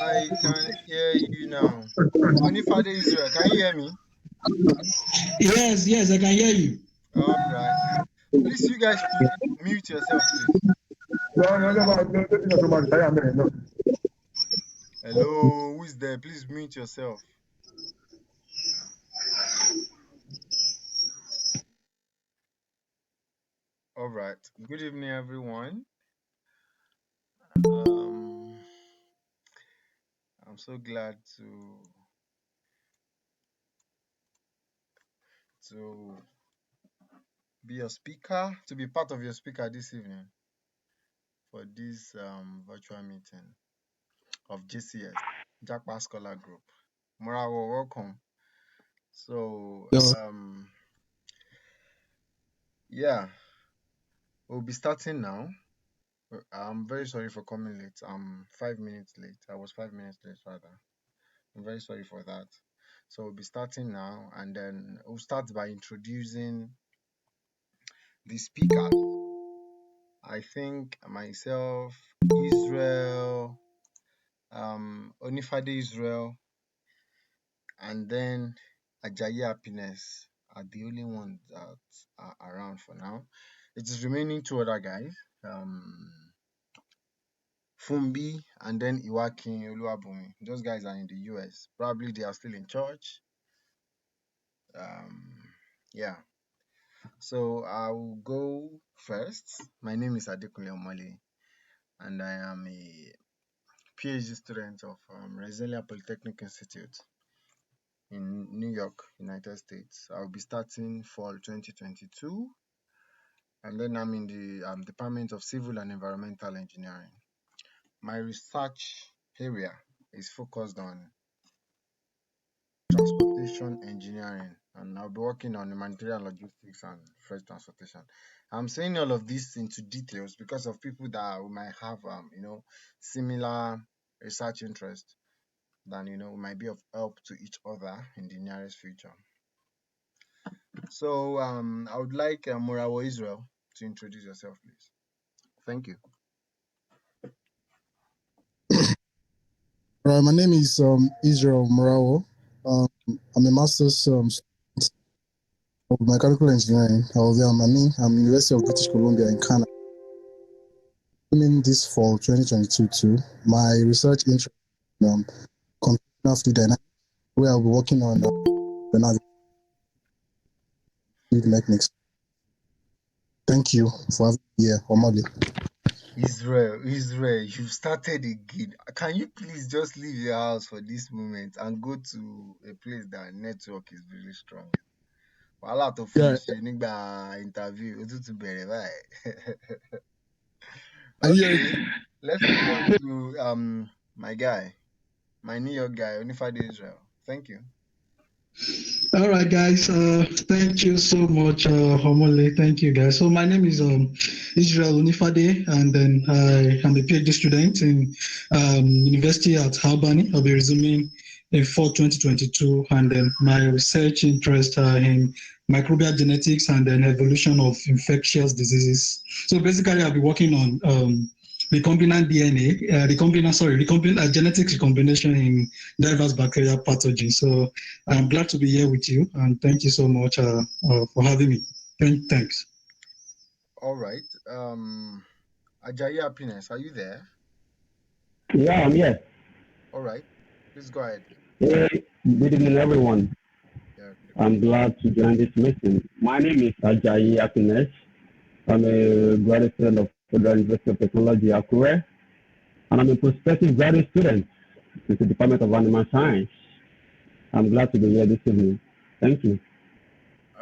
I can hear you now. Onifade Israel, can you hear me? Yes, I can hear you. All right. Please, you guys should mute yourself, please. Hello, who is there? Please mute yourself. All right. Good evening, everyone. I'm so glad to be your speaker, to be part of your speaker this evening for this virtual meeting of JCS, Jackpot Scholar Group. Morawo, welcome. So, yeah, we'll be starting now. I'm very sorry for coming late. I'm 5 minutes late. I was 5 minutes late, rather. I'm very sorry for that. So we'll be starting now, and then we'll start by introducing the speakers. I think myself, Israel, Onifade Israel, and then Ajayi Happiness are the only ones that are around for now. It is remaining two other guys, Fumbi and then Iwakin Oluwabumi. Those guys are in the US. Probably they are still in church. Yeah. So I'll go first. My name is Adekunle Omole, and I am a PhD student of Resilient Polytechnic Institute in New York, United States. I'll be starting fall 2022, and then I'm in the Department of Civil and Environmental Engineering. My research area is focused on transportation engineering, and I'll be working on humanitarian logistics and freight transportation. I'm saying all of this into details because of people that we might have, similar research interest, then we might be of help to each other in the nearest future. So I would like Morawo Israel to introduce yourself, please. Thank you. Right, my name is Israel Morawo. I'm a master's student of mechanical engineering. I'm University of British Columbia in Canada. Coming this fall 2022 too. My research interest in computational fluid dynamics, where I'll be working on the fluid mechanics. Thank you for having me here, Omali. Israel, you've started again. Can you please just leave your house for this moment and go to a place that network is really strong? Wàhálà tó fún mi ṣe nígbà interview, ó tún ti bẹ̀rẹ̀ báyìí. Okay, let's move on to my guy, my New York guy, Onifade Israel. Thank you. All right, guys. Thank you so much, Homole. Thank you, guys. So my name is Israel Unifade, and then I am a PhD student in University at Albany. I'll be resuming in fall 2022, and then my research interest in microbial genetics and then evolution of infectious diseases. So basically, I'll be working on recombinant DNA, recombinant genetics recombination in diverse bacterial pathogens. So I'm glad to be here with you, and thank you so much for having me. Thanks. All right. Ajayi Happiness, are you there? Yeah, I'm here. All right. Please go ahead. Hey, good evening, everyone. Yeah. I'm glad to join this meeting. My name is Ajayi Happiness. I'm a graduate student of Federal University of Technology, Akure, and I'm a prospective graduate student in the Department of Animal Science. I'm glad to be here this evening. Thank you.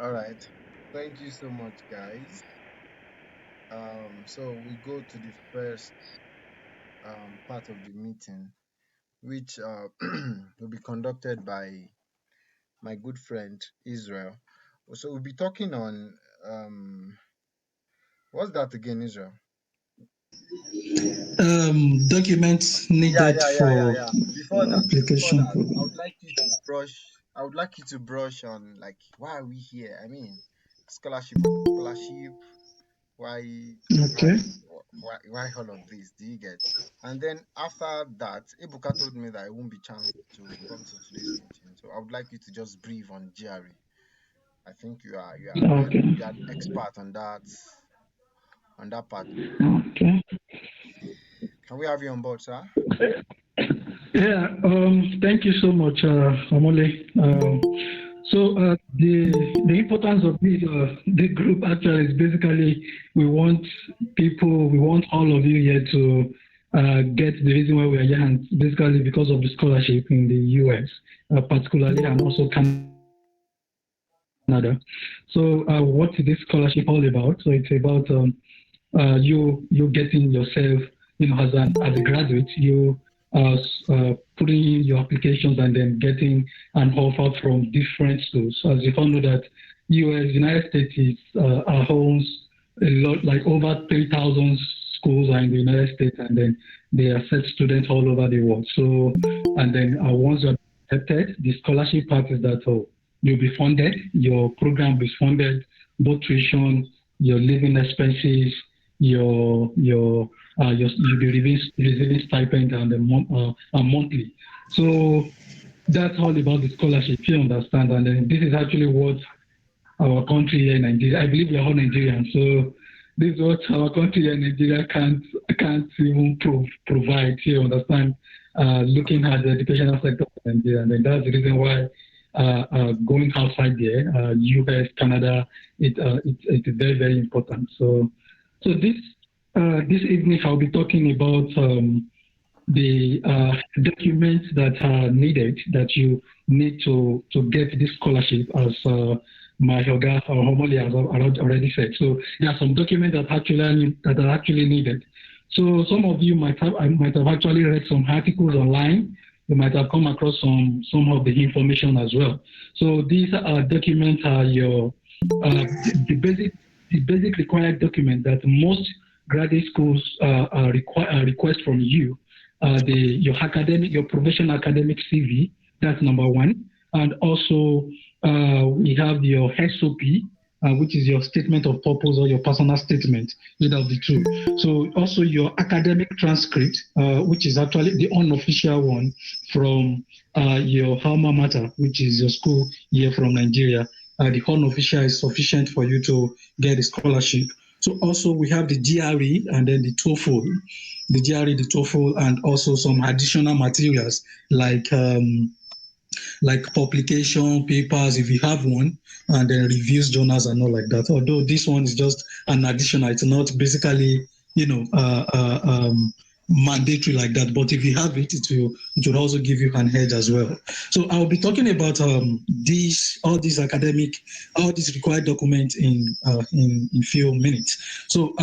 All right. Thank you so much, guys. So we go to the first part of the meeting, which will be conducted by my good friend Israel. So we'll be talking on what's that again, Israel? Documents needed for Before application. that, I would like you to brush on, like, why are we here? I mean, scholarship, why Okay. why all of this? Do you get? And then after that, Ibuka told me that I won't be chance to come to today's meeting. So I would like you to just brief on GRE. I think Okay. you are expert on that part. Okay. Can we have you on board, sir? Yeah. Thank you so much, Amole. The importance of this the group actually is basically we want all of you here to get the reason why we are here, and basically because of the scholarship in the US, particularly, and also Canada. So, what is this scholarship all about? So, it's about you getting yourself, as a graduate, you putting in your applications and then getting an offer from different schools. So as you all know that United States is homes a lot, like over 3,000 schools are in the United States, and then they accept students all over the world. So, and then once you're accepted, the scholarship part is that you'll be funded, your program will be funded, both tuition, your living expenses, you'll be receiving stipend and a monthly. So that's all about the scholarship, you understand. And then this is actually what our country here in Nigeria, I believe we are all Nigerians, so this is what our country here in Nigeria can't even provide, you understand, looking at the educational sector of Nigeria. And then that's the reason why going outside there, US, Canada, it's very, very important. So this evening I'll be talking about the documents that are needed, that you need to get this scholarship, as my Yoga or Homoli has already said. So there are some documents that are actually needed. So some of you might have actually read some articles online. You might have come across some of the information as well. So these documents are your the basic required document that most graduate schools request from you. Your professional academic CV. That's number one, and also we have your SOP, which is your statement of purpose or your personal statement, either of the two. So also your academic transcript, which is actually the unofficial one from your alma mater, which is your school here from Nigeria. The unofficial is sufficient for you to get a scholarship. So also we have the GRE and then the TOEFL, the TOEFL, and also some additional materials like publication papers if you have one, and then reviews, journals, and all like that. Although this one is just an additional, it's not basically mandatory like that. But if you have it, it will also give you an edge as well. So I'll be talking about all these required documents in few minutes. So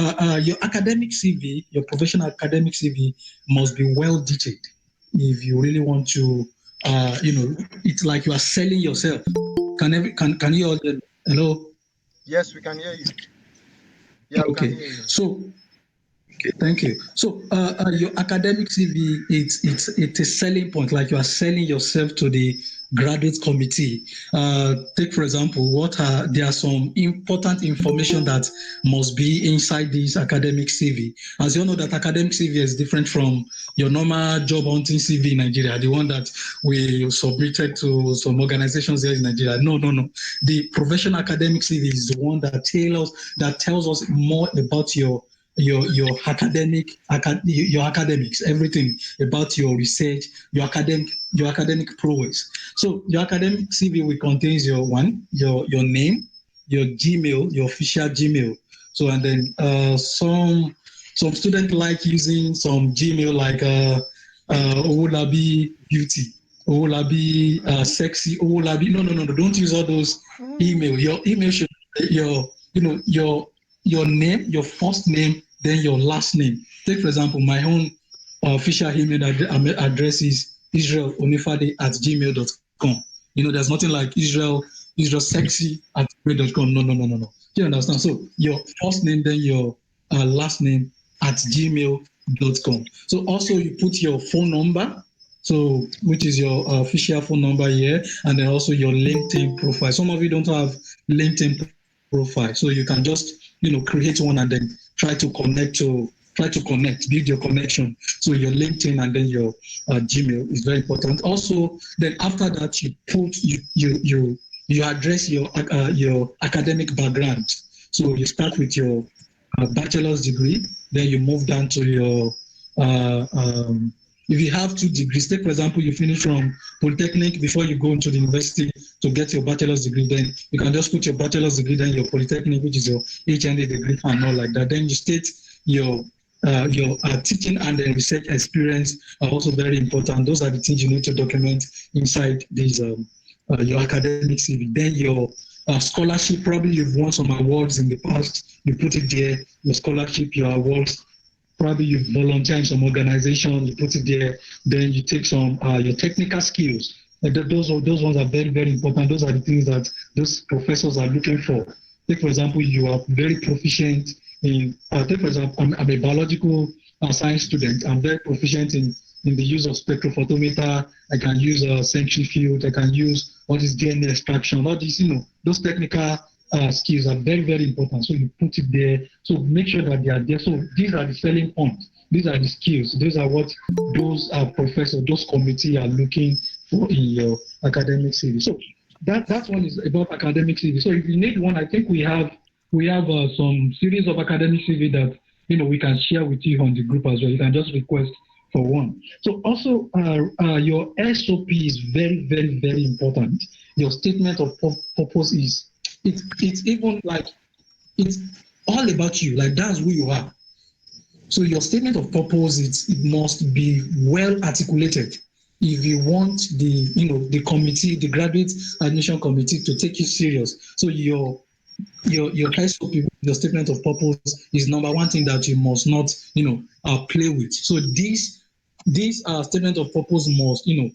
your academic CV, your professional academic CV must be well detailed if you really want to it's like you are selling yourself. Can you all hear me? Hello? Yes, we can hear you. Yeah, we can Okay. hear you. So okay, thank you. So, your academic CV, it's a selling point, like you are selling yourself to the graduate committee. Take for example, there are some important information that must be inside this academic CV. As you know, that academic CV is different from your normal job hunting CV in Nigeria, the one that we submitted to some organizations here in Nigeria. No, no, no. The professional academic CV is the one that tells us more about your academics, everything about your research, your academic prowess. So your academic CV will contains your name, your Gmail, your official Gmail. So and then some students like using some Gmail like Owolabi Beauty, Owolabi Sexy, Owolabi. No, no, no, no. Don't use all those email. Your email should your your name, your first name, then your last name. Take for example, my own official email address is israelonifade@gmail.com. There's nothing like israelsexy@gmail.com. No, no, no, no, no. Do you understand? So your first name, then your last name at gmail.com. So also you put your phone number, so which is your official phone number here, and then also your LinkedIn profile. Some of you don't have LinkedIn profile, so you can just create one and then try to connect to try to connect, build your connection. So your LinkedIn and then your Gmail is very important. Also, then after that, you address your academic background. So you start with your bachelor's degree, then you move down to your if you have 2 degrees, take for example, you finish from Polytechnic before you go into the university to get your bachelor's degree, then you can just put your bachelor's degree, then your Polytechnic, which is your HND degree and all like that. Then you state your teaching and the research experience are also very important. Those are the things you need to document inside these your academic CV. Then your scholarship, probably you've won some awards in the past, you put it there, your scholarship, your awards, probably you've volunteered in some organization, you put it there, then you take some your technical skills. Those ones are very, very important. Those are the things that those professors are looking for. Take, for example, you are very proficient in, take, for example, I'm a biological science student. I'm very proficient in the use of spectrophotometer. I can use a centrifuge. I can use all this DNA extraction. All these, those technical skills are very, very important. So you put it there. So make sure that they are there. So these are the selling points. These are the skills. These are what those professors, those committee are looking for in your academic CV. So that one is about academic CV. So if you need one, I think we have some series of academic CV that we can share with you on the group as well. You can just request for one. So also your SOP is very, very, very important. Your statement of purpose is it's even like it's all about you. Like that's who you are. So your statement of purpose it must be well articulated. If you want the committee, the graduate admission committee to take you serious, so your SOP, your statement of purpose is number one thing that you must not play with. So this statement of purpose must be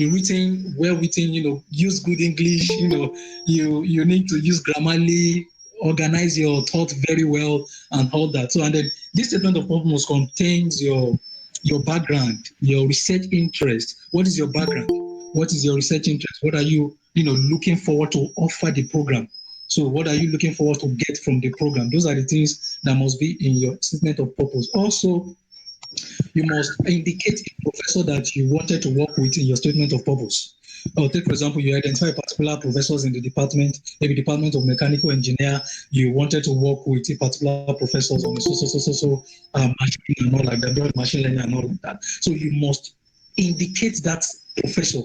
written, well written, use good English, you need to use Grammarly, organize your thoughts very well and all that. So, and then this statement of purpose contains your background, your research interest. What is your background? What is your research interest? What are you, looking forward to offer the program? So what are you looking forward to get from the program? Those are the things that must be in your statement of purpose. Also, you must indicate a professor that you wanted to work with in your statement of purpose. Or take, for example, you identify particular professors in the department, maybe Department of Mechanical Engineer, you wanted to work with a particular professors on machine and all like that, machine learning and all like that. So you must indicate that professor.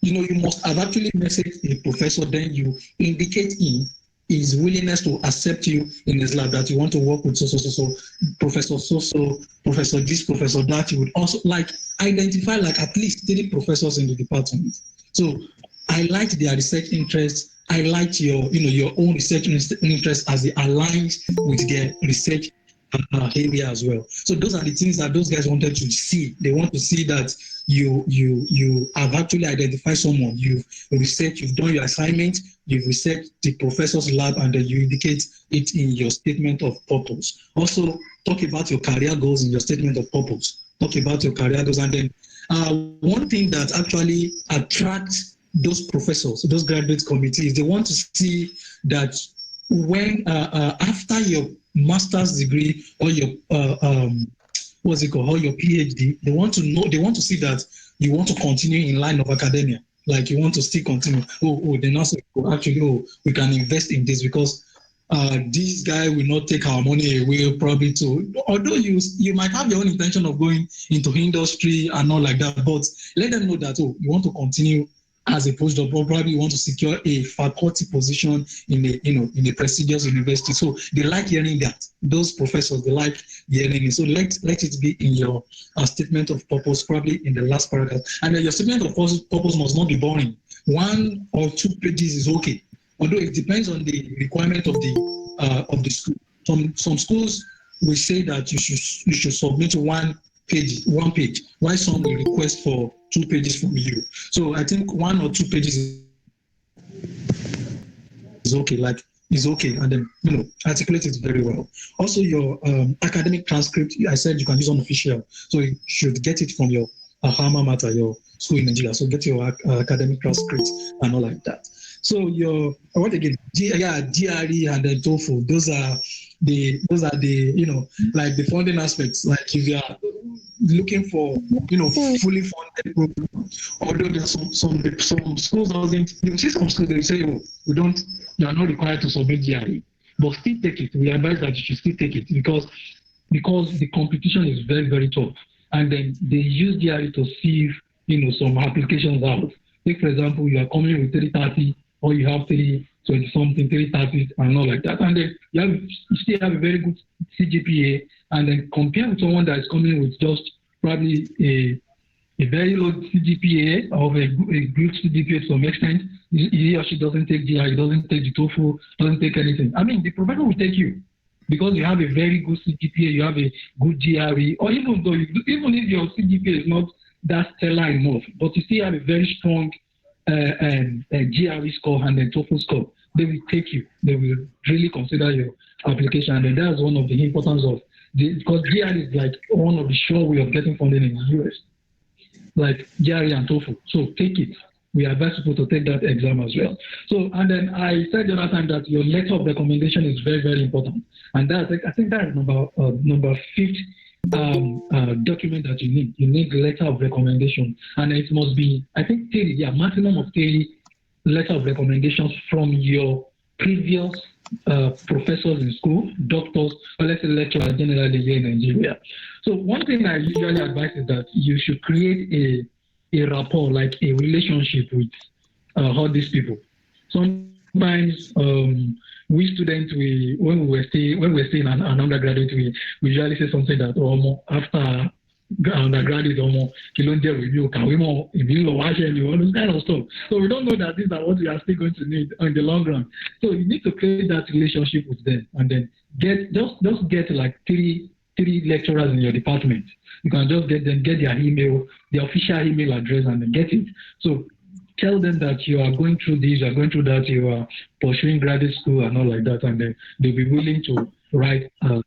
You must have actually messaged a professor, then you indicate his willingness to accept you in his lab, that you want to work with professor professor this, professor that. You would also identify at least 3 professors in the department. So I liked their research interests. I liked your own research interest as it aligns with their research area as well. So those are the things that those guys wanted to see. They want to see that you have actually identified someone. You've researched, you've done your assignment, you've researched the professor's lab, and then you indicate it in your statement of purpose. Also, talk about your career goals in your statement of purpose. Talk about your career goals, and then one thing that actually attracts those professors, those graduate committees, they want to see that when after your master's degree or your what's it called, or your PhD, they want to see that you want to continue in line of academia. Like you want to still continue. They now say, actually, we can invest in this because this guy will not take our money away probably too. Although you might have your own intention of going into industry and all like that, but let them know that you want to continue as a postdoc, or probably you want to secure a faculty position in a prestigious university. So they like hearing that. Those professors, they like hearing it. So let it be in your statement of purpose, probably in the last paragraph. And then your statement of purpose must not be boring. 1 or 2 pages is okay. Although it depends on the requirement of the school. Some schools will say that you should submit one page, while some will request for 2 pages from you. So I think 1 or 2 pages is okay. Is okay, and then articulate it very well. Also, your academic transcript, I said you can use unofficial, so you should get it from your alma mater, your school in Nigeria. So get your academic transcript and all like that. So your what again? GRE and then TOEFL. Those are the those are the like the funding aspects. Like if you are looking for fully funded program, although there's some schools doesn't. You see some schools they say, oh, we don't, you are not required to submit GRE, but still take it. We advise that you should still take it because the competition is very, very tough. And then they use DRE to sieve, some applications out. Take, for example, you are coming with 330 or you have 320 something, 330 and all like that. And then you still have a very good CGPA and then compare with someone that is coming with just probably a very low CGPA or a good CGPA to some extent. He or she doesn't take GI, doesn't take the TOEFL, doesn't take anything. I mean, the professor will take you because you have a very good CGPA, you have a good GRE, or even if your CGPA is not that stellar enough, but you still have a very strong GRE score and then TOEFL score, they will take you. They will really consider your application, and that's one of the importance of because GRE is like one of the sure way of getting funding in the US, like GRE and TOEFL. So take it. We advise people to take that exam as well. So, and then I said the other time that your letter of recommendation is very, very important. And I think that is number fifth document that you need. You need letter of recommendation. And it must be, I think, 30, yeah, maximum of 30 letter of recommendations from your previous professors in school, doctors, or let's say lecturers generally here in Nigeria. So one thing I usually advise is that you should create a rapport, like a relationship with all these people. Sometimes we students, when we were still an undergraduate, we usually say something that after undergraduate kilonje review can we more all this kind of stuff. So we don't know that these are what we are still going to need in the long run. So you need to create that relationship with them and then get like three lecturers in your department. You can just get their email, their official email address, and then get it. So tell them that you are going through this, you are going through that, you are pursuing graduate school and all like that, and then they'll be willing to write a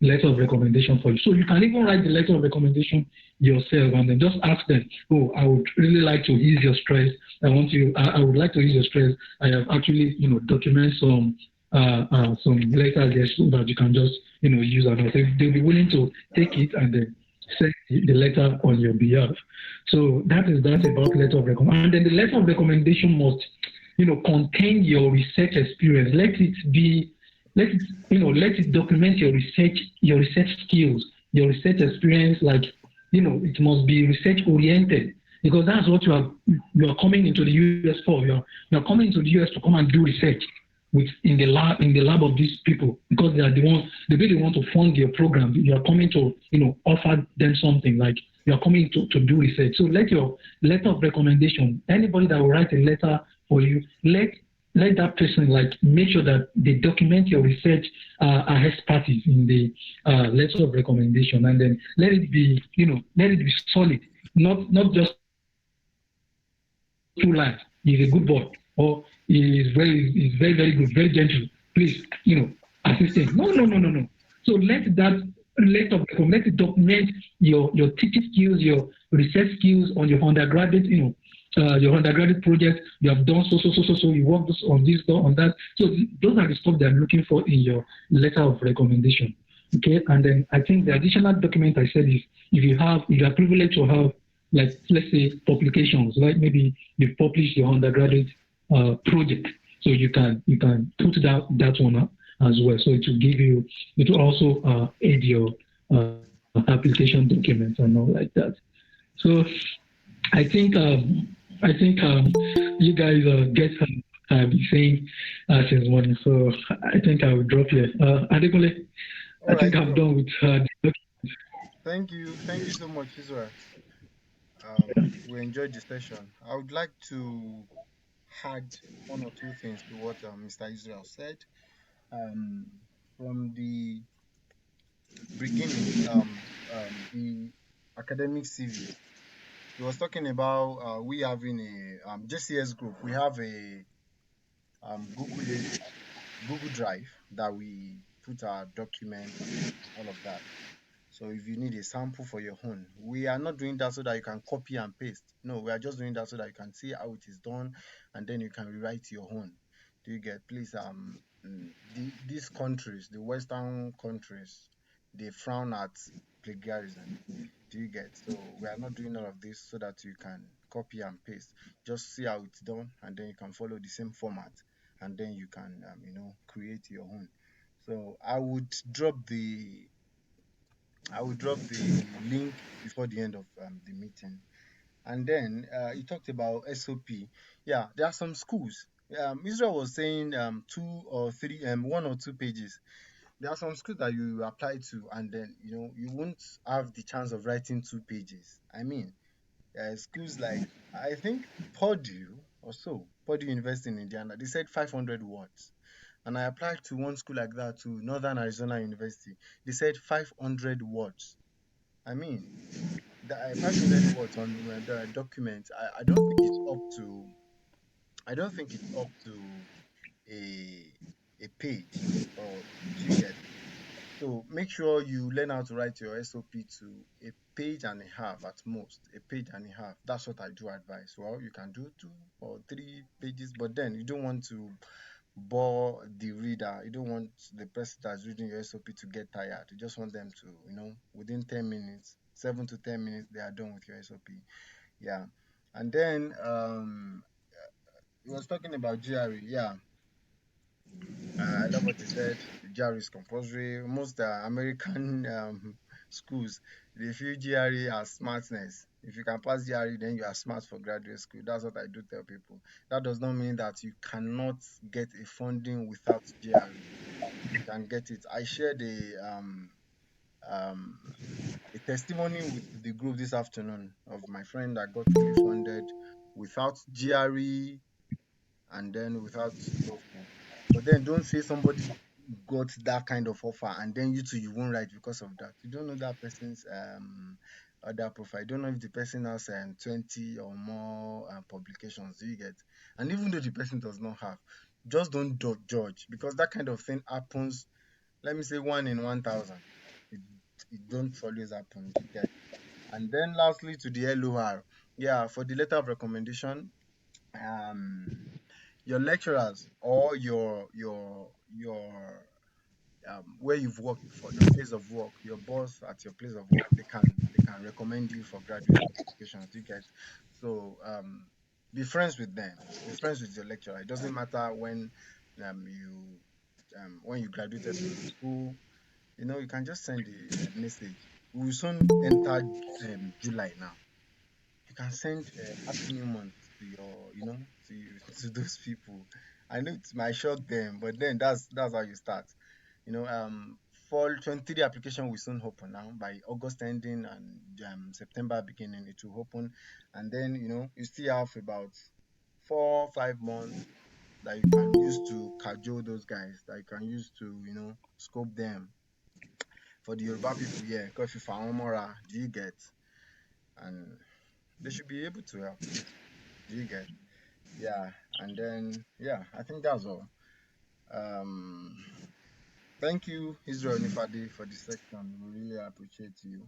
letter of recommendation for you. So you can even write the letter of recommendation yourself and then just ask them, oh, I would really like to ease your stress. I would like to ease your stress. I have actually, document some letters there so that you can just, use and they'll be willing to take it and then send the letter on your behalf. So that's about letter of recommendation. And then the letter of recommendation must, contain your research experience. Let it document your research skills, your research experience. Like, it must be research oriented because that's what you are coming into the US for. You are coming into the US to come and do research with in the lab of these people because they are the ones they really want to fund your program. You are coming to offer them something, like you are coming to do research. So let your letter of recommendation, anybody that will write a letter for you, let that person like make sure that they document your research expertise in the letter of recommendation, and then let it be solid, not just two lines. He's a good boy, or he's very, very good, very gentle. Please, assist him. No. So let it document your teaching skills, your research skills on your undergraduate, your undergraduate project. You have done so. You worked on this, on that. So those are the stuff that I'm looking for in your letter of recommendation. Okay, and then I think the additional document I said is if you are privileged to have, like, let's say publications, like maybe you've published your undergraduate project, so you can put that one up as well. So it will also aid your application documents and all like that. So I think you guys get what I've been saying since morning. So I think I will drop here. Adekunle, All I right, think I'm so done with the thank you so much, Israel. We enjoyed the session. I would like to add one or two things to what Mr. Israel said. Um, from the beginning, the academic CV. He was talking about we having a JCS group. We have a Google Drive that we put our documents and all of that. So if you need a sample for your own, we are not doing that so that you can copy and paste. No, we are just doing that so that you can see how it is done and then you can rewrite your own. Do you get? Please these countries, the Western countries, they frown at plagiarism. Do you get? So we are not doing all of this so that you can copy and paste. Just see how it's done, and then you can follow the same format, and then you can, create your own. So I would drop the link before the end of the meeting. And then you talked about SOP. Yeah, there are some schools. Israel was saying two or three, 1 or 2 pages. There are some schools that you apply to, and then you won't have the chance of writing 2 pages. I mean, schools like, I think, Purdue or so, Purdue University in Indiana, they said 500 words. And I applied to one school like that, to Northern Arizona University. They said 500 words. I mean, the 500 words on the document. I don't think it's up to. I don't think it's up to a a page. Or do you get? So make sure you learn how to write your SOP to a page and a half at most. A page and a half. That's what I do advise. Well, you can do 2 or 3 pages, but then you don't want to bore the reader. You don't want the person that's reading your SOP to get tired. You just want them to, within 10 minutes, 7 to 10 minutes, they are done with your SOP. Yeah. And then he was talking about GRE. Yeah. I love what he said. GRE is compulsory. Most American schools, they feel GRE as smartness. If you can pass GRE, then you are smart for graduate school. That's what I do tell people. That does not mean that you cannot get a funding without GRE. You can get it. I shared um, a testimony with the group this afternoon of my friend that got fully funded without GRE and then without TOEFL. But then don't say somebody got that kind of offer and then you too, you won't write because of that. You don't know that person's other profile. You don't know if the person has 20 or more publications. Do you get? And even though the person does not have, just don't judge, because that kind of thing happens. Let me say 1 in 1,000. It, it don't always happen. Do you get? And then lastly, to the LOR. Yeah, for the letter of recommendation, um your lecturers or your where you've worked before, your place of work, your boss at your place of work, they can recommend you for graduate certifications. You get? So be friends with them. Be friends with your lecturer. It doesn't matter you when you graduated from the school. You can just send a message. We will soon enter July now. You can send happy new month to your to those people. I know it might shock them, but then that's how you start. Fall 23 application will soon open now. By August ending and September beginning, it will open. And then you still have about 4 or 5 months that you can use to cajole those guys, that you can use to scope them. For the Yoruba people, yeah, because if I more, do you get? And they should be able to help. Do you get? Yeah, and then yeah, I think that's all. Um, Thank you, Israel Nifadi, for the section. We really appreciate you.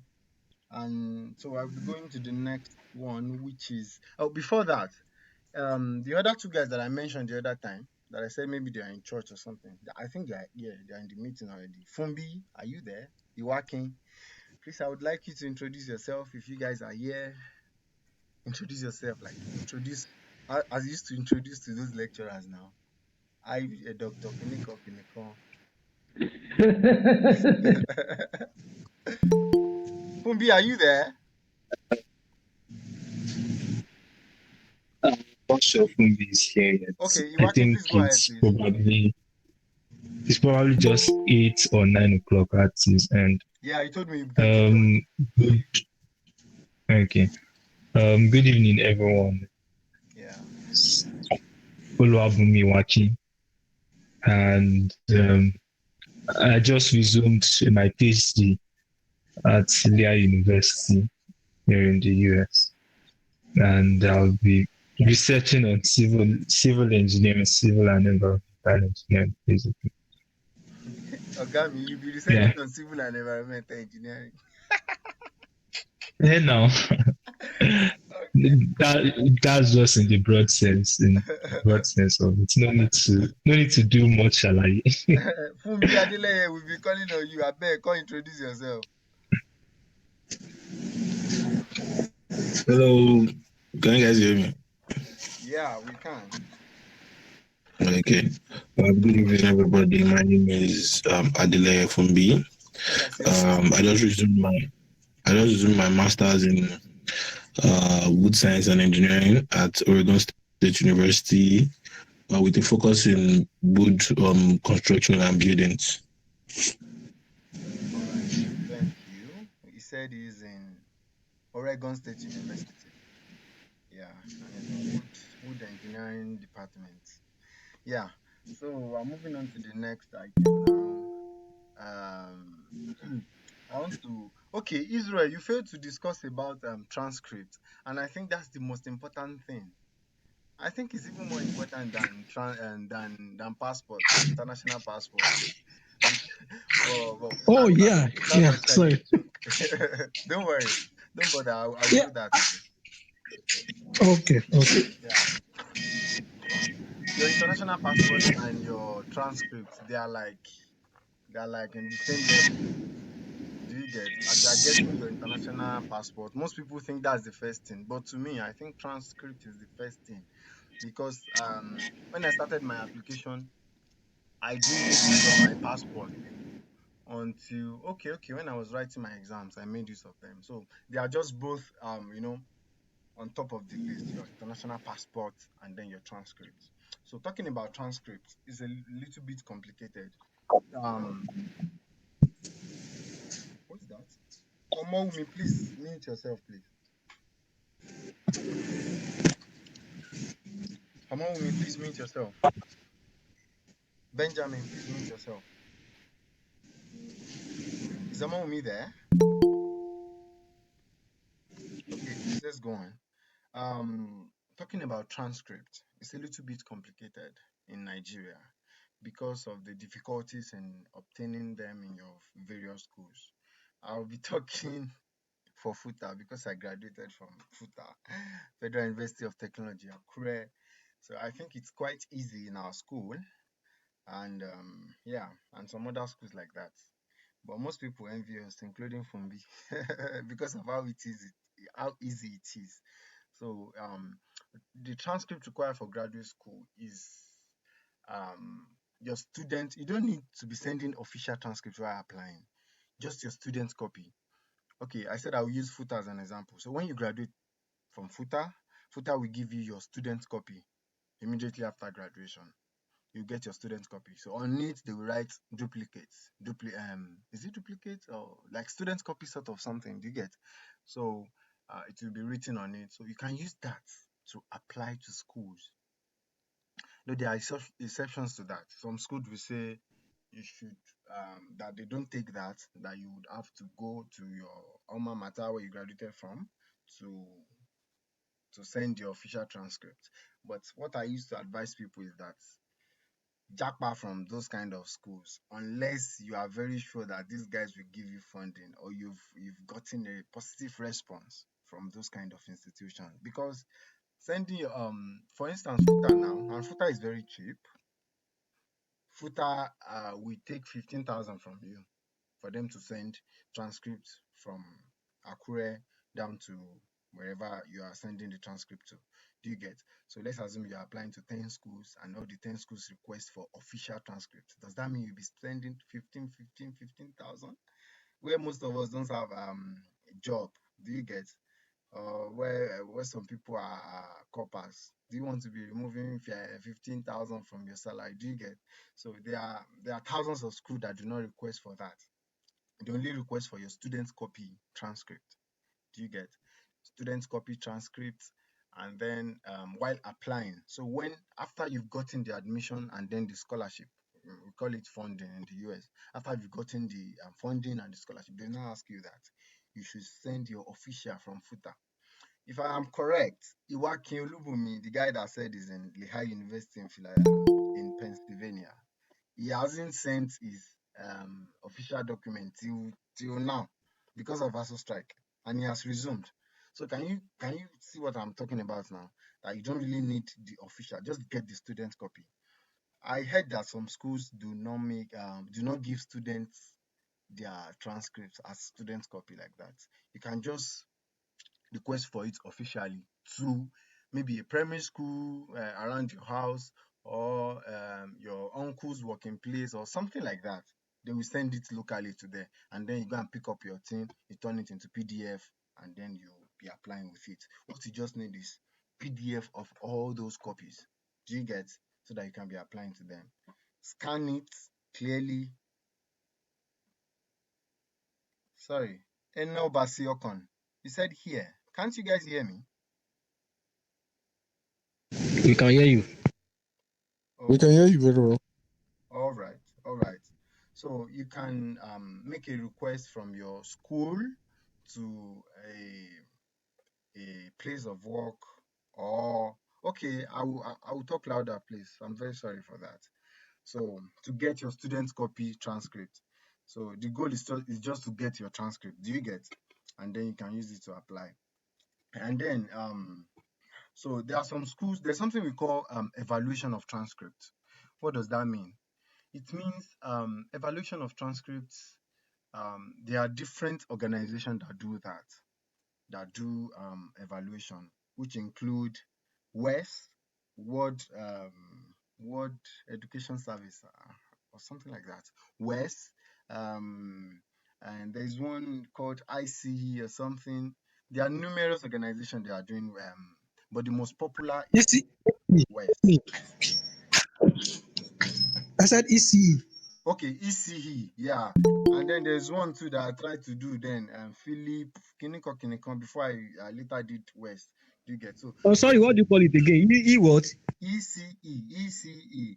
And so I'll be going to the next one, which is, oh, before that, the other 2 guys that I mentioned the other time, that I said maybe they are in church or something. I think they're in the meeting already. Fumbi, are you there? You working? Please, I would like you to introduce yourself. If you guys are here, introduce yourself. Like introduce, as you used to introduce to those lecturers now. I, Dr. Kiniko Kiniko. Fumbi, are you there? Not sure Fumbi is here yet. Okay, I Iwake, think please go ahead, please. it's probably just 8 or 9 o'clock at his end. Yeah, you told me you get to church. Um, good, okay. Good evening, everyone. Yeah. Oluwabunmi Wachi, and I just resumed my PhD at Leah University here in the US, and I'll be researching on civil engineering, civil and environmental engineering, basically. Ogami, you'll be Yeah. researching on civil and environmental engineering. Hey now. That's just in the broad sense, of it. No need to do much, shall I? Funbi Adeleye will be calling on you. I beg, come introduce yourself. Hello, can you guys hear me? Yeah, we can. Okay. Good evening, everybody. My name is Adelaide Fumbi. Yes, your name. I just resumed my master's in wood science and engineering at Oregon State University, with a focus in wood construction and buildings. All right. Thank you. He said he's in Oregon State University. Yeah, and it's in wood engineering department. Yeah. So we're moving on to the next item now. Um, I want to. Okay, Israel, you failed to discuss about transcript, and I think that's the most important thing. I think it's even more important than than passports, international passports. Because, but Oh yeah, that's yeah. actually a Sorry. joke. Don't worry, don't bother. I'll Yeah. do that today. Okay. Okay. Yeah, your international passport and your transcript, they are like in the same level. Do you get? As you are getting your international passport, most people think that's the first thing, but to me, I think transcript is the first thing because when I started my application, I didn't make use of my passport until okay when I was writing my exams, I made use of them. So they are just both on top of the list, your international passport and then your transcript. So talking about transcript is a little bit complicated. Um, what's that? Omowumi, please mute yourself, please. Omowumi, please mute yourself. Benjamin, please mute yourself. Is Omowumi there? Okay, please let's go on. Talking about transcript, it's a little bit complicated in Nigeria because of the difficulties in obtaining them in your various schools. I'll be talking for FUTA because I graduated from FUTA, Federal University of Technology, Akure. So I think it's quite easy in our school and yeah, and some other schools like that. But most people envy us, including Fumbi, because of how easy it is. So the transcript required for graduate school is um, your student. You don't need to be sending official transcript while applying, just your student copy. Okay, I said I will use FUTA as an example. So when you graduate from FUTA, FUTA will give you your student copy immediately after graduation. You get your student copy. So on it they will write duplicates. Is it duplicate or like student copy sort of something? Do you get? So it will be written on it. So you can use that to apply to schools. No, there are exceptions to that. Some schools will say you should that they don't take that you would have to go to your alma mater where you graduated from to send your official transcript. But what I used to advise people is that japa from those kind of schools unless you are very sure that these guys will give you funding or you've gotten a positive response from those kind of institutions because sending your for instance FUTA now, and FUTA is very cheap. FUTA will take 15,000 from you for them to send transcripts from Akure down to wherever you are sending the transcript to. Do you get? So let's assume you are applying to 10 schools and all the 10 schools request for official transcripts. Does that mean you'll be spending 15,000? Where most of us don't have a job. Do you get? Where some people are coppers. Do you want to be removing 15,000 from your salary? Do you get? So there are thousands of schools that do not request for that. They only request for your student copy transcript. Do you get? Student copy transcript and then while applying. So when after you've gotten the admission and then the scholarship, we call it funding in the US. After you've gotten the funding and the scholarship, they now ask you that you should send your official from FUTA. If I am correct, Iwakin Olubumi, the guy that said is in Lehigh University in Pennsylvania, he hasn't sent his official document till now because of ASO strike, and he has resumed. So can you see what I'm talking about now? That you don't really need the official, just get the student copy. I heard that some schools do not give students their transcripts as student copy like that. You can just request for it officially to maybe a primary school around your house, or your uncle's working place or something like that. They will send it locally to there, and then you go and pick up your thing, you turn it into PDF, and then you be applying with it. What you just need is PDF of all those copies. Do you get? So that you can be applying to them. Scan it clearly. Sorry. Eno Basiokon. You said here. Can't you guys hear me? We can hear you. We can Okay. hear you very well. All right. All right. So you can make a request from your school to a place of work, or okay, I will talk louder, please. I'm very sorry for that. So to get your student copy transcript. So the goal is just to get your transcript. Do you get? And then you can use it to apply. And then so there are some schools, there's something we call evaluation of transcripts. What does that mean? It means evaluation of transcripts. There are different organizations that do that, evaluation, which include WES, World Education Service, or something like that. WES, and there's one called ICE or something. There are numerous organizations that are doing, but the most popular is ECE. WES. I said ECE. Okay, ECE, yeah. And then there's one too that I tried to do then, Philip Kinikon before I later did West. Do you get? So Oh, sorry, what do you call it again? What? ECE.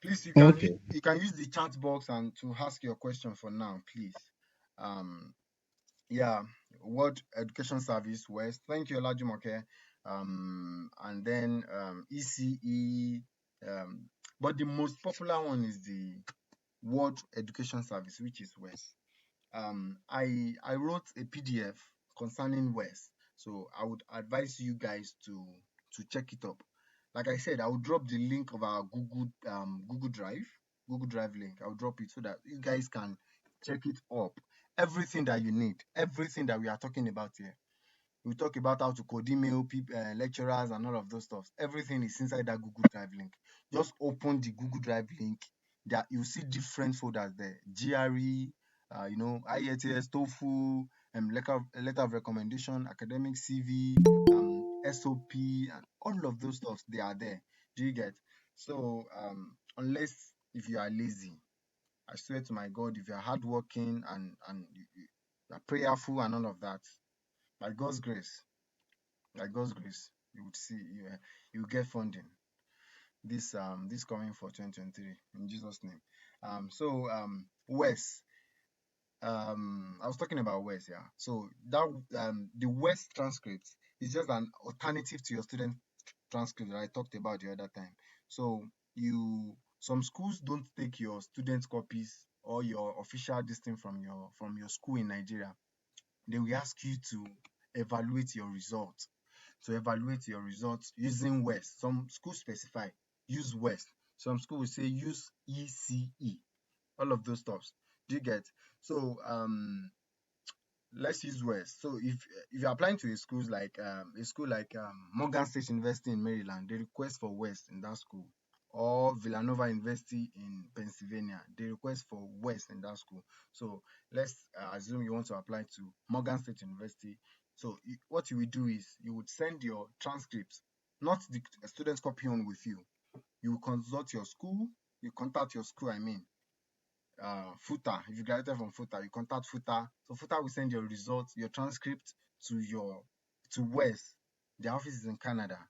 Please, Okay. you can use the chat box and to ask your question for now, please. Um, yeah, World Education Service West. Thank you, Olajumoke. And then ECE. But the most popular one is the World Education Service, which is West. I wrote a PDF concerning West, so I would advise you guys to check it up. Like I said, I will drop the link of our Google Drive link. I'll drop it so that you guys can check it up. Everything that you need, everything that we are talking about here. We talk about how to code email people, lecturers, and all of those stuff. Everything is inside that Google Drive link. Just open the Google Drive link. That you see different folders there. GRE, IELTS, TOEFL, letter of recommendation, academic CV, SOP, and all of those stuff. They are there. Do you get? So unless if you are lazy, I swear to my God, if you are hardworking and you are prayerful and all of that, by God's grace, you would see you get funding this coming for 2023 in Jesus name. West, I was talking about West, yeah. So that the West transcript is just an alternative to your student transcript that I talked about the other time. So some schools don't take your student copies or your official listing from your school in Nigeria. They will ask you to evaluate your results, using West. Some schools specify use West. Some schools will say use ECE. All of those stuffs. Do you get? So let's use West. So if you're applying to a school like Morgan State University in Maryland, they request for West in that school. Or Villanova University in Pennsylvania, they request for West in that school. So let's assume you want to apply to Morgan State University. So what you will do is you would send your transcripts, not the student's copy on with you. You will consult your school, you contact your school, FUTA. If you graduated from FUTA, you contact FUTA. So FUTA will send your results, your transcript to West. Their office is in Canada.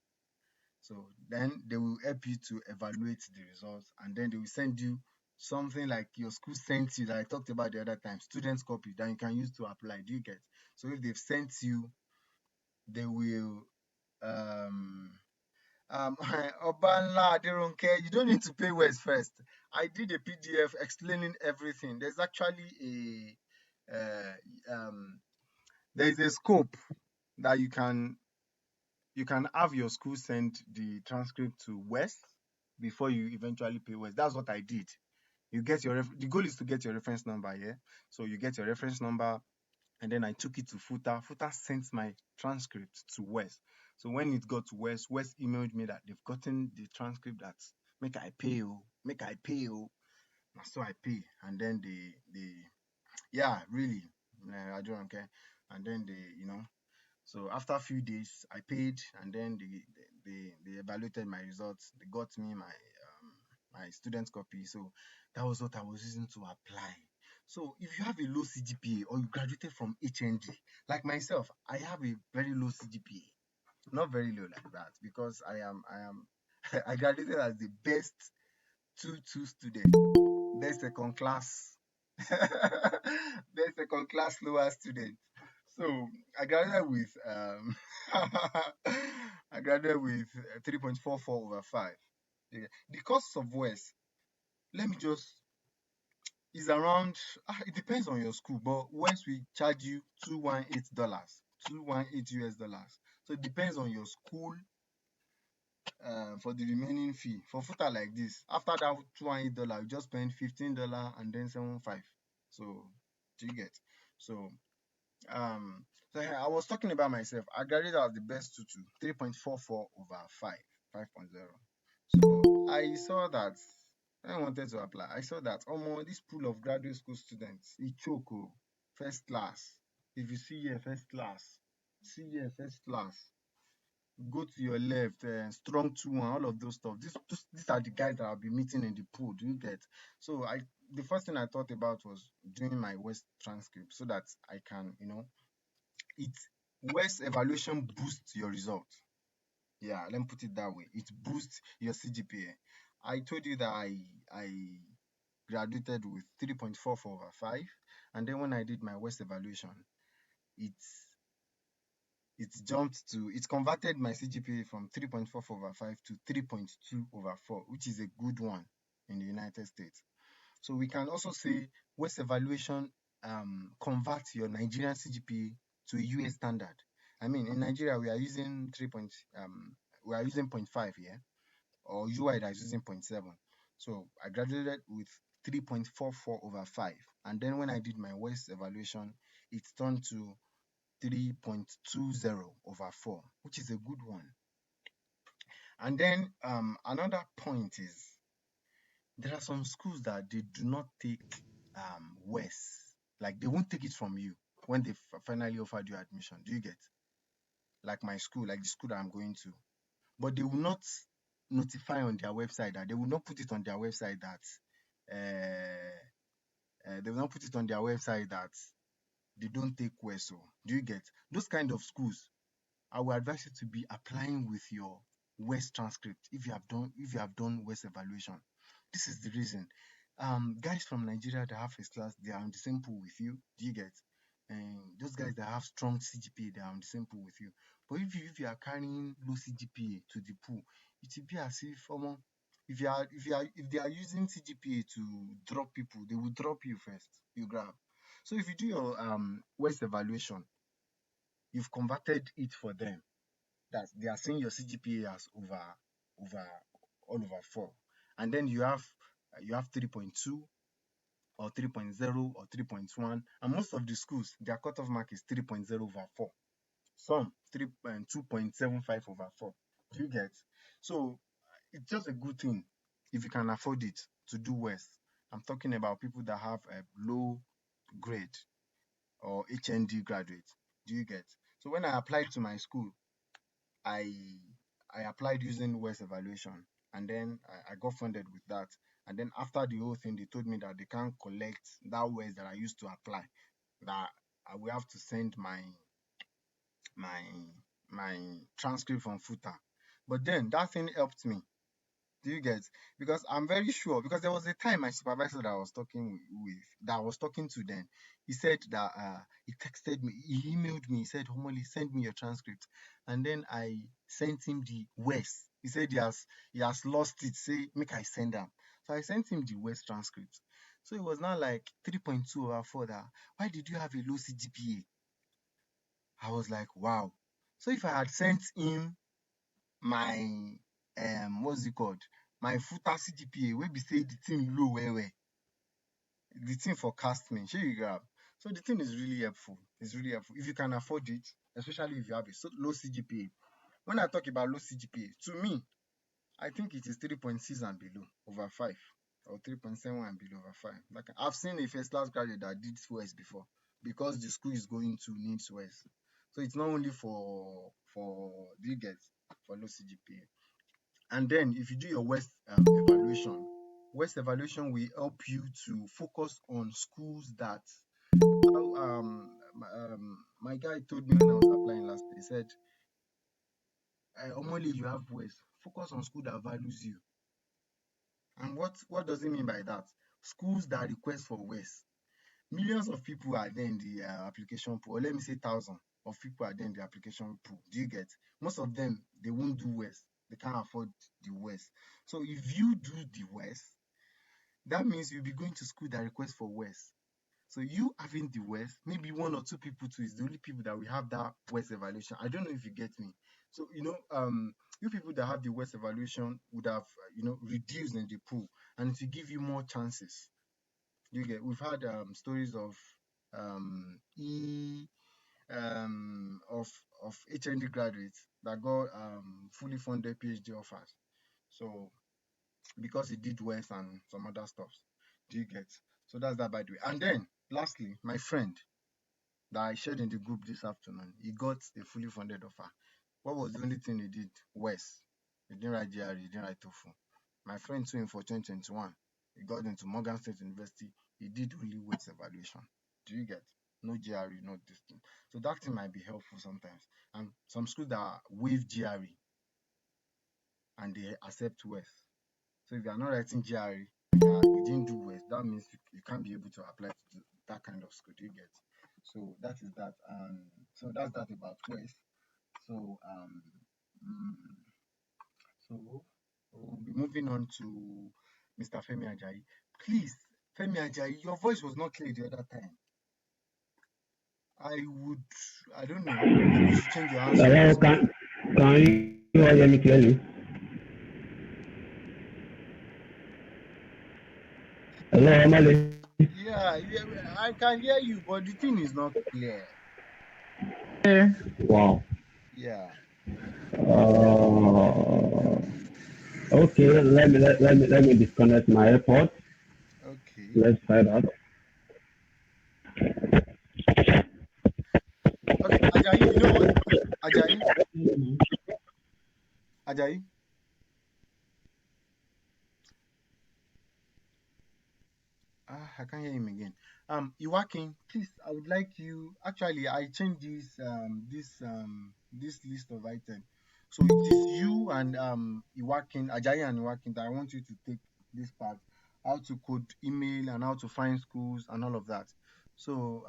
So then they will help you to evaluate the results, and then they will send you something like your school sent you that I talked about the other time, student's copy that you can use to apply. Do you get? So if they've sent you, they will Obanla Aderonke, you don't need to pay West first. I did a PDF explaining everything. There's actually there is a scope that you can have your school send the transcript to West before you eventually pay West. That's what I did. You get your the goal is to get your reference number, yeah. So you get your reference number, and then I took it to Futa. Futa sent my transcript to West. So when it got to West, West emailed me that they've gotten the transcript that make I pay you, make I pay you. So I pay, and then they yeah, really, I don't care. And then so after a few days, I paid, and then they evaluated my results. They got me my student copy. So that was what I was using to apply. So if you have a low CGPA or you graduated from HND, like myself, I have a very low CGPA, not very low like that, because I am I graduated as the best 2-2 student, best second class, best second class lower student. So I graduated with I graduated with 3.44 over 5. Yeah. The cost of West, let me just is around it depends on your school, but West will charge you $218, $218. So it depends on your school for the remaining fee. For Futa like this, after that $218, you just spend $15 and then 75. So do you get? So so yeah, I was talking about myself. I graduated as the best tutu, 3.44 over 5, 5.0. So I saw that when I wanted to apply, I saw that this pool of graduate school students, it choke first class. If you see here first class, see here first class. Go to your left, strong two and all of those stuff. These are the guys that I'll be meeting in the pool. Do you get? So the first thing I thought about was doing my West transcript so that I can, it West evaluation boosts your result. Yeah, let me put it that way. It boosts your CGPA. I told you that I graduated with 3.44 over 5, and then when I did my West evaluation, it's it converted my CGPA from 3.44 over 5 to 3.2 over 4, which is a good one in the United States. So we can also say West evaluation converts your Nigerian CGPA to a US standard. I mean, in Nigeria we are using we are using 0.5 here, or UI that is using 0.7. So I graduated with 3.44 over 5, and then when I did my West evaluation, it turned to 3.20 over 4, which is a good one. And then another point is there are some schools that they do not take West, like they won't take it from you when they finally offered you admission. Do you get? Like my school, like the school that I'm going to, but they will not notify on their website that they will not put it on their website that they will not put it on their website that they don't take West. So do you get? Those kind of schools, I would advise you to be applying with your West transcript if you have done West evaluation. This is the reason. Guys from Nigeria that have first class, they are on the same pool with you. Do you get? And those guys that have strong CGPA, they are on the same pool with you. But if you are carrying low CGPA to the pool, it will be as if if they are using CGPA to drop people, they will drop you first. You grab. So if you do your West evaluation, you've converted it for them, that they are seeing your CGPA as over all over 4, and then you have 3.2 or 3.0 or 3.1, and most of the schools their cutoff mark is 3.0 over 4. Some 2.75 over 4. Do you get? So it's just a good thing if you can afford it to do West. I'm talking about people that have a low grade or HND graduate. Do you get? So when I applied to my school, I I applied using West evaluation, and then I got funded with that. And then after the whole thing, they told me that they can't collect that West that I used to apply. That I will have to send my my transcript from Futa. But then that thing helped me. Do you get? Because I'm very sure. Because there was a time my supervisor that I was talking that I was talking to then, he said that he texted me, he emailed me, he said, Homoli, send me your transcript. And then I sent him the West. He said he has lost it. Say, make I send them. So I sent him the West transcript. So it was not like 3.2 over 4 that why did you have a low CGPA? I was like, wow. So if I had sent him my what's it called? My FUTA CGPA, where be say the thing low where the thing forecast me, shey you grab. So the thing is really helpful. It's really helpful if you can afford it, especially if you have a low CGPA. When I talk about low CGPA, to me, I think it is 3.6 and below over 5 or 3.7 and below over 5. Like I've seen a first class graduate that did West before because the school is going to need West. So it's not only for do you get for low CGPA. And then if you do your West evaluation will help you to focus on schools that my guy told me when I was applying last year. He said, Omoli, you have West. Focus on school that values you. And what does it mean by that? Schools that request for West. Millions of people are there in the application pool, or let me say thousands of people are there in the application pool. Do you get? Most of them, they won't do West. They can't afford the West. So if you do the West, that means you'll be going to school that request for West. So you having the West, maybe one or two people too is the only people that will have that West evaluation. I don't know if you get me. So you people that have the West evaluation would have reduced in the pool, and it will give you more chances. We've had stories of e of HND graduates that got fully funded PhD offers. So because he did West and some other stuff. Do you get? So that's that by the way. And then lastly, my friend that I shared in the group this afternoon, he got a fully funded offer. What was the only thing he did? West. He didn't write GRE, he didn't write TOEFL. My friend too, for 2021, he got into Morgan State University. He did only West evaluation. Do you get? No GRE, no this thing. So that thing might be helpful sometimes. And some schools that waive GRE and they accept West. So if you are not writing GRE, you didn't do West, that means you can't be able to apply to that kind of school. Do you get? So that is that. So that's that about West. So so we'll be moving on to Mr. Femi Ajayi. Please, Femi Ajayi, your voice was not clear the other time. I don't know. Maybe you should change your answer. Hello, can you all hear me clearly? Hello, Amale. Yeah, I can hear you, but the thing is not clear. Wow. Yeah. Okay, let me disconnect my AirPods. Okay. Let's try that. Okay, Ajayi, you know what? Ajayi, Ajayi. I can't hear him again. Iwakin, please, I would like you. Actually, I changed this list of items. So it is you and Iwakin, Ajayi and Iwakin that I want you to take this part, how to code email and how to find schools and all of that. So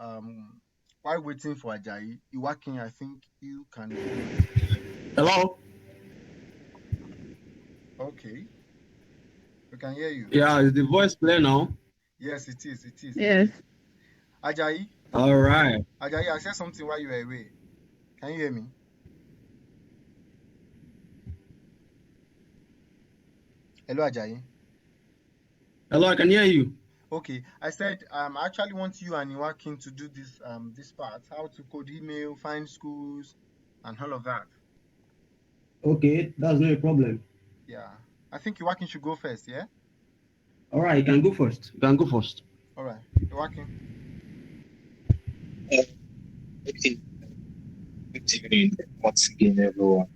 while waiting for Ajayi, Iwakin, I think you can go next. Hello? Okay, we can hear you. Yeah, is the voice clear now? Yes, it is. It is. Yes. Ajayi, All right. Ajayi, I said something while you were away. Can you hear me? Hello, Ajayi. Hello, I can hear you. Okay, I said I actually want you and Iwakin to do this part, how to code email, find schools, and all of that. Okay, that's no problem. Yeah, I think Iwakin should go first. Yeah. All right, you can go first. You can go first. All right, Iwakin. Good evening once again, everyone.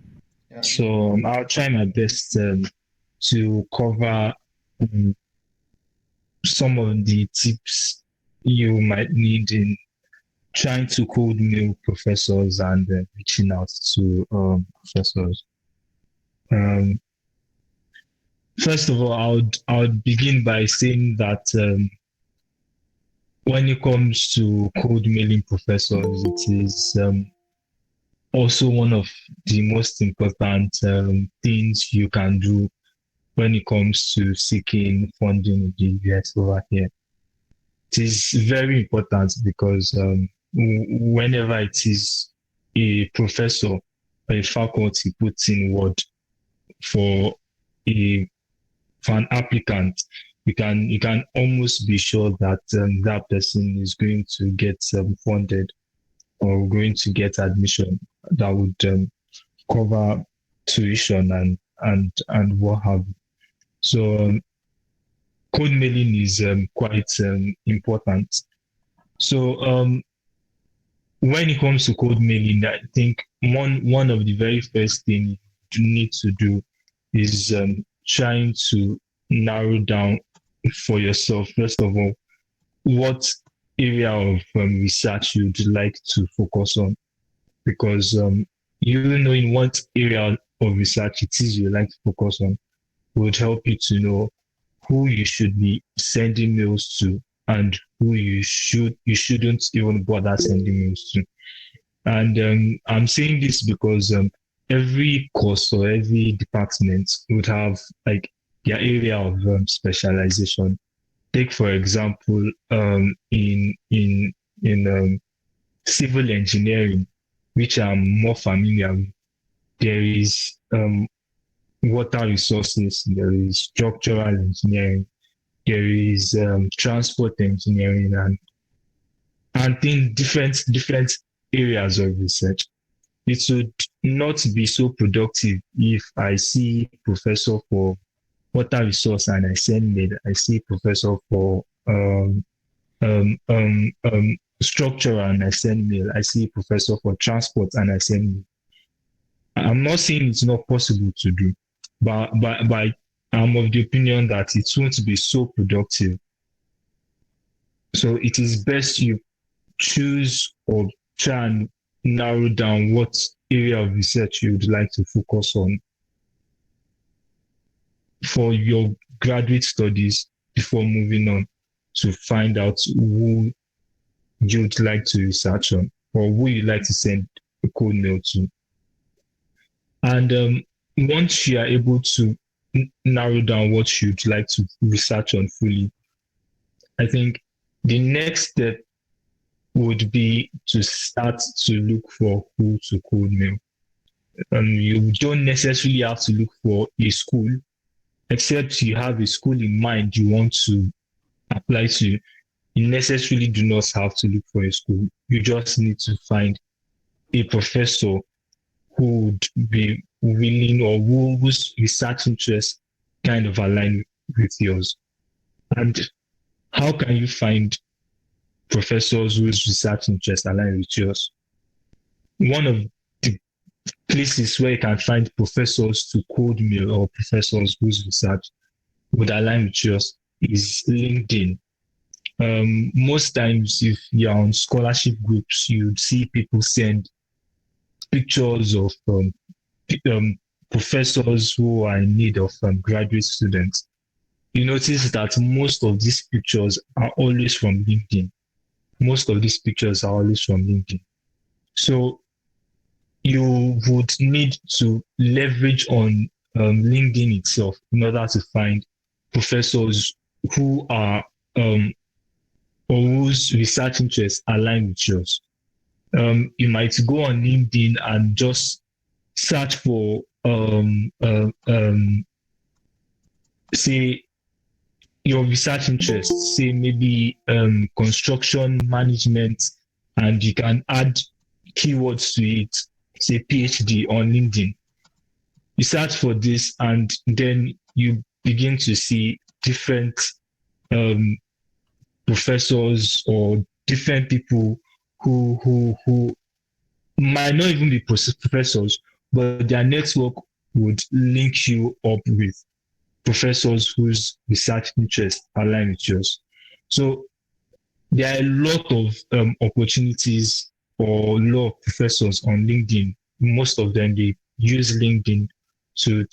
Yeah. So I'll try my best to cover some of the tips you might need in trying to code mail professors and reaching out to professors. First of all, I would begin by saying that when it comes to code mailing professors, it is also one of the most important things you can do when it comes to seeking funding in the US over here. It is very important because whenever it is a professor or a faculty puts in word for a for an applicant, you can almost be sure that that person is going to get funded or going to get admission that would cover tuition and what have you. So code mailing is quite important. So when it comes to code mailing, I think one of the very first things you need to do is trying to narrow down for yourself, first of all, what area of research you'd like to focus on. Because you knowing what area of research it is you like to focus on would help you to know who you should be sending mails to and who you shouldn't even bother sending mails to. And I'm saying this because every course or every department would have like their area of specialization. Take for example, in civil engineering, which I'm more familiar with, there is water resources, there is structural engineering, there is transport engineering, and in different areas of research. It would not be so productive if I see professor for water resource and I send mail. I see professor for structure and I send mail. I see professor for transport and I send mail. I'm not saying it's not possible to do, but I'm of the opinion that it won't be so productive. So it is best you choose or try and narrow down what area of research you'd like to focus on for your graduate studies before moving on to find out who you'd like to research on or who you'd like to send a code mail to. And once you are able to narrow down what you'd like to research on fully, I think the next step would be to start to look for who to code mail. You don't necessarily have to look for a school, except you have a school in mind you want to apply to. You necessarily do not have to look for a school. You just need to find a professor who would be willing or whose research interests kind of align with yours. And how can you find professors whose research interests align with yours? One of the places where you can find professors to code mail or professors whose research would align with yours is LinkedIn. Most times, if you're on scholarship groups, you'd see people send pictures of professors who are in need of graduate students. You notice that most of these pictures are always from LinkedIn. Most of these pictures are always from LinkedIn. So you would need to leverage on LinkedIn itself in order to find professors who are or whose research interests align with yours. You might go on LinkedIn and just search for say your research interests, say maybe construction management, and you can add keywords to it, say PhD on LinkedIn. You search for this and then you begin to see different professors or different people who might not even be professors, but their network would link you up with professors whose research interests align with yours. So there are a lot of opportunities for a lot of professors on LinkedIn. Most of them they use LinkedIn to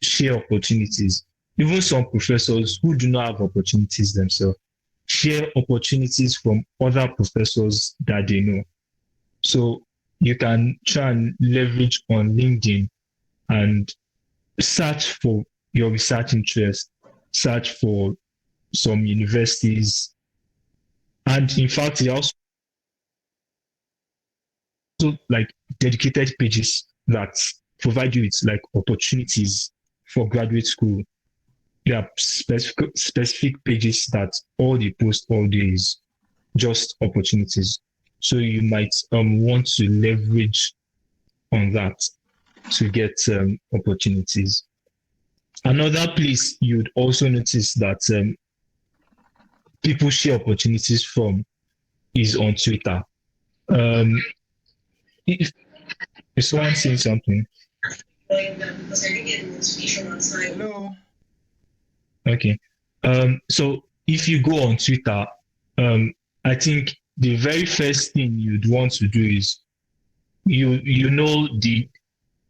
share opportunities. Even some professors who do not have opportunities themselves share opportunities from other professors that they know. So you can try and leverage on LinkedIn and search for your research interest, search for some universities, and in fact, it also like dedicated pages that provide you with like opportunities for graduate school. There are specific pages that all they post all day is just opportunities. So you might want to leverage on that to get opportunities. Another place you'd also notice that people share opportunities from is on Twitter. If someone saying something, Hello. okay. So if you go on Twitter, I think the very first thing you'd want to do is you know the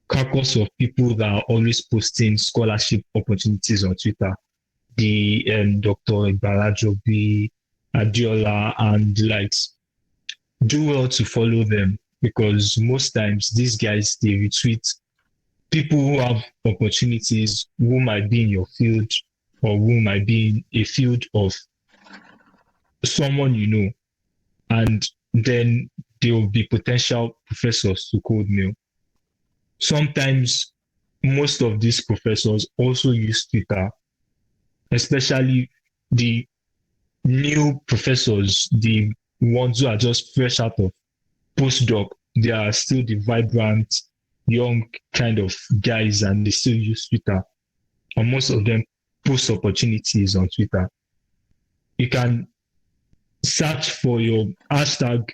caucus of people that are always posting scholarship opportunities on Twitter. The Dr. Igbalajobi, Adiola, and the likes. Do well to follow them because most times these guys they retweet people who have opportunities who might be in your field or who might be in a field of someone you know, and then there will be potential professors to cold mail. Sometimes most of these professors also use Twitter, especially the new professors, the ones who are just fresh out of postdoc. They are still the vibrant, young kind of guys, and they still use Twitter. And most of them post opportunities on Twitter. You can search for your hashtag,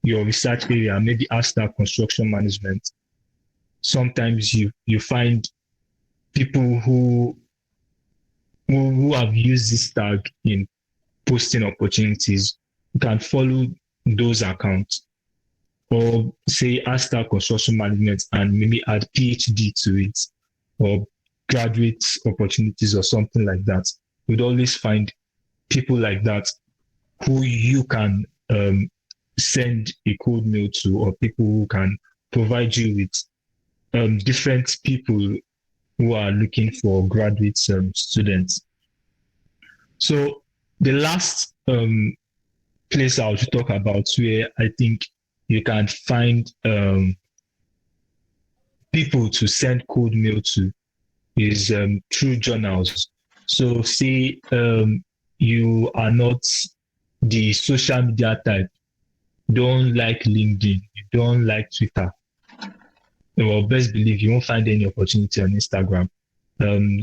your research area, maybe hashtag construction management. Sometimes you find people who have used this tag in posting opportunities. You can follow those accounts or say hashtag construction management and maybe add PhD to it or graduate opportunities or something like that. You'd always find people like that who you can send a cold mail to, or people who can provide you with different people who are looking for graduate students. So the last place I would talk about where I think you can find people to send cold mail to is through journals. So say you are not the social media type, don't like LinkedIn, you don't like Twitter. Well, best believe you won't find any opportunity on Instagram.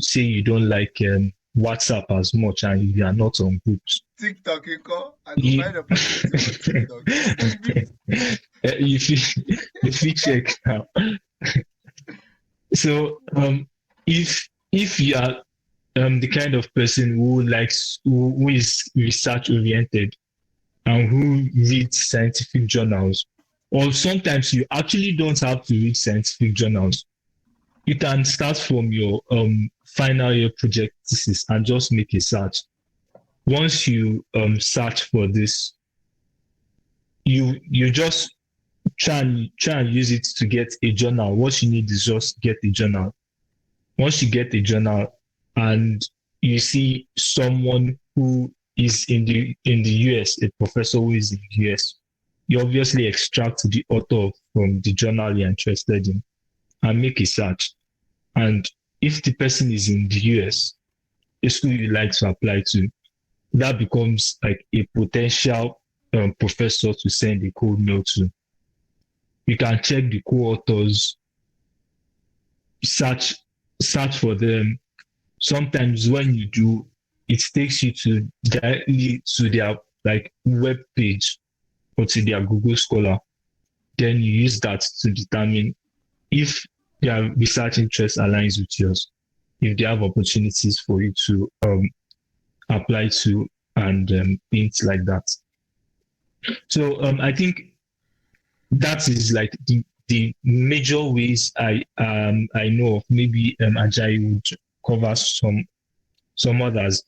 Say you don't like WhatsApp as much and you are not on groups. TikTok, I can find opportunity on TikTok. If you check now. So if you are the kind of person who is research oriented and who reads scientific journals, or sometimes you actually don't have to read scientific journals. You can start from your final year project thesis and just make a search. Once you search for this, you just try and use it to get a journal. What you need is just get a journal. Once you get a journal and you see someone who is in the US, a professor who is in the US, you obviously extract the author from the journal you're interested in and make a search. And if the person is in the US, a school you like to apply to, that becomes like a potential professor to send a cold mail to. You can check the co-authors, search for them. Sometimes when you do, it takes you to directly to their like web page or to their Google Scholar. Then you use that to determine if their research interest aligns with yours, if they have opportunities for you to apply to and things like that. So I think that is like the major ways I know of. Maybe Ajayi would cover some others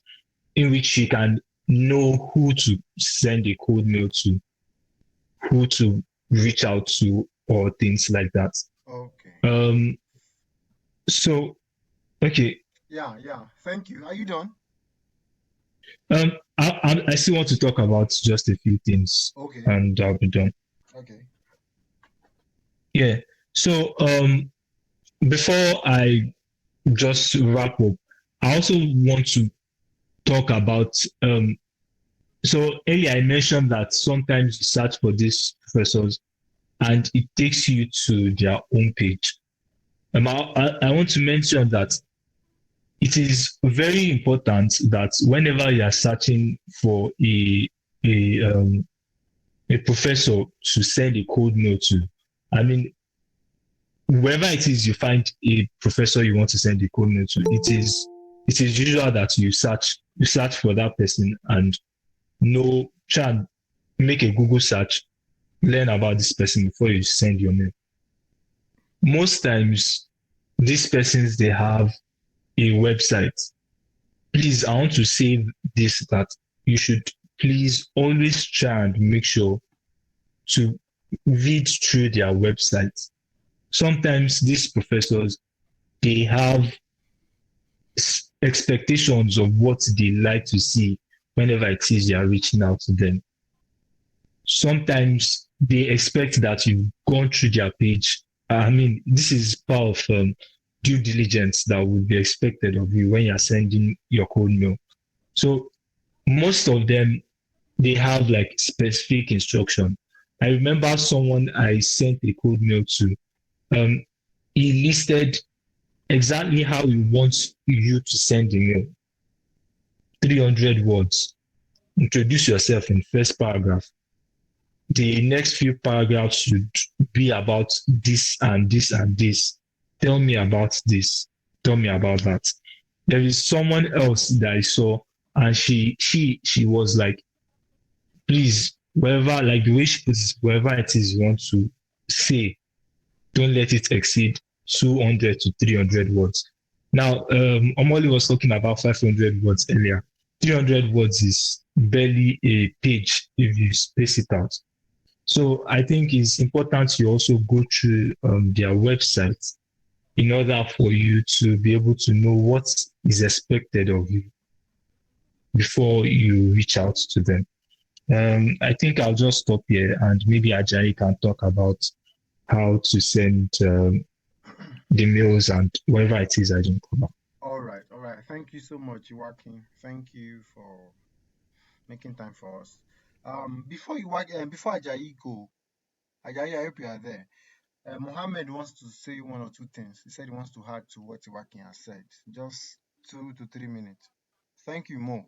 in which you can know who to send a cold mail to, who to reach out to, or things like that. Okay. So okay. Yeah. Thank you. Are you done? I still want to talk about just a few things. Okay. And I'll be done. Okay. Yeah. So before I just wrap up, I also want to talk about so earlier I mentioned that sometimes you search for these professors and it takes you to their own page. I want to mention that it is very important that whenever you are searching for a um, a professor to send a cold mail to, I mean, wherever it is you find a professor you want to send a cold mail to, it is usual that you search for that person and know try and make a Google search, learn about this person before you send your mail. Most times, these persons they have a website. Please, I want to say this that you should please always try and make sure to read through their website. Sometimes these professors they have expectations of what they like to see whenever it is they are reaching out to them. Sometimes they expect that you've gone through their page. I mean, this is part of due diligence that would be expected of you when you're sending your cold mail. So most of them they have like specific instruction. I remember someone I sent a cold mail to. Um, he listed exactly how he wants you to send the mail. 300 words. Introduce yourself in first paragraph. The next few paragraphs should be about this and this and this. Tell me about this. Tell me about that. There is someone else that I saw, and she was like, please, wherever like the way she puts it, wherever it is you want to say, don't let it exceed 200 to 300 words. Now, Omoli was talking about 500 words earlier. 300 words is barely a page if you space it out. So I think it's important you also go through their website in order for you to be able to know what is expected of you before you reach out to them. I think I'll just stop here and maybe Ajayi can talk about how to send the mails and whatever it is I didn't cover. All right, all right. Thank you so much, Joaquin. Thank you for making time for us. Before Ajayi go, Ajayi, I hope you are there. Mohammed wants to say one or two things. He said he wants to add to what Joaquin has said. Just 2 to 3 minutes. Thank you, Mo.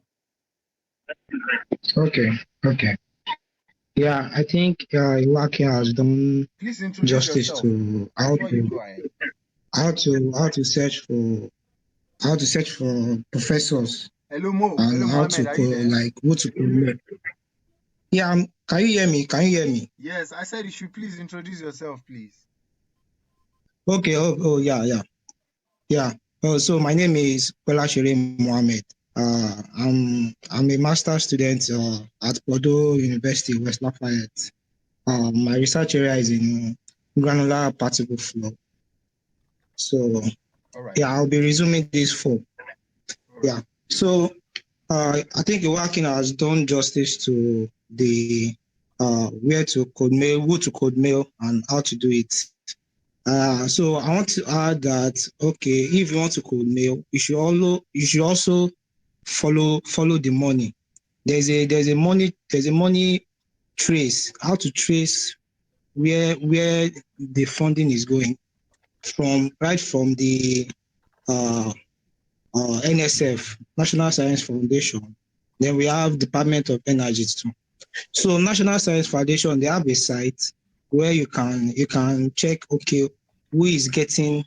Okay, okay. Yeah, I think Iwaki has done Please introduce justice yourself to before you go ahead. how to search for professors Hello, Mo. and Hello, how Mohammed. to Are you there? like who to promote. Yeah, can you hear me? Can you hear me? Yes, I said you should please introduce yourself, please. Okay. Oh yeah, yeah, yeah. So my name is Pelashire Mohammed. I'm a master's student at Bordeaux University, West Lafayette. My research area is in granular particle flow. So All right. yeah, I'll be resuming this for. All right. Yeah. So I think Iwakin has done justice to the where to code mail, who to code mail, and how to do it. So I want to add that okay, if you want to code mail, you should also follow the money. There's a money trace, how to trace where the funding is going from the uh, NSF, National Science Foundation. Then we have Department of Energy too. So National Science Foundation, they have a site where you can check okay who is getting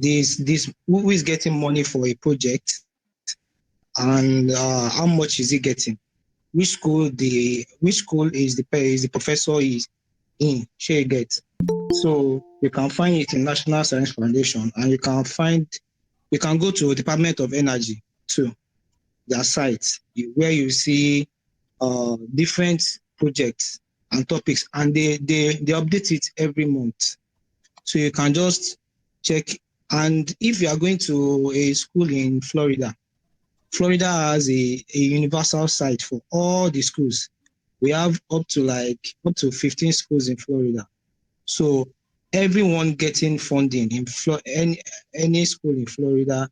who is getting money for a project and how much is he getting, which school is the professor is in, share you get. So you can find it in National Science Foundation and you can go to Department of Energy too, their site where you see different projects and topics and they update it every month. So you can just check. And if you are going to a school in Florida, Florida has a universal site for all the schools. We have up to 15 schools in Florida. So everyone getting funding in any school in Florida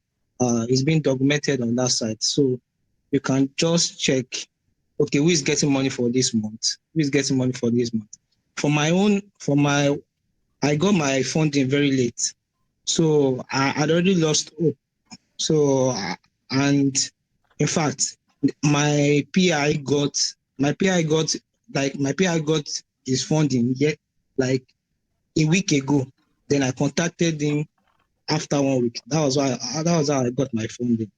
is being documented on that site. So you can just check, okay, who is getting money for this month? Who is getting money for this month? I got my funding very late. So I'd already lost hope. So, and in fact, my PI got, my PI got, my PI got his funding yet, like a week ago. Then I contacted him after 1 week. That was how I got my funding.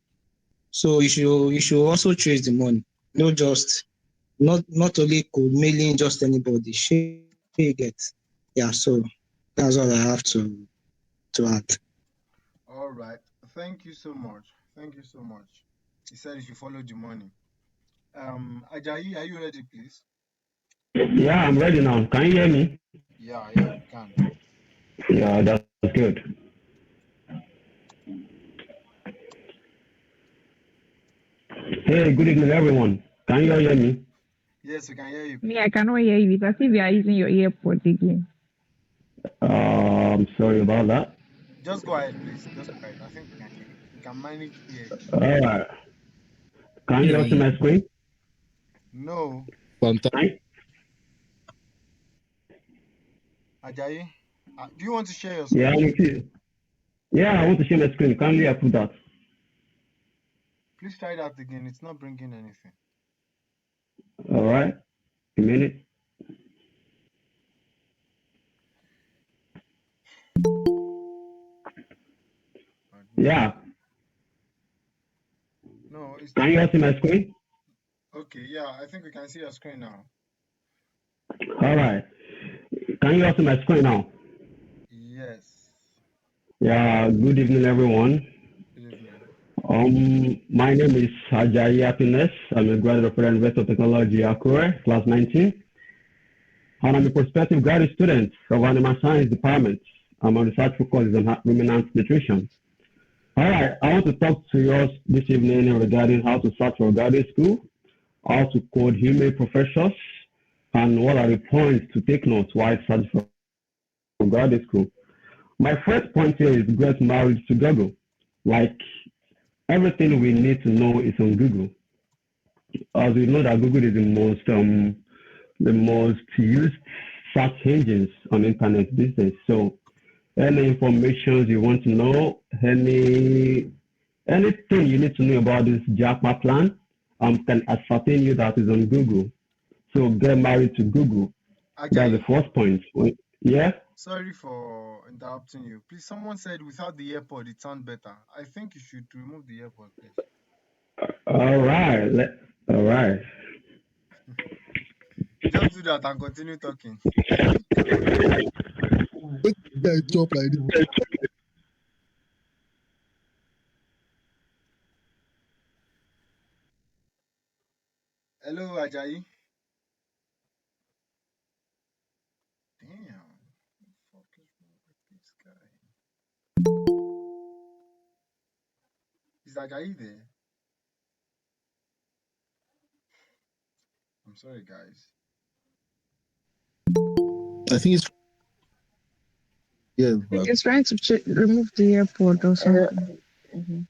So you should also trace the money, not just not only cold mailing just anybody. Share you get. Yeah, so that's all I have to add. All right. Thank you so much. Thank you so much. He said if you follow the money. Ajayi, are you ready, please? Yeah, I'm ready now. Can you hear me? Yeah, we can. Yeah, that's good. Hey, good evening, everyone. Can you all hear me? Yes, we can hear you, Me, please. I cannot hear you. It's as if you are using your earpod again. Sorry about that. Just go ahead, please. Just go ahead. I think we can hear you. We can manage here. All right. Can you Yeah, all see my screen? No, fantastic. Can Ajayi, do you want to share your Yeah, screen? yeah, I want to share my screen. Kindly approve that. Please try that again. It's not bringing anything. All right. A minute. No, Yeah. no, it's Can not you all see bringing. my screen? Okay, yeah, I think we can see your screen now. All right. Can you all see my screen now? Yes. Yeah. Good evening, everyone. Good evening. My name is Ajayi Happiness. I'm a graduate of Federal University of Technology, Akure, class 19, and I'm a prospective graduate student of Animal Science Department. I'm on research focus on ruminant nutrition. All right, I want to talk to you all this evening regarding how to search for graduate school, how to code human professors, and what are the points to take notes while searching for graduate school. My first point here is get married to Google. Like everything we need to know is on Google. As we know that Google is the most used search engines on internet these days. So any information you want to know, anything you need to know about this Jackpot plan, can ascertain you that is on Google. So get married to Google. That's the Ajayi, first point. Yeah. sorry for interrupting you. Please, someone said without the AirPod it sounds better. I think you should remove the AirPod, please. All right. All right. Just do that and continue talking. Wait, yeah, chop like this. Hello, Ajayi. Damn. What the fuck is wrong with this guy? Is Ajayi there? I'm sorry, guys. I think it's yeah, but It's trying to remove the earpod or something. Ajayi,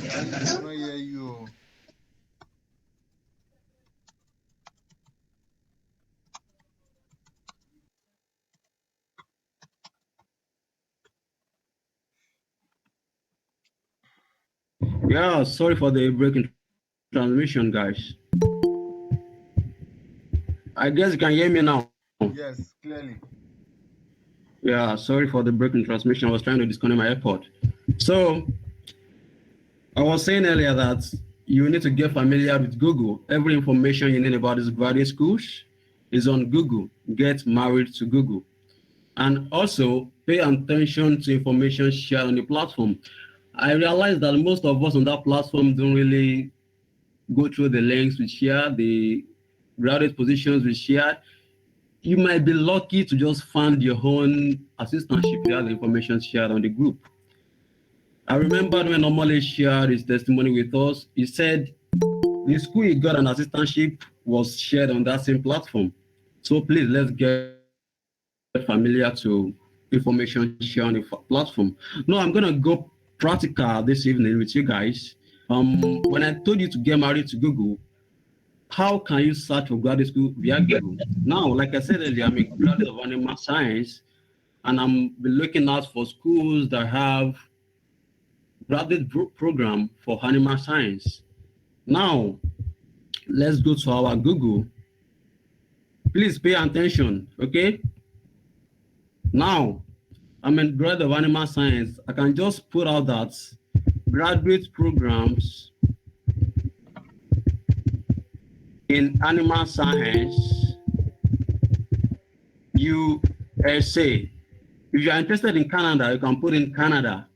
we cannot hear you. Yeah, sorry for the breaking transmission, guys. I guess you can hear me now. Yes, clearly. Yeah, sorry for the breaking transmission. I was trying to disconnect my AirPod. So I was saying earlier that you need to get familiar with Google. Every information you need about these graduate schools is on Google. Get married to Google. And also pay attention to information shared on the platform. I realize that most of us on that platform don't really go through the links we share, the graduate positions we share. You might be lucky to just find your own assistantship via the information shared on the group. I remember when Normally shared his testimony with us, he said the school he got an assistantship was shared on that same platform. So please let's get familiar to information sharing platform. No, I'm gonna go practical this evening with you guys. When I told you to get married to Google, how can you search for graduate school via Google? Now, like I said earlier, I'm a graduate of animal science, and I'm looking out for schools that have graduate program for animal science. Now, let's go to our Google. Please pay attention, okay? Now, I'm a graduate of animal science. I can just put out that graduate programs in animal science, USA. If you are interested in Canada, you can put in Canada.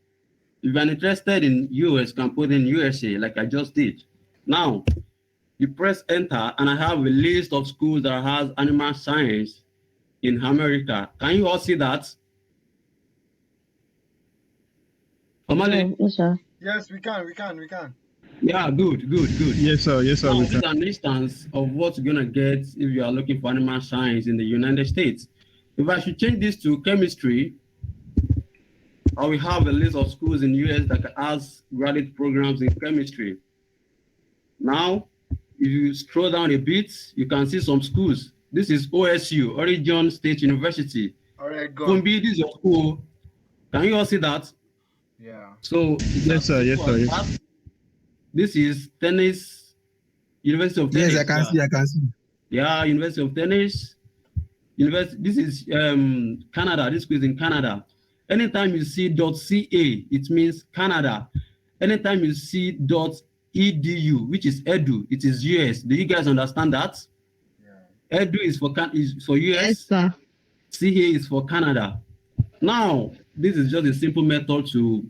If you are interested in US, you can put in USA, like I just did. Now, you press enter, and I have a list of schools that has animal science in America. Can you all see that? Omale? Yes, sir. Yes, we can. Yeah, good. Yes, sir. Now, We this is can. an instance of what you're going to get if you are looking for animal science in the United States. If I should change this to chemistry, I will have a list of schools in US that has graduate programs in chemistry. Now, if you scroll down a bit, you can see some schools. This is OSU, Oregon State University. All right, go. Kumbi, this is your school. Can you all see that? Yeah. So, Yes, sir. This is Tennis, University of Tennis. Yes, I can see. Yeah, University of Tennis. This is Canada. This school is in Canada. Anytime you see .ca, it means Canada. Anytime you see .edu, which is edu, it is US. Do you guys understand that? Yeah. Edu is for US. Yes, sir. CA is for Canada. Now, this is just a simple method to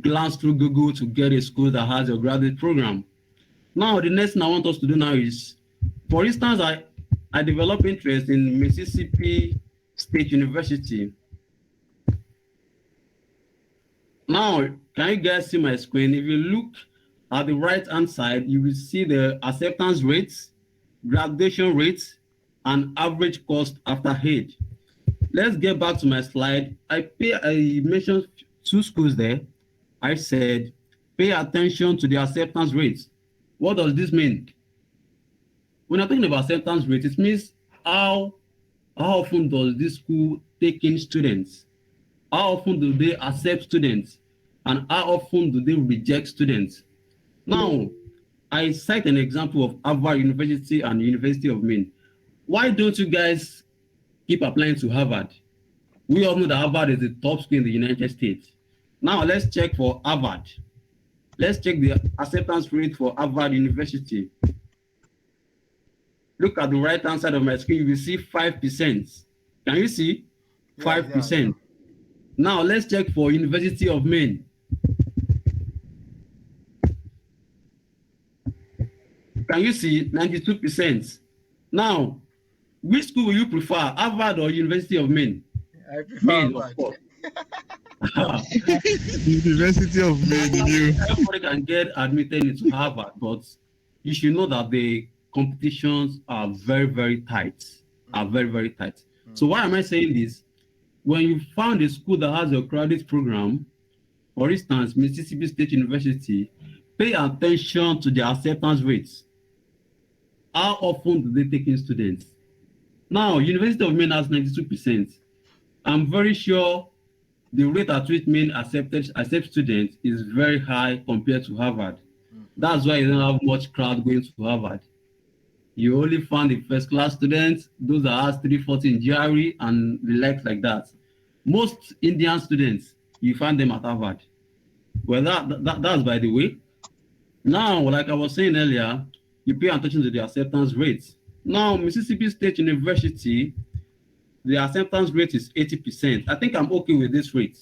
glance through Google to get a school that has a graduate program. Now, the next thing I want us to do now is, for instance, I developed interest in Mississippi State University. Now, can you guys see my screen? If you look at the right-hand side, you will see the acceptance rates, graduation rates, and average cost after aid. Let's get back to my slide. I mentioned two schools there. I said, pay attention to the acceptance rates. What does this mean? When I'm talking about acceptance rate, it means how often does this school take in students? How often do they accept students? And how often do they reject students? Now, I cite an example of Harvard University and University of Maine. Why don't you guys keep applying to Harvard? We all know that Harvard is the top school in the United States. Now, let's check for Harvard. Let's check the acceptance rate for Harvard University. Look at the right-hand side of my screen, you will see 5%. Can you see? 5%. Yeah. Now, let's check for University of Maine. Can you see? 92%. Now, which school will you prefer, Harvard or University of Maine? I prefer Maine, Harvard. Of course. University of Maine. Everybody can get admitted into Harvard, but you should know that the competitions are very, very tight. So why am I saying this? When you found a school that has a graduate program, for instance, Mississippi State University, pay attention to the acceptance rates. How often do they take in students? Now, University of Maine has 92%. I'm very sure the rate at which Maine accept students is very high compared to Harvard. That's why you don't have much crowd going to Harvard. You only find the first class students, those that has 340 in GRE and the likes like that. Most Indian students, you find them at Harvard. Well, that's by the way. Now, like I was saying earlier, you pay attention to the acceptance rates. Now, Mississippi State University, the acceptance rate is 80%. I think I'm okay with this rate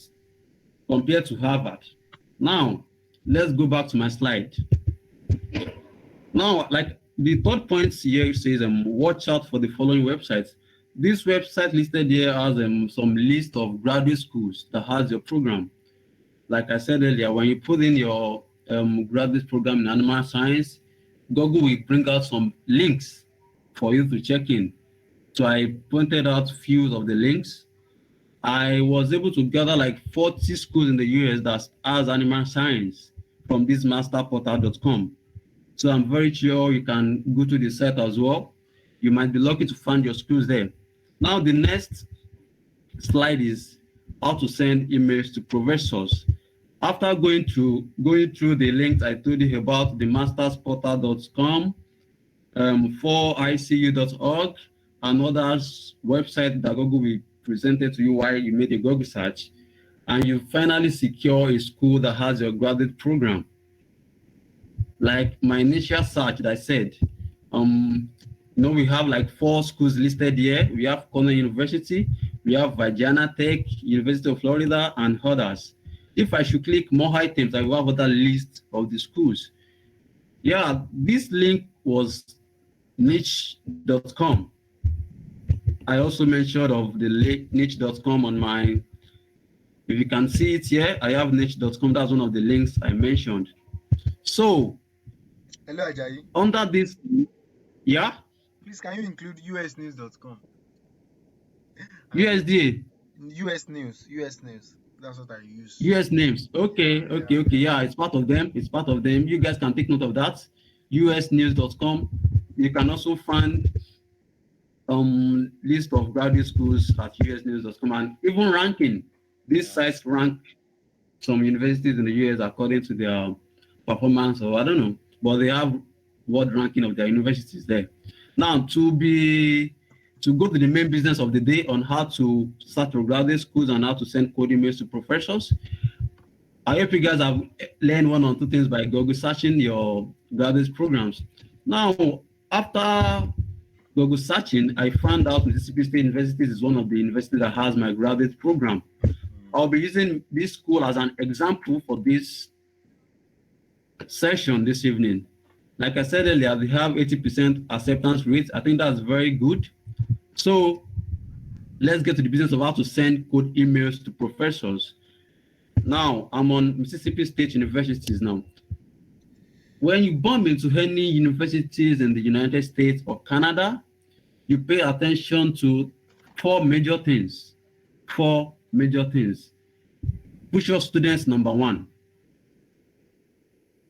compared to Harvard. Now, let's go back to my slide. Now, like the third point here says, watch out for the following websites. This website listed here has some list of graduate schools that has your program. Like I said earlier, when you put in your graduate program in animal science, Google will bring out some links for you to check in. So I pointed out few of the links. I was able to gather like 40 schools in the US that has animal science from this masterportal.com. So I'm very sure you can go to the site as well. You might be lucky to find your schools there. Now the next slide is how to send emails to professors. After going through the links I told you about, the mastersportal.com, for icu.org, and others website that Google will present it to you while you make a Google search, and you finally secure a school that has your graduate program. Like my initial search that I said, we have like 4 schools listed here. We have Cornell University, we have Virginia Tech, University of Florida, and others. If I should click more items, I will have other list of the schools. Yeah, this link was niche.com. I also mentioned of the niche.com on my, if you can see it here, I have niche.com. That's one of the links I mentioned. So, hello Ajayi. Under this, yeah? Please, can you include usnews.com? USDA. US News. That's what I use. US names. Okay. Yeah, it's part of them. You guys can take note of that. usnews.com. You can also find list of graduate schools at usnews.com, and even ranking. These sites rank some universities in the US according to their performance, or I don't know, but they have world ranking of their universities there. Now, to go to the main business of the day on how to start your graduate schools and how to send code emails to professors, I hope you guys have learned 1 or 2 things by Google searching your graduate programs. Now, after Google searching, I found out Mississippi State University is one of the universities that has my graduate program. I'll be using this school as an example for this session this evening. Like I said earlier, they have 80% acceptance rate. I think that's very good. So let's get to the business of how to send code emails to professors. Now, I'm on Mississippi State Universities now. When you bump into any universities in the United States or Canada, you pay attention to 4 major things. Push your students, number 1.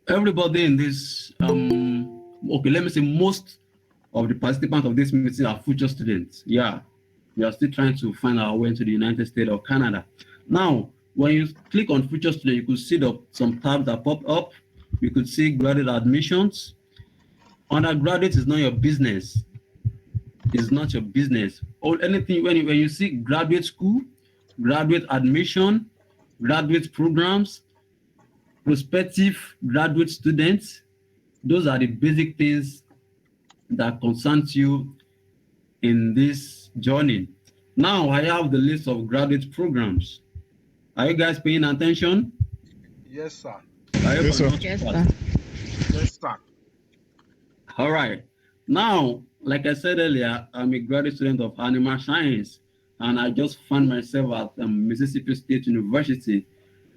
Everybody in this, let me say most of the participants of this meeting are future students. Yeah, we are still trying to find our way into the United States or Canada. Now, when you click on future student, you could see some tabs that pop up. You could see graduate admissions. Undergraduate is not your business. It's not your business. Or anything, when you see graduate school, graduate admission, graduate programs, prospective graduate students, those are the basic things that concerns you in this journey. Now I have the list of graduate programs. Are you guys paying attention? Yes, sir. Yes, sir. Yes, sir. All right. Now, like I said earlier, I'm a graduate student of animal science, and I just found myself at Mississippi State University.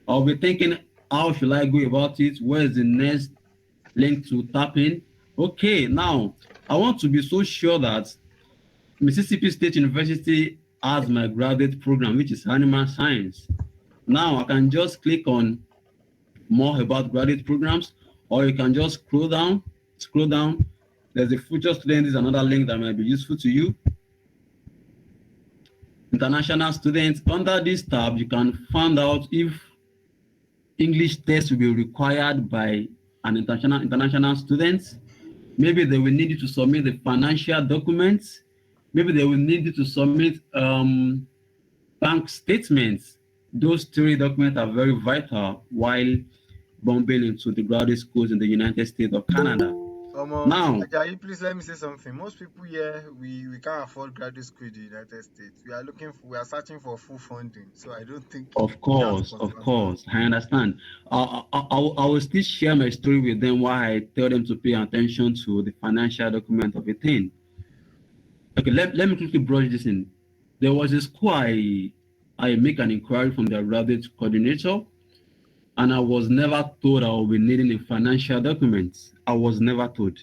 I'll be thinking, how should I go about it? Where's the next link to tap in? Okay, now I want to be so sure that Mississippi State University has my graduate program, which is animal science. Now I can just click on more about graduate programs, or you can just scroll down. There's a future student is another link that might be useful to you. International students, under this tab, you can find out if English test will be required by an international student. Maybe they will need you to submit the financial documents. Maybe they will need you to submit bank statements. Those 3 documents are very vital while bumping into the graduate schools in the United States or Canada. Now, Ajayi, please let me say something. Most people here, we can't afford graduate school in the United States. We are searching for full funding. So I don't think. Of course, I understand. I will still share my story with them while I tell them to pay attention to the financial document of a thing. Okay, let me quickly brush this in. There was a school I make an inquiry from their graduate coordinator, and I was never told I will be needing a financial document. I was never told.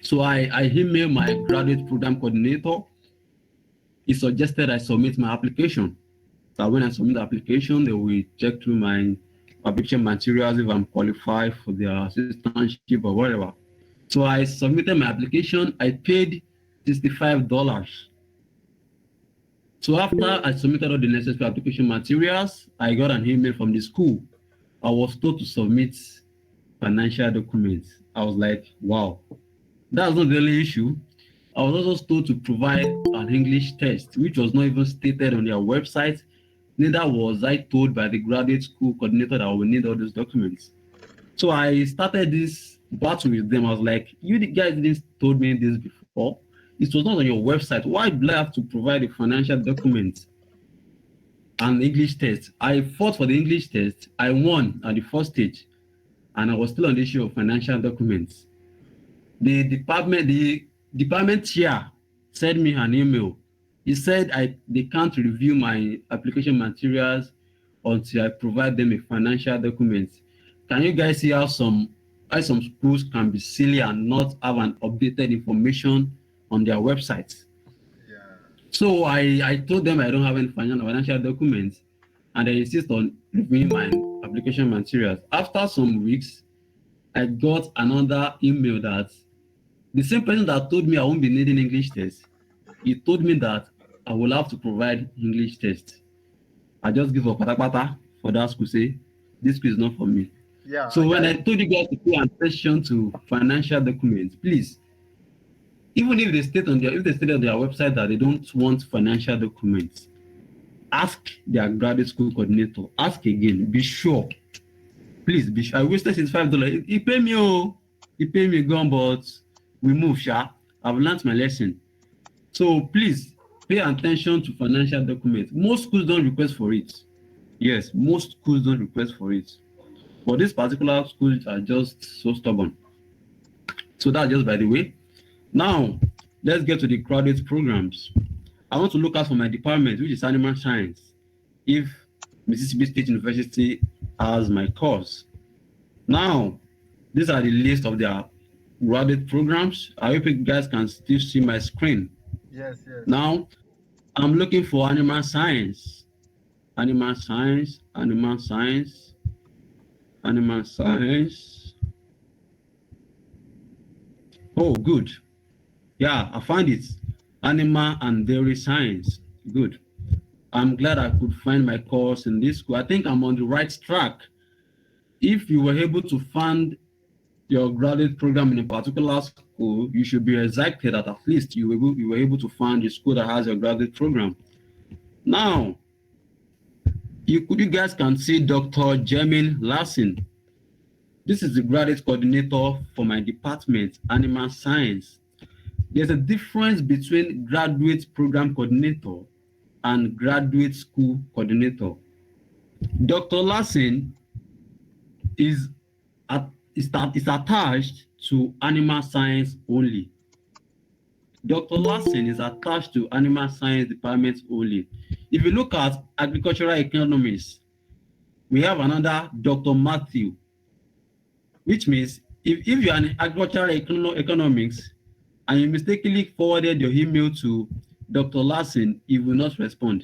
So I emailed my graduate program coordinator it suggested I submit my application. So when I submit the application, they will check through my application materials if I'm qualified for their assistantship or whatever. So I submitted my application. I paid $65. So after I submitted all the necessary application materials, I got an email from the school. I was told to submit financial documents. I was like, wow, that's not the only issue. I was also told to provide an English test, which was not even stated on their website. Neither was I told by the graduate school coordinator that I would need all those documents. So I started this battle with them. I was like, you guys didn't told me this before. It was not on your website. Why do I have to provide a financial document and English test? I fought for the English test. I won at the first stage, and I was still on the issue of financial documents. The department chair sent me an email. He said they can't review my application materials until I provide them a financial document. Can you guys see how some schools can be silly and not have an updated information on their websites? Yeah. So I told them I don't have any financial documents, and they insist on reviewing my application materials. After some weeks, I got another email that the same person that told me I won't be needing English test, he told me that I will have to provide English test. I just give up patapata for that school, say this school is not for me. Yeah. So when I told you guys to pay attention to financial documents, please, even if they state on their website that they don't want financial documents, ask their graduate school coordinator. Ask again. Be sure. Please be sure. I wasted $65. He pay me, he pay me gone, but we move, sha. I've learned my lesson. So please pay attention to financial documents. Most schools don't request for it. Yes, most schools don't request for it. But these particular schools are just so stubborn. So that's just by the way. Now, let's get to the graduate programs. I want to look out for my department, which is animal science, if Mississippi State University has my course. Now, these are the list of their graduate programs. I hope you guys can still see my screen. Yes. Now, I'm looking for animal science. Animal science. Oh, good. Yeah, I found it. Animal and dairy science. Good. I'm glad I could find my course in this school. I think I'm on the right track. If you were able to find your graduate program in a particular school, you should be excited that at least you were able to find a school that has a graduate program. Now, you guys can see Dr. Jemin Larson. This is the graduate coordinator for my department, animal science. There's a difference between graduate program coordinator and graduate school coordinator. Dr. Larson is attached to animal science only. Dr. Larson is attached to animal science department only. If you look at agricultural economics, we have another Dr. Matthew, which means if you're in agricultural economics and you mistakenly forwarded your email to Dr. Larson, he will not respond.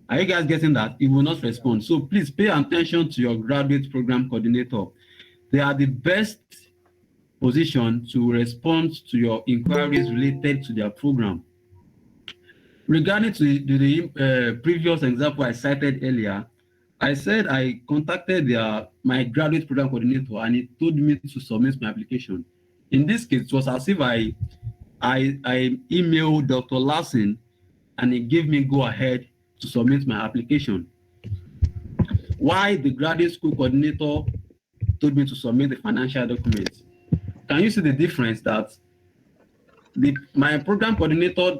Are you guys getting that? He will not respond. So please pay attention to your graduate program coordinator. They are the best position to respond to your inquiries related to their program. Regarding to the previous example I cited earlier, I said I contacted my graduate program coordinator and he told me to submit my application. In this case, it was as if I emailed Dr. Larson and he gave me go ahead to submit my application. Why the graduate school coordinator told me to submit the financial documents? Can you see the difference that my program coordinator?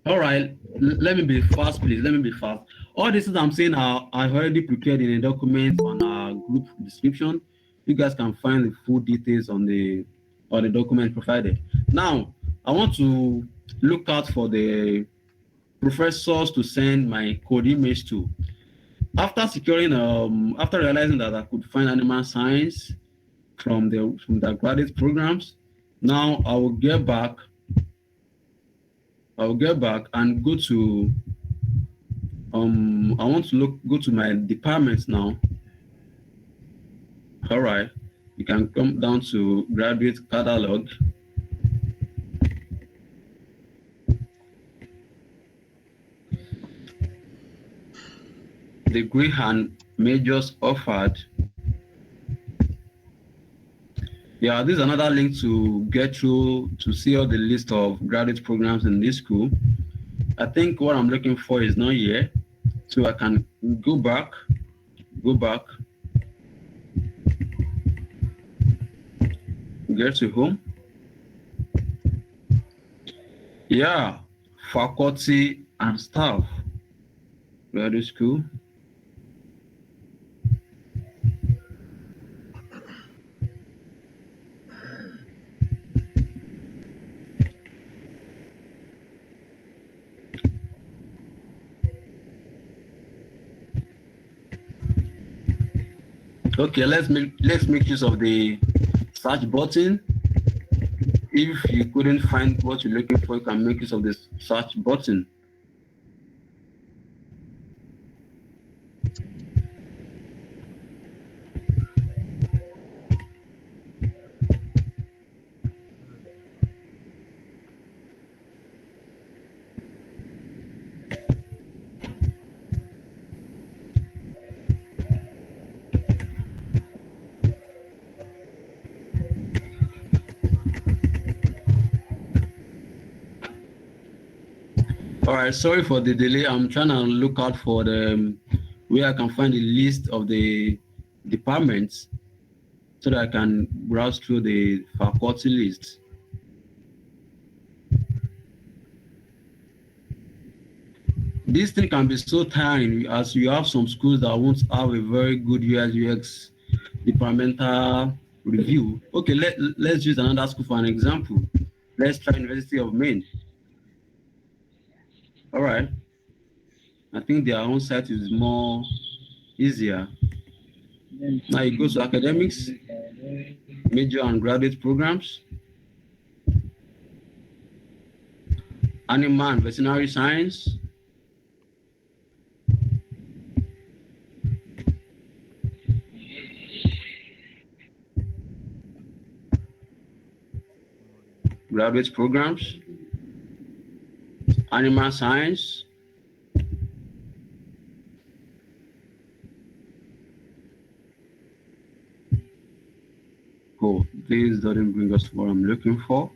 All right, let me be fast, please. Let me be fast. All this is I'm saying I've already prepared in a document on our group description. You guys can find the full details on the document provided. Now, I want to look out for the professors to send my code image to. After realizing that I could find animal science from the graduate programs, now I will get back I'll get back and go to I want to go to my department now. All right, you can come down to graduate catalog. Degree and majors offered. Yeah, this is another link to get through to see all the list of graduate programs in this school. I think what I'm looking for is not here, so I can go back, get to home. Yeah, faculty and staff, graduate school. Okay, let's make use of the search button. If you couldn't find what you're looking for, you can make use of the search button. All right, sorry for the delay. I'm trying to look out for the where I can find the list of the departments so that I can browse through the faculty list. This thing can be so tiring as you have some schools that won't have a very good UX departmental review. Okay, let's use another school for an example. Let's try University of Maine. All right. I think their own site is more easier. Now you go to academics, major and graduate programs, animal and veterinary science, graduate programs, animal science, oh, this doesn't bring us to what I'm looking for.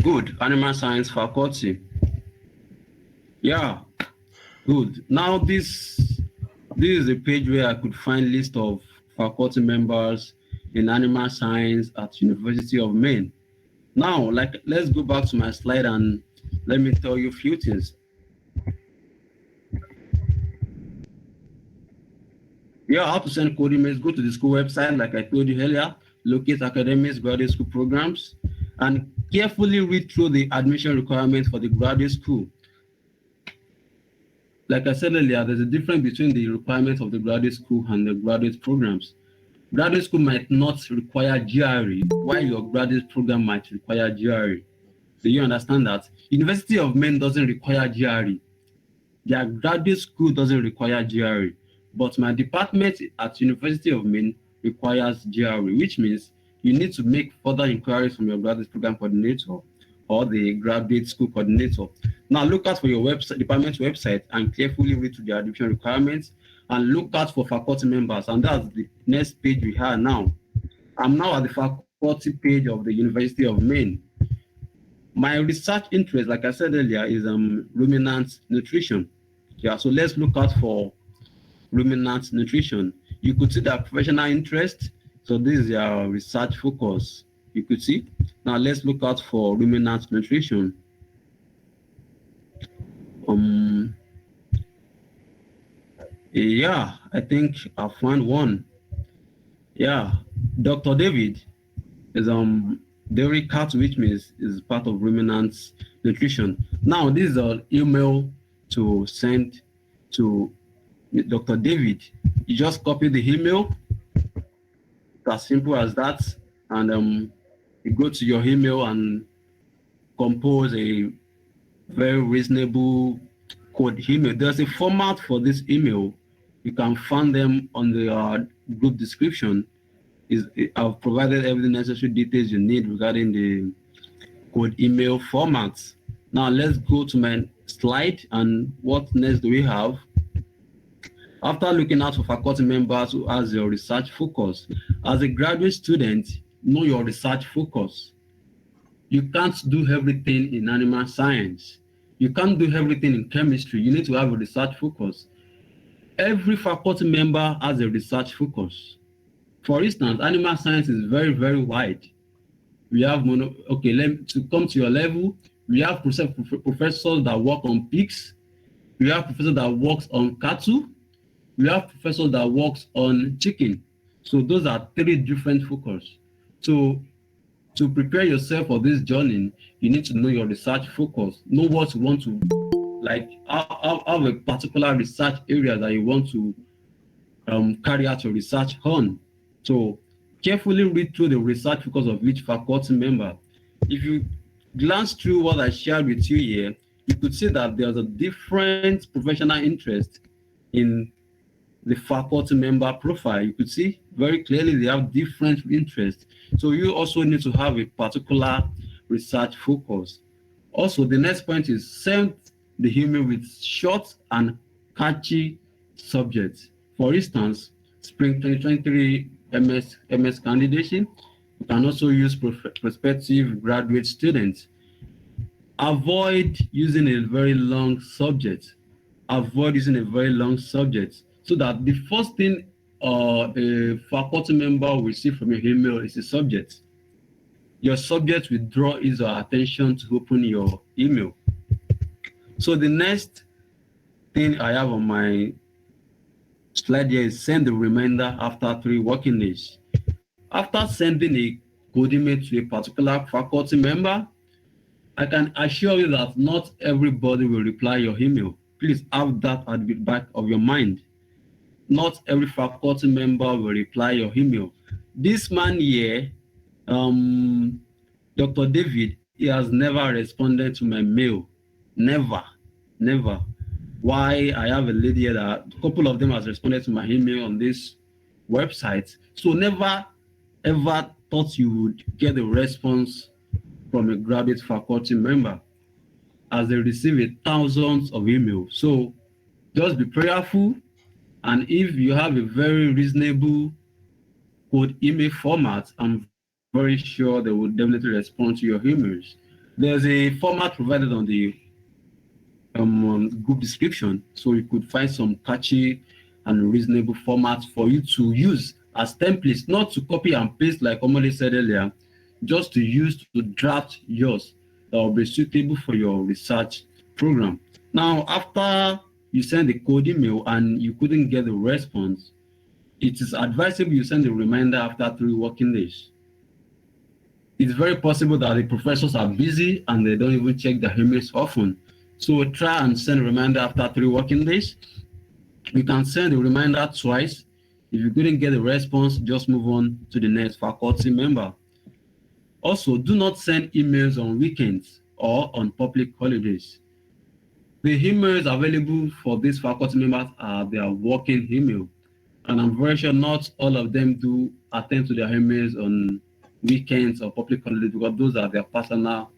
Good, animal science faculty. Yeah, good. Now this is a page where I could find list of faculty members in animal science at University of Maine. Now, let's go back to my slide and let me tell you a few things. Yeah, how to send code emails, go to the school website, like I told you earlier, locate academics, graduate school programs, and carefully read through the admission requirements for the graduate school. Like I said earlier, there's a difference between the requirements of the graduate school and the graduate programs. Graduate school might not require GRE, while your graduate program might require GRE. Do you understand that? University of Maine doesn't require GRE. Their graduate school doesn't require GRE. But my department at University of Maine requires GRE, which means you need to make further inquiries from your graduate program coordinator or the graduate school coordinator. Now look out for your website, department website, and carefully read through the admission requirements and look out for faculty members. And that's the next page we have now. I'm now at the faculty page of the University of Maine. My research interest, like I said earlier, is ruminant nutrition. Yeah, so let's look out for ruminant nutrition. You could see that professional interest. So this is your research focus. You could see. Now let's look out for ruminant nutrition. Yeah, I think I found one. Yeah, Dr. David is dairy cat, which means is part of ruminant nutrition. Now this is an email to send to Dr. David. You just copy the email. It's as simple as that. and you go to your email and compose a very reasonable code email. There's a format for this email. You can find them on the group description. I've provided every necessary details you need regarding the code email formats. Now let's go to my slide, and what next do we have? After looking out for faculty members who has your research focus, as a graduate student, know your research focus. You can't do everything in animal science. You can't do everything in chemistry. You need to have a research focus. Every faculty member has a research focus. For instance, animal science is very, very wide. We have to come to your level, we have professors that work on pigs, we have professors that works on cattle, we have professors that works on chicken. So those are three different focus. So to prepare yourself for this journey, you need to know your research focus, know what you want to, like have a particular research area that you want to carry out your research on. So carefully read through the research focus of each faculty member. If you glance through what I shared with you here, you could see that there's a different professional interest in the faculty member profile. You could see very clearly they have different interests. So you also need to have a particular research focus. Also, the next point is send the email with short and catchy subjects. For instance, Spring 2023 MS candidate. You can also use prospective graduate students. Avoid using a very long subject. Avoid using a very long subject, so that the first thing a faculty member will see from your email is a subject. Your subject will draw his or her attention to open your email. So the next thing I have on my slide here is send the reminder after 3 working days. After sending a code email to a particular faculty member, I can assure you that not everybody will reply your email. Please have that at the back of your mind. Not every faculty member will reply your email. This man here, Dr. David, he has never responded to my mail. Never, never. Why I have a lady here that a couple of them has responded to my email on this website. So never ever thought you would get a response from a graduate faculty member, as they receive thousands of emails. So just be prayerful, and if you have a very reasonable code email format, I'm very sure they will definitely respond to your emails. There's a format provided on the group description, so you could find some catchy and reasonable formats for you to use as templates, not to copy and paste like Omole said earlier, just to use to draft yours that will be suitable for your research program. Now, after you send the code email and you couldn't get the response, it is advisable you send a reminder after 3 working days. It's very possible that the professors are busy and they don't even check their emails often. So try and send a reminder after 3 working days. You can send a reminder twice. If you couldn't get a response, just move on to the next faculty member. Also, do not send emails on weekends or on public holidays. The emails available for these faculty members are their working email. And I'm very sure not all of them do attend to their emails on weekends or public holidays, because those are their personal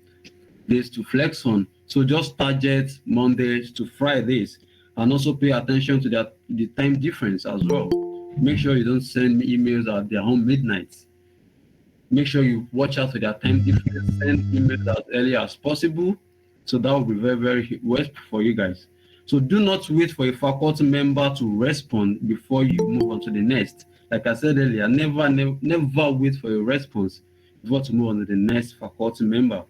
days to flex on. So just target Mondays to Fridays, and also pay attention to the time difference as well. Make sure you don't send emails at their own midnight. Make sure you watch out for their time difference. Send emails as early as possible. So that will be very, very well for you guys. So do not wait for a faculty member to respond before you move on to the next. Like I said earlier, never wait for a response before to move on to the next faculty member.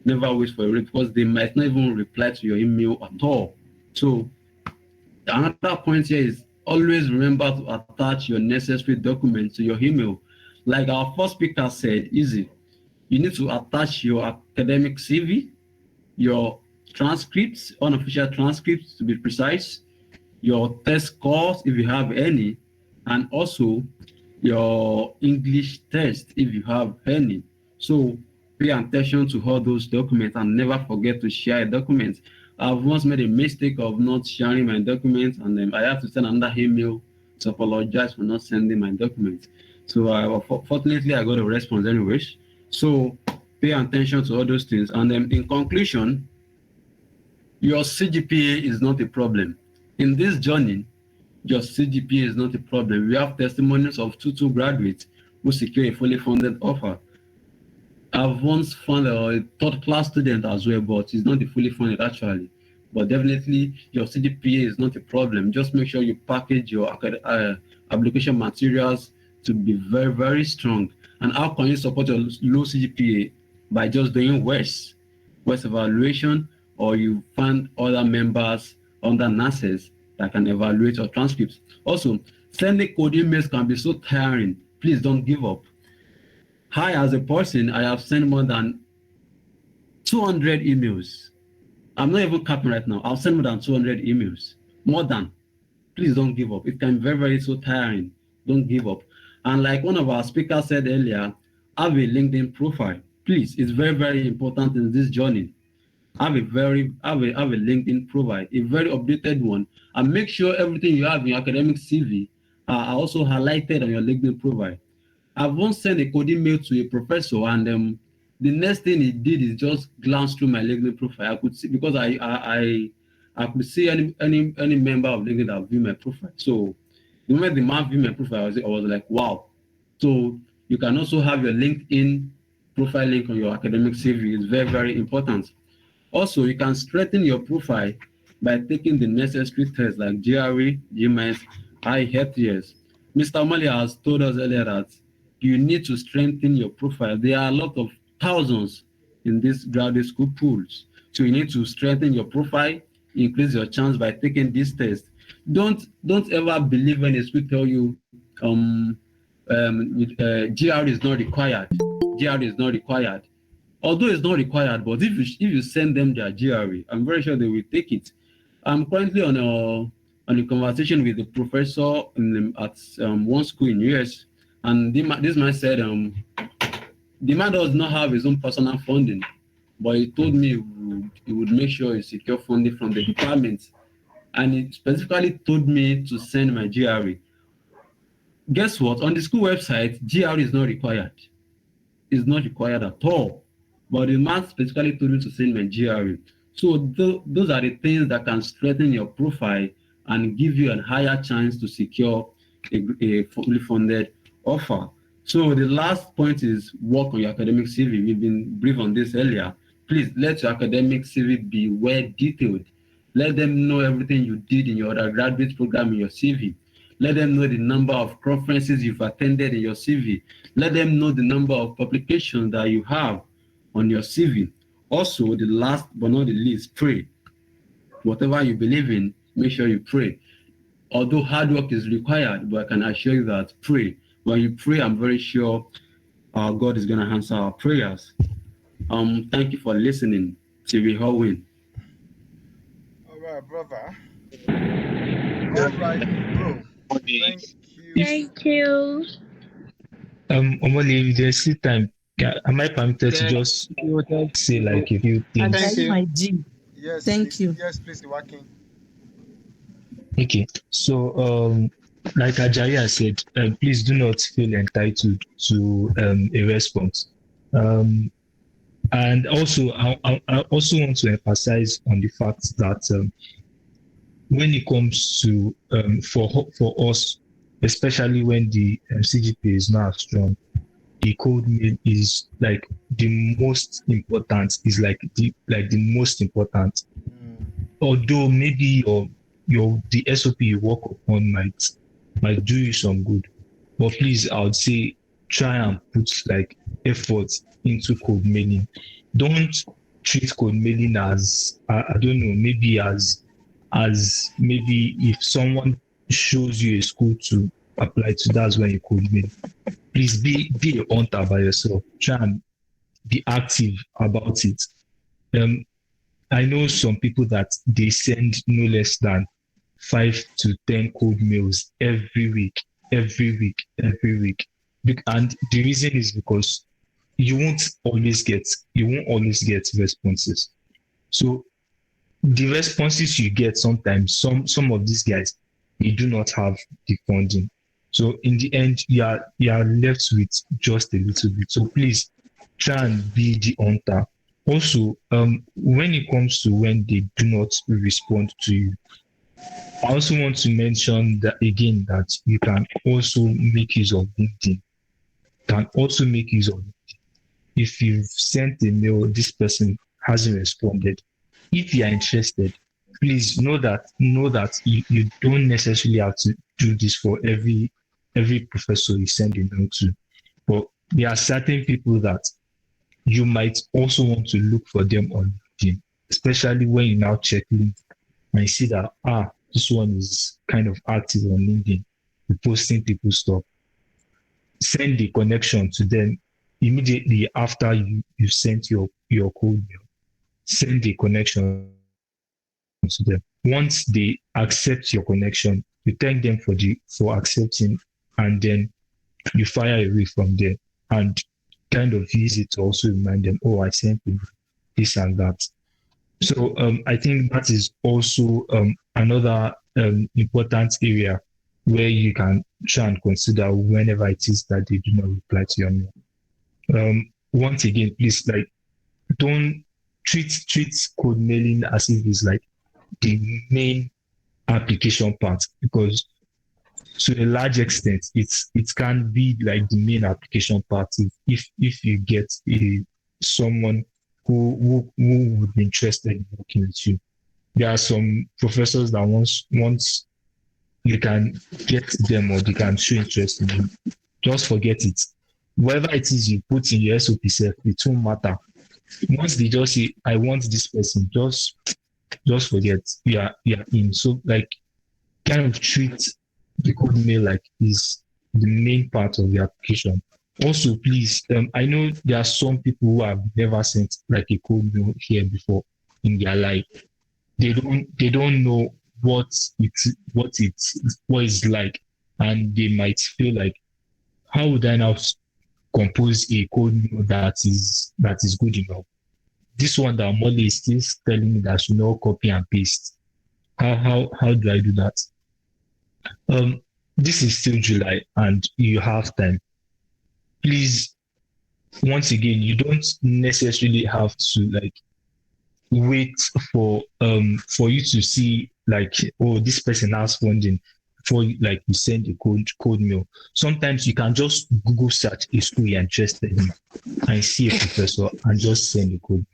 Never wait for a response, because they might not even reply to your email at all. So another point here is always remember to attach your necessary documents to your email. Like our first speaker said, easy. You need to attach your academic CV, your transcripts, unofficial transcripts to be precise, your test scores if you have any, and also your English test if you have any. So pay attention to all those documents and never forget to share a document. I've once made a mistake of not sharing my documents, and then I have to send another email to apologize for not sending my documents. So fortunately I got a response anyways. So pay attention to all those things. And then in conclusion, your CGPA is not a problem. In this journey, your CGPA is not a problem. We have testimonies of two graduates who secure a fully funded offer. I've once found a third class student as well, but it's not the fully funded actually. But definitely your CGPA is not a problem. Just make sure you package your application materials to be very, very strong. And how can you support your low CGPA? By just doing worse evaluation, or you find other members under nurses that can evaluate your transcripts. Also, sending code emails can be so tiring. Please don't give up. I, as a person, I have sent more than 200 emails. I'm not even capping right now. I'll send more than 200 emails. More than. Please don't give up. It can be very, very so tiring. Don't give up. And like one of our speakers said earlier, have a LinkedIn profile. Please, it's very, very important in this journey. Have a LinkedIn profile, a very updated one, and make sure everything you have in your academic CV are also highlighted on your LinkedIn profile. I've once sent a coding mail to a professor, and the next thing he did is just glance through my LinkedIn profile. I could see, because I could see any member of LinkedIn that viewed my profile. So the moment the man viewed my profile, I was like, wow. So you can also have your LinkedIn profile link on your academic CV. It's very, very important. Also, you can strengthen your profile by taking the necessary tests like GRE, GMAT, IHETS. Mr. Omali has told us earlier that you need to strengthen your profile. There are a lot of thousands in these graduate school pools. So you need to strengthen your profile, increase your chance by taking this test. Don't ever believe when a school tell you GRE is not required. GRE is not required. Although it's not required, but if you send them their GRE, I'm very sure they will take it. I'm currently on a conversation with a professor at one school in US, and this man said the man does not have his own personal funding, but he told me he would make sure he secure funding from the department, and he specifically told me to send my GRE. Guess what? On the school website, GRE is not required. It's not required at all. But the man specifically told me to send my GRE. So those are the things that can strengthen your profile and give you a higher chance to secure a fully funded offer. So the last point is work on your academic CV. We've been brief on this earlier. Please let your academic CV be well detailed. Let them know everything you did in your undergraduate program in your CV. Let them know the number of conferences you've attended in your CV. Let them know the number of publications that you have on your CV. Also, the last but not the least, pray. Whatever you believe in, make sure you pray. Although hard work is required, but I can assure you that pray. When you pray, I'm very sure our God is going to answer our prayers. Thank you for listening. Till we all win. All right, brother. All right, bro. Thank you. Thank you. Omoli, if there's still time, am I permitted to Yeah. just say like a few things? Thank you. My G. Yes, Thank please. you. Yes, please, Iwakin. Okay, so like Ajayi has said, please do not feel entitled to a response. And also, I also want to emphasize on the fact that when it comes to for us, especially when the CGPA is not as strong, the code mail is like the most important. Is like the most important. Although maybe your the SOP you work upon might do you some good, but please, I would say try and put like effort into code mailing. Don't treat code mailing as I don't know, maybe as maybe if someone shows you a school to apply to, that's when you code mail. Please be a hunter by yourself. Try and be active about it. I know some people that they send no less than 5 to 10 cold mails every week. every week. And the reason is because you won't always get responses. So the responses you get sometimes, some of these guys, they do not have the funding. So in the end, you are left with just a little bit. So please try and be the hunter. Also, when it comes to when they do not respond to you, I also want to mention that again, that you can also make use of LinkedIn. Can also make use of, if you've sent a mail, this person hasn't responded. If you are interested, please know that you don't necessarily have to do this for every professor you send a mail to. But there are certain people that you might also want to look for them on LinkedIn, especially when you now check LinkedIn and you see that this one is kind of active on LinkedIn, posting people stuff. Send the connection to them immediately after you sent your code mail. Send the connection to them. Once they accept your connection, you thank them for accepting, and then you fire away from there, and kind of use it to also remind them, oh, I sent you this and that. So I think that is also another important area where you can try and consider whenever it is that they do not reply to your mail. Once again, please, like, don't treat code mailing as if it's like the main application part, because to a large extent it can be like the main application part if you get someone who would be interested in working with you. There are some professors that once you can get them or they can show interest in you, just forget it. Whatever it is you put in your SOP self, it won't matter. Once they just say, I want this person, just forget. You are in. So, like, kind of treat the code mail like is the main part of the application. Also, please, I know there are some people who have never sent like a code mail here before in their life. They don't know what it's like, and they might feel like, how would I now compose a code mail that is good enough? This one that Molly is still telling me that I should not copy and paste. How do I do that? Um, this is still July and you have time. Please, once again, you don't necessarily have to like wait for you to see like, oh, this person has funding before like you send a code mail. Sometimes you can just Google search a school you're interested in and see a professor and just send a code.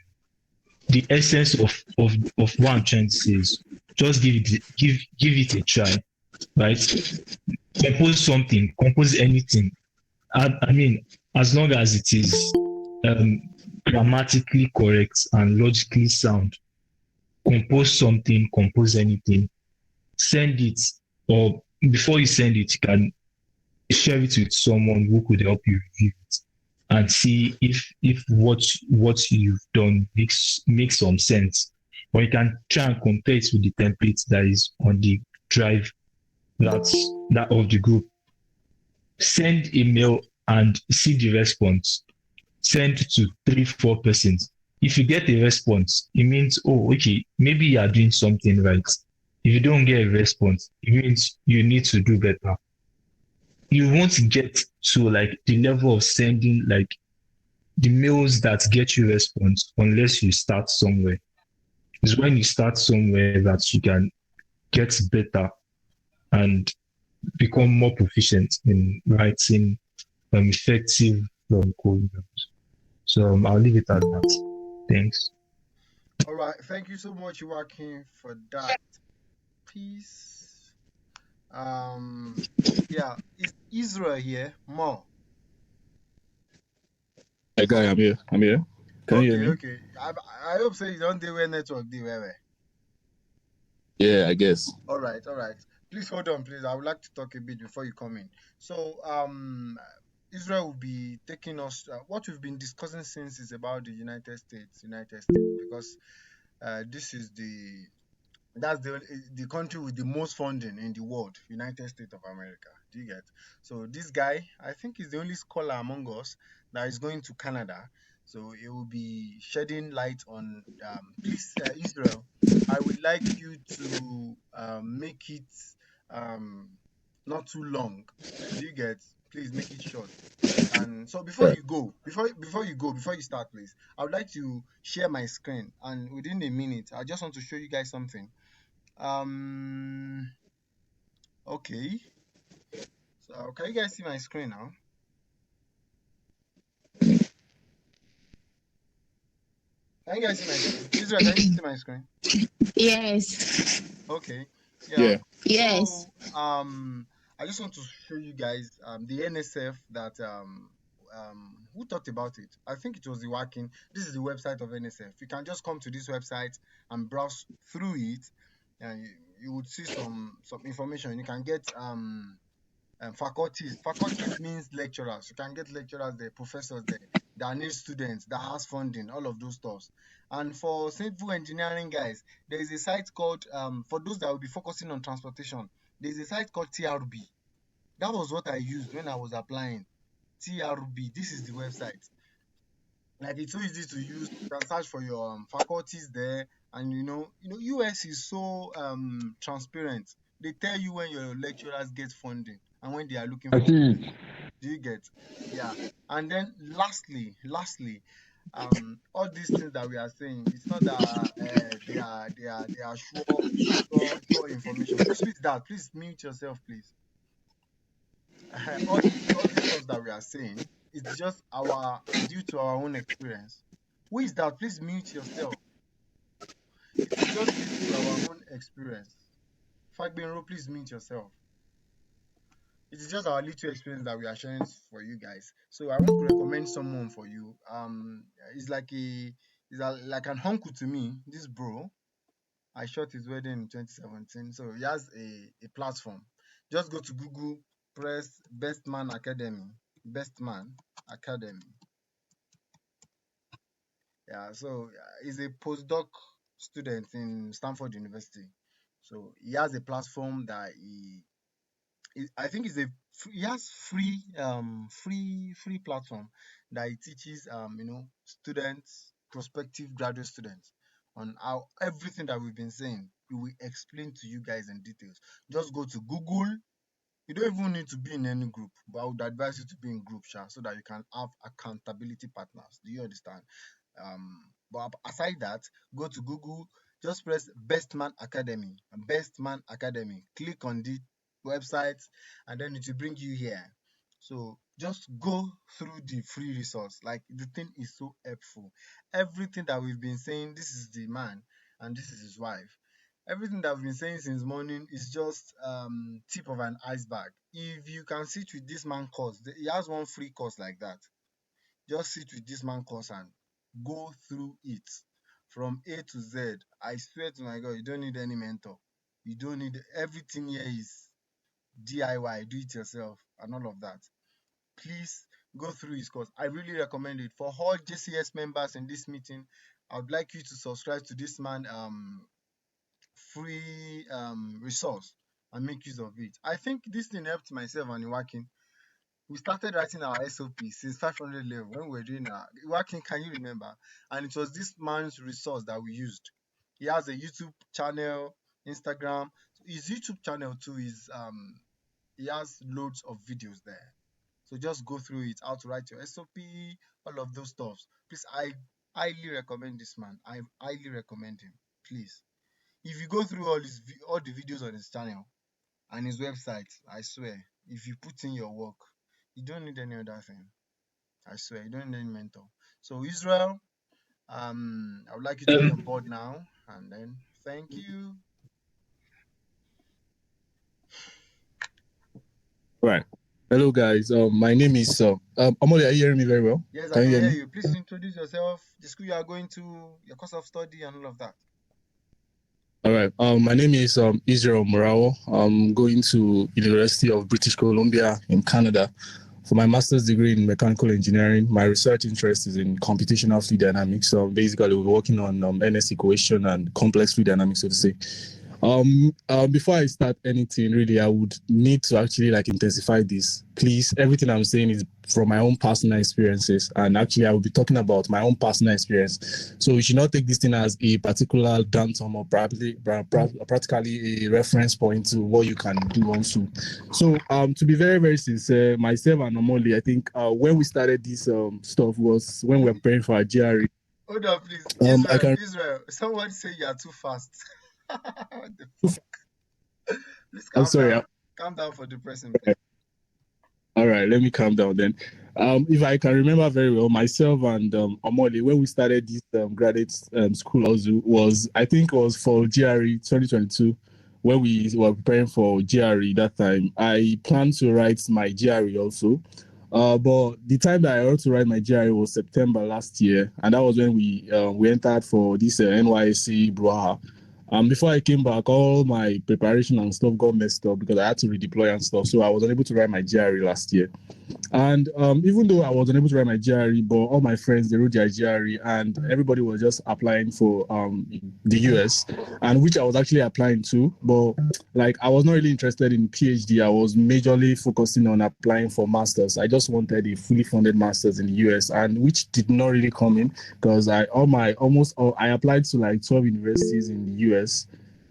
The essence of what I'm trying to say is just give it a try, right? Compose anything. I mean, as long as it is um, grammatically correct and logically sound, compose something, compose anything, send it, or before you send it, you can share it with someone who could help you review it and see if what you've done makes some sense. Or you can try and compare it with the template that is on the drive that of the group. Send a mail and see the response. Send to 3 4 persons. If you get a response, it means, oh, okay, maybe you are doing something right. If you don't get a response, it means you need to do better. You won't get to like the level of sending like the mails that get you response unless you start somewhere. It's when you start somewhere that you can get better and become more proficient in writing effective code. So I'll leave it at that. Thanks. All right. Thank you so much, Joaquin, for that piece. Yeah, is Israel here? More. Hey, guy, I'm here. I'm here. Can you hear Okay, me? okay. I hope so you don't do where network do where. Yeah, I guess. All right, all right. Please hold on, please. I would like to talk a bit before you come in. So, Israel will be taking us. What we've been discussing since is about the United States, because this is the That's the country with the most funding in the world, United States of America. Do you get? So this guy, I think, is the only scholar among us that is going to Canada. So it will be shedding light on. Please, Israel, I would like you to make it um, not too long. Do you get? Please make it short. And so before Right. you go, before you start, please, I would like to share my screen. And within a minute, I just want to show you guys something. Um, okay. So can you guys see my screen now? Can you guys see my screen? Israel, can you see my screen? Yes. Okay. Yeah. Yeah. Yes. So I just want to show you guys the NSF that who talked about it? I think it was the working. This is the website of NSF. You can just come to this website and browse through it, and you would see some information. You can get faculties. Faculties means lecturers. You can get lecturers there, professors there that need students, that has funding, all of those stuffs. And for civil engineering guys, there is a site called for those that will be focusing on transportation, there is a site called TRB. That was what I used when I was applying. TRB. This is the website. Like it's so easy to use. You can search for your faculties there, and US is so transparent. They tell you when your lecturers get funding and when they are looking I for see. people. Do you get? Yeah. And then lastly, all these things that we are saying, it's not that they are sure information. Who is that? Please mute yourself, please. All these stuff that we are saying, it's just our due to our own experience. Who is that? Please mute yourself. It is just due to our own experience. Fagbinro, please mute yourself. It is just our little experience that we are sharing for you guys. So I want to recommend someone for you. He's like an uncle to me. This bro, I shot his wedding in 2017. So he has a platform. Just go to Google, press Best Man Academy. Best Man Academy. Yeah, so he's a postdoc student in Stanford University. So he has a platform that I think he has free platform that he teaches students, prospective graduate students on how everything that we've been saying, he will explain to you guys in details. Just go to Google. You don't even need to be in any group, but I would advise you to be in group so that you can have accountability partners. Do you understand? But aside that, go to Google, just press Best Man Academy. Best Man Academy. Click on the website, and then it will bring you here. So just go through the free resource. Like the thing is so helpful. Everything that we've been saying, this is the man and this is his wife. Everything that we've been saying since morning is just tip of an iceberg. If you can sit with this man course, he has one free course like that. Just sit with this man course and go through it from A to Z. I swear to my God, you don't need any mentor. You don't need everything here is DIY, do it yourself, and all of that. Please go through his course. I really recommend it. For all JCS members in this meeting, I would like you to subscribe to this man free resource and make use of it. I think this thing helped myself and working. We started writing our SOP since 500 level when we were doing our working. Can you remember? And it was this man's resource that we used. He has a YouTube channel, Instagram. His YouTube channel too is he has loads of videos there. So just go through it, how to write your SOP, all of those stuffs. Please, I highly recommend this man. I highly recommend him. Please, if you go through all the videos on his channel and his website, I swear, if you put in your work, you don't need any other thing. I swear, you don't need any mentor. So Israel, I would like you to be on board now, and then thank you. Right. Hello, guys. My name is Omole. Are you hearing me very well? Yes, I Can you can hear hear me? you. Please introduce yourself, the school you are going to, your course of study, and all of that. All right. My name is Israel Morao. I'm going to University of British Columbia in Canada for my master's degree in mechanical engineering. My research interest is in computational fluid dynamics. So basically, we're working on NS equation and complex fluid dynamics, so to say. Before I start anything, really, I would need to actually like intensify this. Please, everything I'm saying is from my own personal experiences, and actually, I will be talking about my own personal experience. So we should not take this thing as a particular datum or practically a reference point to what you can do also. So, to be very very sincere, myself and Omoli, I think when we started this stuff was when we were preparing for our GRE. Hold on, please. I can. Israel, someone say you are too fast. What the Please, I'm calm sorry. down. Calm down for the person, please. All right, let me calm down then. If I can remember very well, myself and Omoli, when we started this graduate school also was, I think it was for GRE 2022, when we were preparing for GRE that time. I planned to write my GRE also. But the time that I ought to write my GRE was September last year, and that was when we entered for this NYSC Bruha. Before I came back, all my preparation and stuff got messed up because I had to redeploy and stuff. So I was unable to write my GRE last year. And even though I was unable to write my GRE, but all my friends, they wrote their GRE and everybody was just applying for the US, and which I was actually applying to. But like, I was not really interested in PhD. I was majorly focusing on applying for masters. I just wanted a fully funded masters in the US, and which did not really come in because I applied to like 12 universities in the US.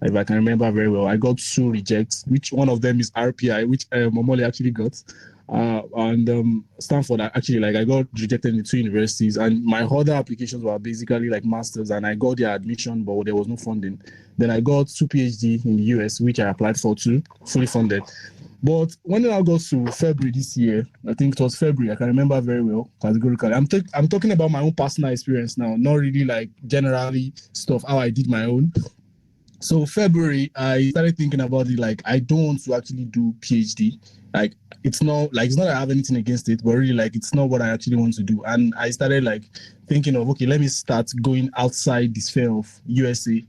If I can remember very well, I got 2 rejects, which one of them is RPI, which Momole actually got. And Stanford, actually, like, I got rejected in 2 universities, and my other applications were basically like masters, and I got their admission, but there was no funding. Then I got 2 PhD in the US, which I applied for too, fully funded. But when I got to February this year, I think it was February, I can remember very well, categorically. I'm talking about my own personal experience now, not really like generally stuff, how I did my own. So February, I started thinking about it. Like, I don't want to actually do PhD. Like, it's not that I have anything against it, but really, like, it's not what I actually want to do. And I started like thinking of, okay, let me start going outside the sphere of USA,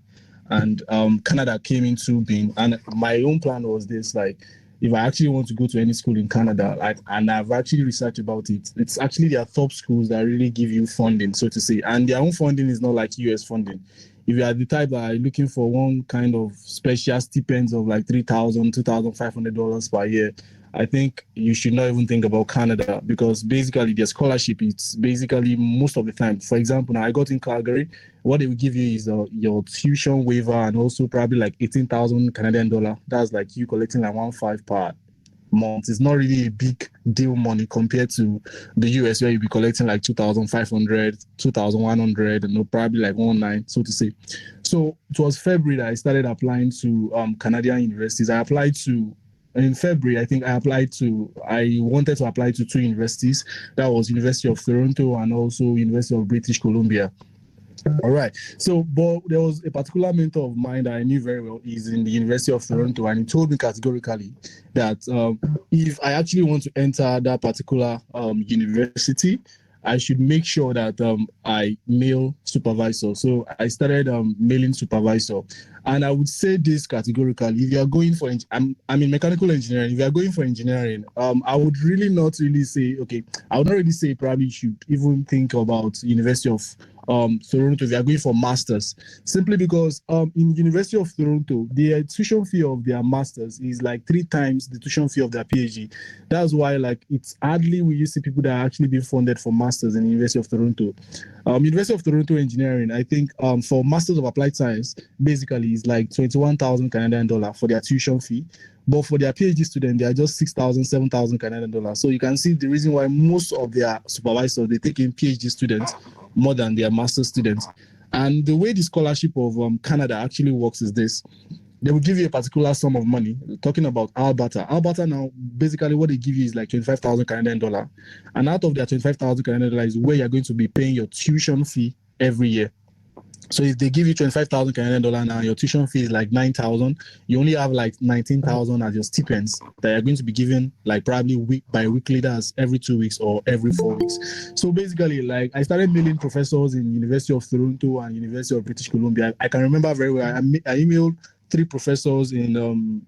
and Canada came into being. And my own plan was this: like, if I actually want to go to any school in Canada, like, and I've actually researched about it, it's actually their top schools that really give you funding, so to say, and their own funding is not like US funding. If you are the type that are looking for one kind of special stipends of like $3,000, $2,500 per year, I think you should not even think about Canada, because basically their scholarship, it's basically most of the time. For example, now I got in Calgary, what they will give you is your tuition waiver and also probably like 18,000 Canadian dollar. That's like you collecting like 1.5 per month. It's not really a big deal money compared to the US, where you'll be collecting like 2,500, 2,100, and probably like 1.9, so to say. So it was February that I started applying to Canadian universities. In February, I think I wanted to apply to 2 universities. That was University of Toronto and also University of British Columbia. All right. So, but there was a particular mentor of mine that I knew very well. He's in the University of Toronto, and he told me categorically that if I actually want to enter that particular university, I should make sure that I mail supervisor. So I started mailing supervisor. And I would say this categorically: if you are going for, I'm in mechanical engineering. If you are going for engineering, I would really not really say, okay, I would not really say probably you should even think about University of Toronto if you are going for masters, simply because in University of Toronto, the tuition fee of their masters is like 3 times the tuition fee of their PhD. That's why, like, it's hardly will you see people that are actually being funded for masters in the University of Toronto. University of Toronto Engineering, I think for Masters of Applied Science, basically is like 21,000 Canadian dollar for their tuition fee. But for their PhD student, they are just 6,000, 7,000 Canadian dollars. So you can see the reason why most of their supervisors, they take in PhD students more than their master students. And the way the scholarship of Canada actually works is this: they will give you a particular sum of money. Talking about Alberta. Alberta now, basically what they give you is like 25,000 Canadian dollar. And out of their 25,000 Canadian dollar is where you're going to be paying your tuition fee every year. So if they give you 25,000 Canadian dollar now, your tuition fee is like 9,000. You only have like 19,000 as your stipends that you're going to be given like probably week by weekly. That's every 2 weeks or every 4 weeks. So basically, like, I started mailing professors in University of Toronto and University of British Columbia. I can remember very well. I emailed 3 professors in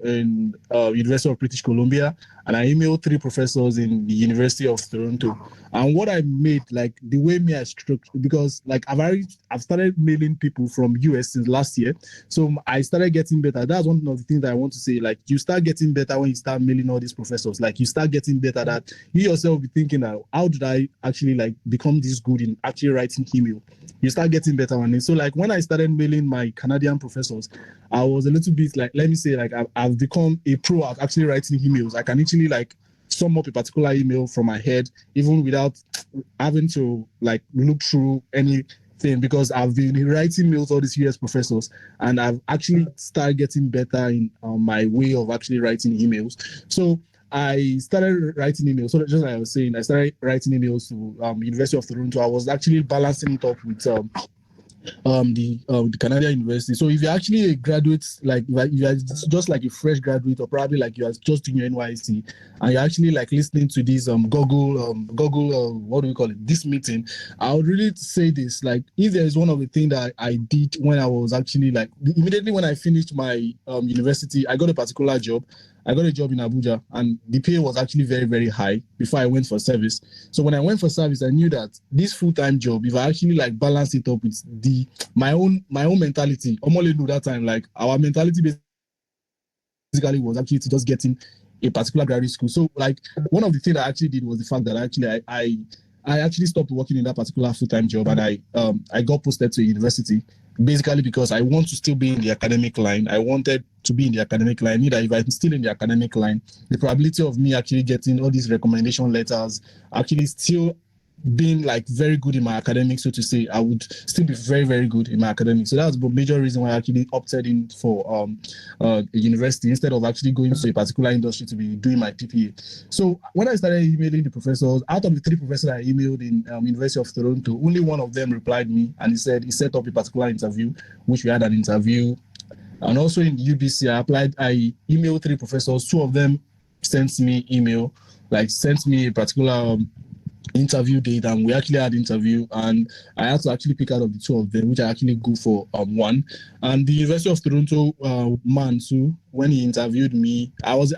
University of British Columbia, and I emailed 3 professors in the University of Toronto. And what I made, like the way me I structured, because like I've started mailing people from US since last year, so I started getting better. That's one of the things that I want to say. Like you start getting better when you start mailing all these professors. Like you start getting better that you yourself be thinking that how did I actually like become this good in actually writing email? You start getting better on it. So like when I started mailing my Canadian professors, I was a little bit like, let me say, like I've become a pro at actually writing emails. I can actually like sum up a particular email from my head, even without having to like look through anything, because I've been writing mails to all these US professors, and I've actually started getting better in my way of actually writing emails. So I started writing emails. So just like I was saying, I started writing emails to University of Toronto. I was actually balancing it up with the Canadian University. So if you're actually a graduate, like if you're just like a fresh graduate, or probably like you are just doing your NYC, and you're actually like listening to this Google what do we call it, this meeting, I would really say this, like if there is one of the things that I did when I was actually like immediately when I finished my university, I got a particular job. I got a job in Abuja, and the pay was actually very, very high before I went for service. So when I went for service, I knew that this full-time job, if I actually like balance it up with my own mentality, Omole knew that time, like our mentality basically was actually to just get in a particular graduate school. So like one of the things I actually did was the fact that actually I actually stopped working in that particular full-time job, and I got posted to a university, basically because I want to still be in the academic line. I wanted to be in the academic line. Either if I'm still in the academic line, the probability of me actually getting all these recommendation letters, actually still being like very good in my academics, so to say, I would still be very, very good in my academics. So that's the major reason why I actually opted in for a university instead of actually going to a particular industry to be doing my PPA. So when I started emailing the professors, out of the 3 professors I emailed in University of Toronto, only one of them replied me, and he said he set up a particular interview, which we had an interview. And also in UBC, I emailed 3 professors. 2 of them sent me email, like sent me a particular interview date, and we actually had interview, and I had to actually pick out of the 2 of them, which I actually go for one. And the University of Toronto man too, when he interviewed me, I was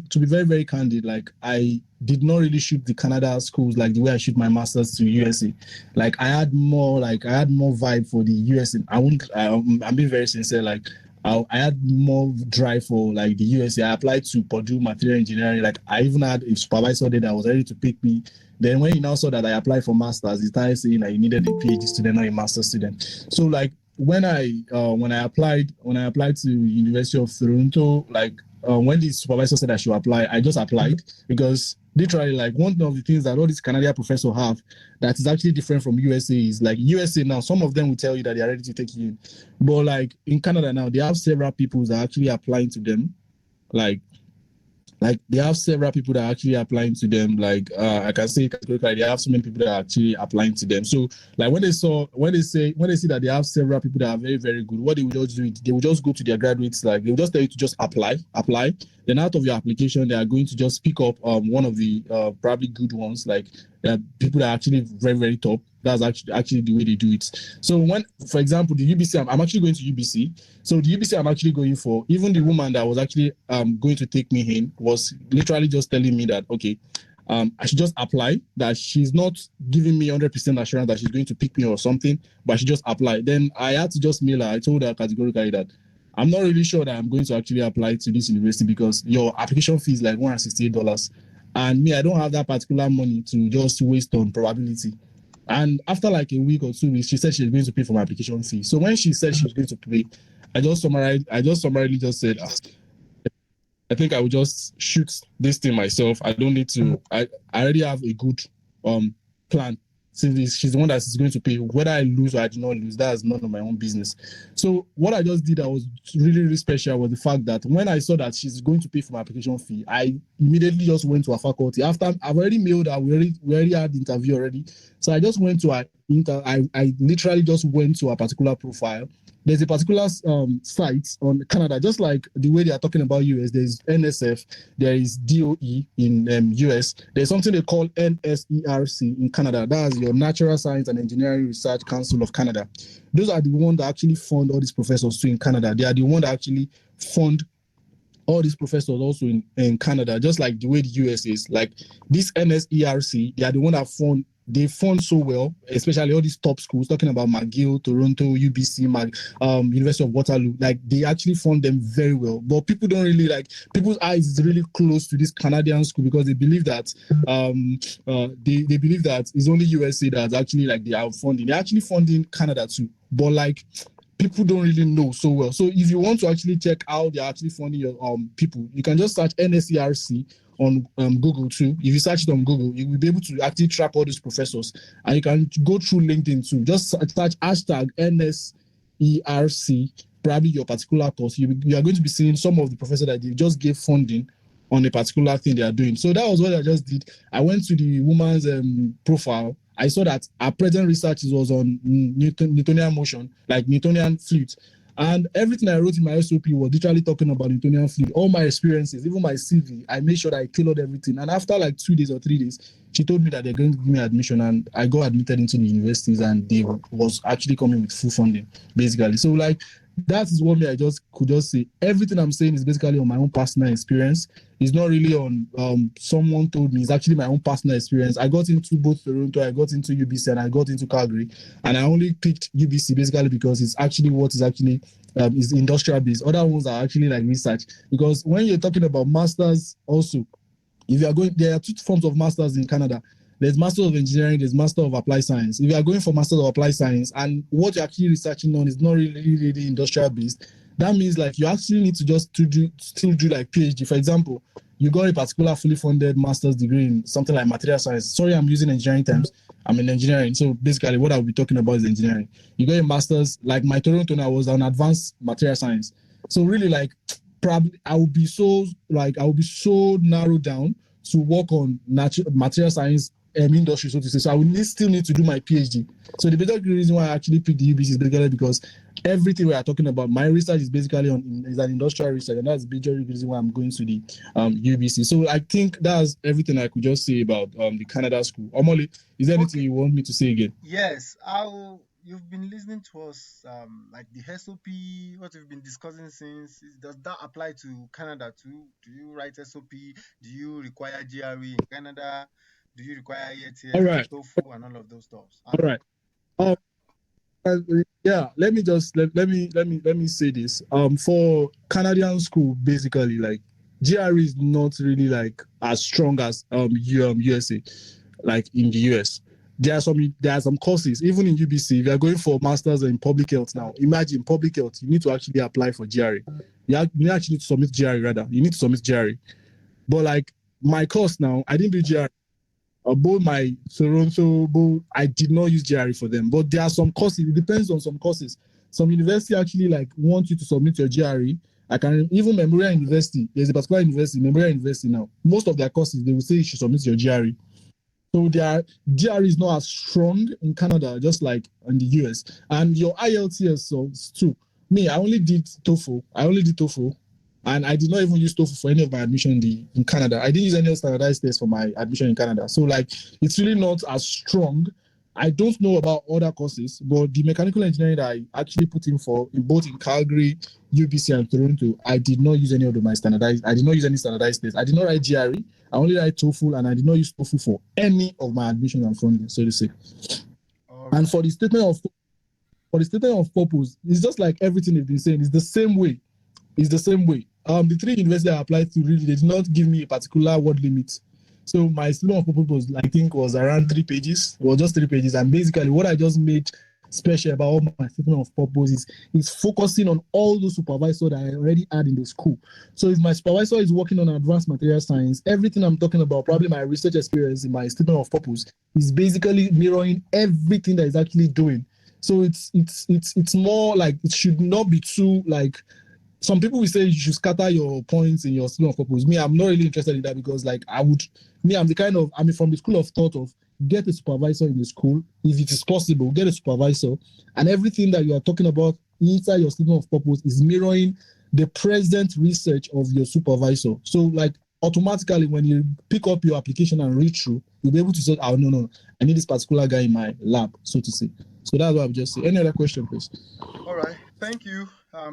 to be very, very candid, like I did not really shoot the Canada schools like the way I shoot my masters to USA. Like I had more vibe for the USA. I'm being very sincere, like I had more drive for like the USA. I applied to Purdue Material Engineering. Like I even had a supervisor there that was ready to pick me. Then when he now saw that I applied for masters, he started saying that he needed a PhD student, not a master's student. So like when I applied to University of Toronto, like when the supervisor said I should apply, I just applied, because literally like one of the things that all these Canadian professors have that is actually different from USA is like USA now, some of them will tell you that they are ready to take you in, but like in Canada now, they have several people that are actually applying to them, like they have several people that are actually applying to them. Like I can say categorically, they have so many people that are actually applying to them. So like when they see that they have several people that are very, very good, what they will just do, they will just go to their graduates, like they will just tell you to just apply. Then out of your application, they are going to just pick up one of the probably good ones, like people that are actually very, very top. That's actually the way they do it. So when, for example, the UBC, I'm actually going to UBC. So the UBC I'm actually going for, even the woman that was actually going to take me in was literally just telling me that, okay, I should just apply, that she's not giving me 100% assurance that she's going to pick me or something, but she just apply. Then I had to just mail her. I told her categorically that I'm not really sure that I'm going to actually apply to this university because your application fee is like $168. And me, I don't have that particular money to just waste on probability. And after like a week or 2 weeks, she said she was going to pay for my application fee. So when she said she was going to pay, I just summarily just said, I think I will just shoot this thing myself. I don't need to. I already have a good plan. Since she's the one that is going to pay, whether I lose or I do not lose, that is none of my own business. So what I just did that was really, really special was the fact that when I saw that she's going to pay for my application fee, I immediately just went to her faculty. After I've already mailed her, we already had the interview already. So I just went to her I literally just went to a particular profile. There's a particular site on Canada, just like the way they are talking about US. There's NSF, there is DOE in US. There's something they call NSERC in Canada. That's your Natural Science and Engineering Research Council of Canada. Those are the ones that actually fund all these professors too in Canada. They are the ones that actually fund all these professors also in Canada, just like the way the US is. Like this NSERC, they are the one that they fund so well, especially all these top schools, talking about McGill, Toronto, UBC, University of Waterloo. Like they actually fund them very well. But people don't really people's eyes is really close to this Canadian school because they believe that they believe that it's only USA that's actually like they are funding. They're actually funding Canada too. But like people don't really know so well. So if you want to actually check how they're actually funding your people, you can just search NSERC on Google too. If you search it on Google, you will be able to actually track all these professors, and you can go through LinkedIn too. Just search hashtag NSERC, probably your particular course. You are going to be seeing some of the professors that they just gave funding on a particular thing they are doing. So that was what I just did. I went to the woman's profile. I saw that our present research was on Newtonian motion, like Newtonian fluid. And everything I wrote in my SOP was literally talking about Newtonian fluid. All my experiences, even my CV, I made sure that I tailored everything. And after like 2 days or 3 days, she told me that they're going to give me admission, and I got admitted into the universities, and they was actually coming with full funding, basically. So like that is what I could just say. Everything I'm saying is basically on my own personal experience. It's not really on someone told me. It's actually my own personal experience. I got into both Toronto, I got into UBC, and I got into Calgary. And I only picked UBC basically because it's actually what is actually is industrial based. Other ones are actually like research. Because when you're talking about masters also, if you are going, there are two forms of masters in Canada. There's Master of Engineering, there's Master of Applied Science. If you are going for Master of Applied Science and what you're actually researching on is not really industrial based, that means like you actually need to just still do like PhD. For example, you got a particular fully funded master's degree in something like material science. Sorry, I'm using engineering terms. I'm in engineering. So basically what I'll be talking about is engineering. You got a master's, like my Toronto now was an advanced material science. So really like probably I will be so narrowed down to work on material science industry, so to say. So I will still need to do my PhD. So the basic reason why I actually picked the UBC is basically because everything we are talking about, my research is basically is an industrial research, and that's the basic reason why I'm going to the UBC. So I think that's everything I could just say about the Canada school. Omole, is there anything you want me to say again? Yes, you've been listening to us, like the SOP, what we've been discussing since. Does that apply to Canada too? Do you write SOP? Do you require GRE in Canada? Do you require All ETS, right. TOEFL, and all of those stuff? All right. Yeah, let me say this. For Canadian school, basically, like GRE is not really like as strong as USA, like in the US. There are some courses, even in UBC. If you are going for masters in public health now, imagine public health, you need to actually apply for GRE. You actually need to submit GRE rather. You need to submit GRE. But like my course now, I didn't do GRE. Both my Toronto, I did not use GRE for them. But there are some courses, it depends on some courses. Some university actually like want you to submit your GRE. I can even Memorial University, there's a particular university, Memorial University now. Most of their courses, they will say you should submit your GRE. So their GRE is not as strong in Canada, just like in the US. And your IELTS too. Me, I only did TOEFL. And I did not even use TOEFL for any of my admission in Canada. I didn't use any standardized test for my admission in Canada. So like, it's really not as strong. I don't know about other courses, but the mechanical engineering that I actually put in for, both in Calgary, UBC, and Toronto, I did not use any of my standardized. I did not use any standardized tests. I did not write GRE. I only write TOEFL, and I did not use TOEFL for any of my admission and funding, so to say. Right. And for the statement of purpose, it's just like everything they've been saying. It's the same way. The 3 universities I applied to really did not give me a particular word limit. So my statement of purpose, I think, was around 3 pages. It was just 3 pages. And basically what I just made special about all my statement of purpose is focusing on all those supervisors that I already had in the school. So if my supervisor is working on advanced material science, everything I'm talking about, probably my research experience in my statement of purpose, is basically mirroring everything that is actually doing. So it's more like, it should not be too like, some people will say you should scatter your points in your statement of purpose. Me, I'm not really interested in that because like I'm from the school of thought of get a supervisor in the school. If it is possible, get a supervisor, and everything that you are talking about inside your statement of purpose is mirroring the present research of your supervisor. So like automatically when you pick up your application and read through, you'll be able to say, oh no, I need this particular guy in my lab, so to say. So that's what I've just said. Any other question, please? All right, thank you.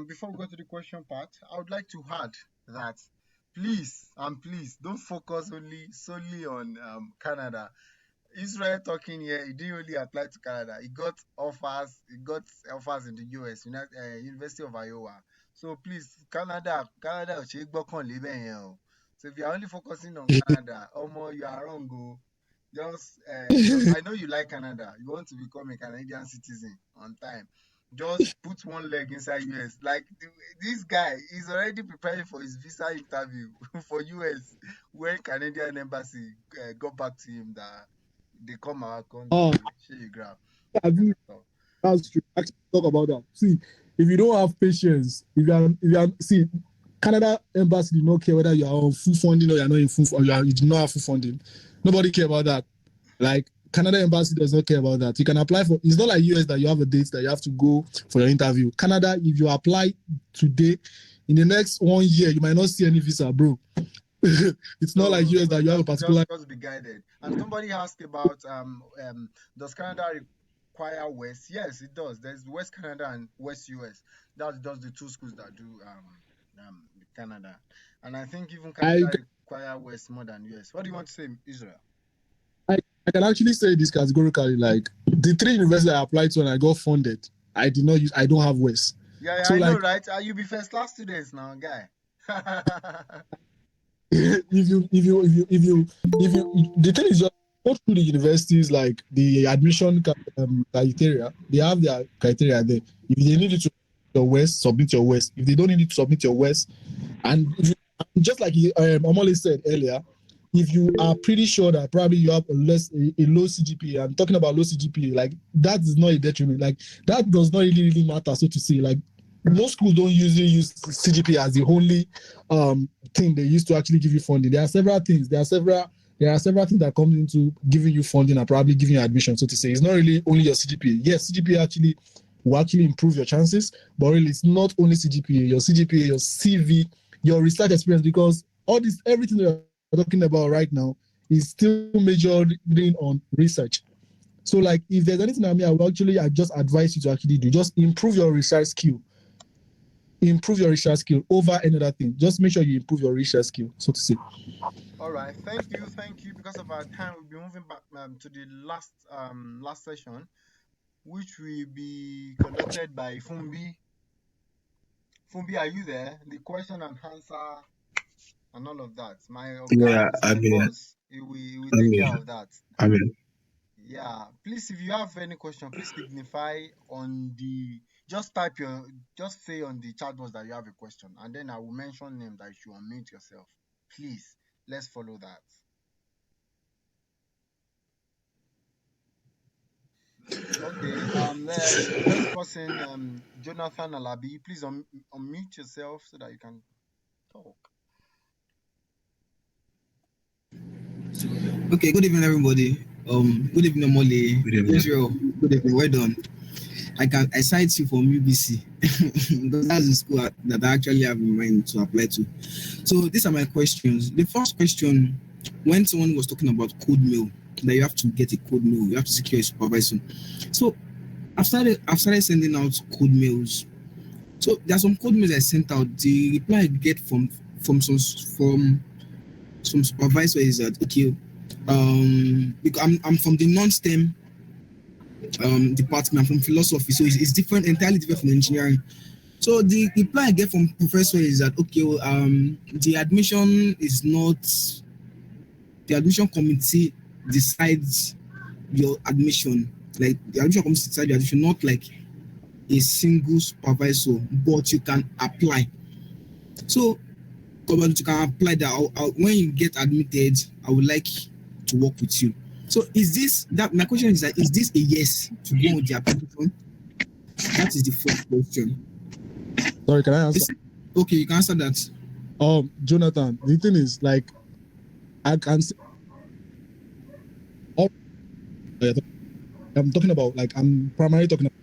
Before we go to the question part, I would like to add that please don't focus solely on Canada. Israel talking here, he didn't really apply to Canada. He got offers. He got offers in the US, University of Iowa. So please, Canada, ò ṣe é gbọ́kànlé bẹ́ẹ̀ yẹn o. So if you are only focusing on Canada, you are wrong, go. Just I know you like Canada. You want to become a Canadian citizen on time. Just put one leg inside US. Like this guy is already preparing for his visa interview for US, when Canadian embassy got back to him that they come our country. Share you grab. That's true. Actually, talk about that. See, if you don't have patience, see, Canada embassy do not care whether you are on full funding or you are not in full, or you do not have full funding. Nobody care about that. Like Canada embassy does not care about that. You can apply for. It's not like US that you have a date that you have to go for your interview. Canada, if you apply today, in the next 1 year, you might not see any visa, bro. It's not like US that you have a particular. Just be guided. And somebody asked about does Canada require West? Yes, it does. There's West Canada and West US. That's just the two schools that do Canada. And I think even Canada require West more than US. What do you want to say, Israel? I can actually say this categorically, like the 3 universities I applied to and I got funded, I don't have West. Yeah, so I know, right? You be first class students now, guy. if you the thing is, just go through the universities, like the admission criteria, they have their criteria there. If they need you to your West, submit your West. If they don't need you to submit your West, and just like Omole said earlier, if you are pretty sure that probably you have a low CGPA, I'm talking about low CGPA, like that is not a detriment. Like that does not really matter, so to say. Like most schools don't usually use CGPA as the only thing they use to actually give you funding. There are several things. There are several things that come into giving you funding and probably giving you admission, so to say. It's not really only your CGPA. Yes, CGPA will actually improve your chances, but really it's not only CGPA, your CV, your research experience, because everything that we're talking about right now is still majoring on research. So like if there's anything I just advise you to actually do, just improve your research skill over another thing. Just make sure you improve your research skill, so to say. All right, thank you. Because of our time, we'll be moving back to the last session, which will be conducted by Fumbi. Fumbi, are you there? The question and answer and all of that. My boss, he will take care of that. Yeah, please, if you have any question, please signify on the, just say on the chat box that you have a question, and then I will mention name that you should unmute yourself. Please, let's follow that. Okay, the first person, Jonathan Alabi, please unmute yourself so that you can talk. Okay, good evening, everybody. Good evening, Omole. Good evening. Israel. Good evening. Well done. I cite you from UBC because that's the school that I actually have in mind to apply to. So these are my questions. The first question, when someone was talking about code mail, that you have to get a code mail, you have to secure a supervisor. So I've started sending out code mails. So there are some code mails I sent out. The reply I get from some supervisor is that, okay, because I'm from the non-STEM department, I'm from philosophy, so it's different, entirely different from engineering. So the reply I get from professor is that, okay, the admission committee decides your admission, like the admission committee decides your admission, not like a single supervisor, but you can apply. So you can apply that. When you get admitted, I would like to work with you. So my question is that, is this a yes to go with the application? That is the first question. Sorry, can I answer? Okay, you can answer that. Jonathan, the thing is, like, I can say, I'm talking about, like, I'm primarily talking about,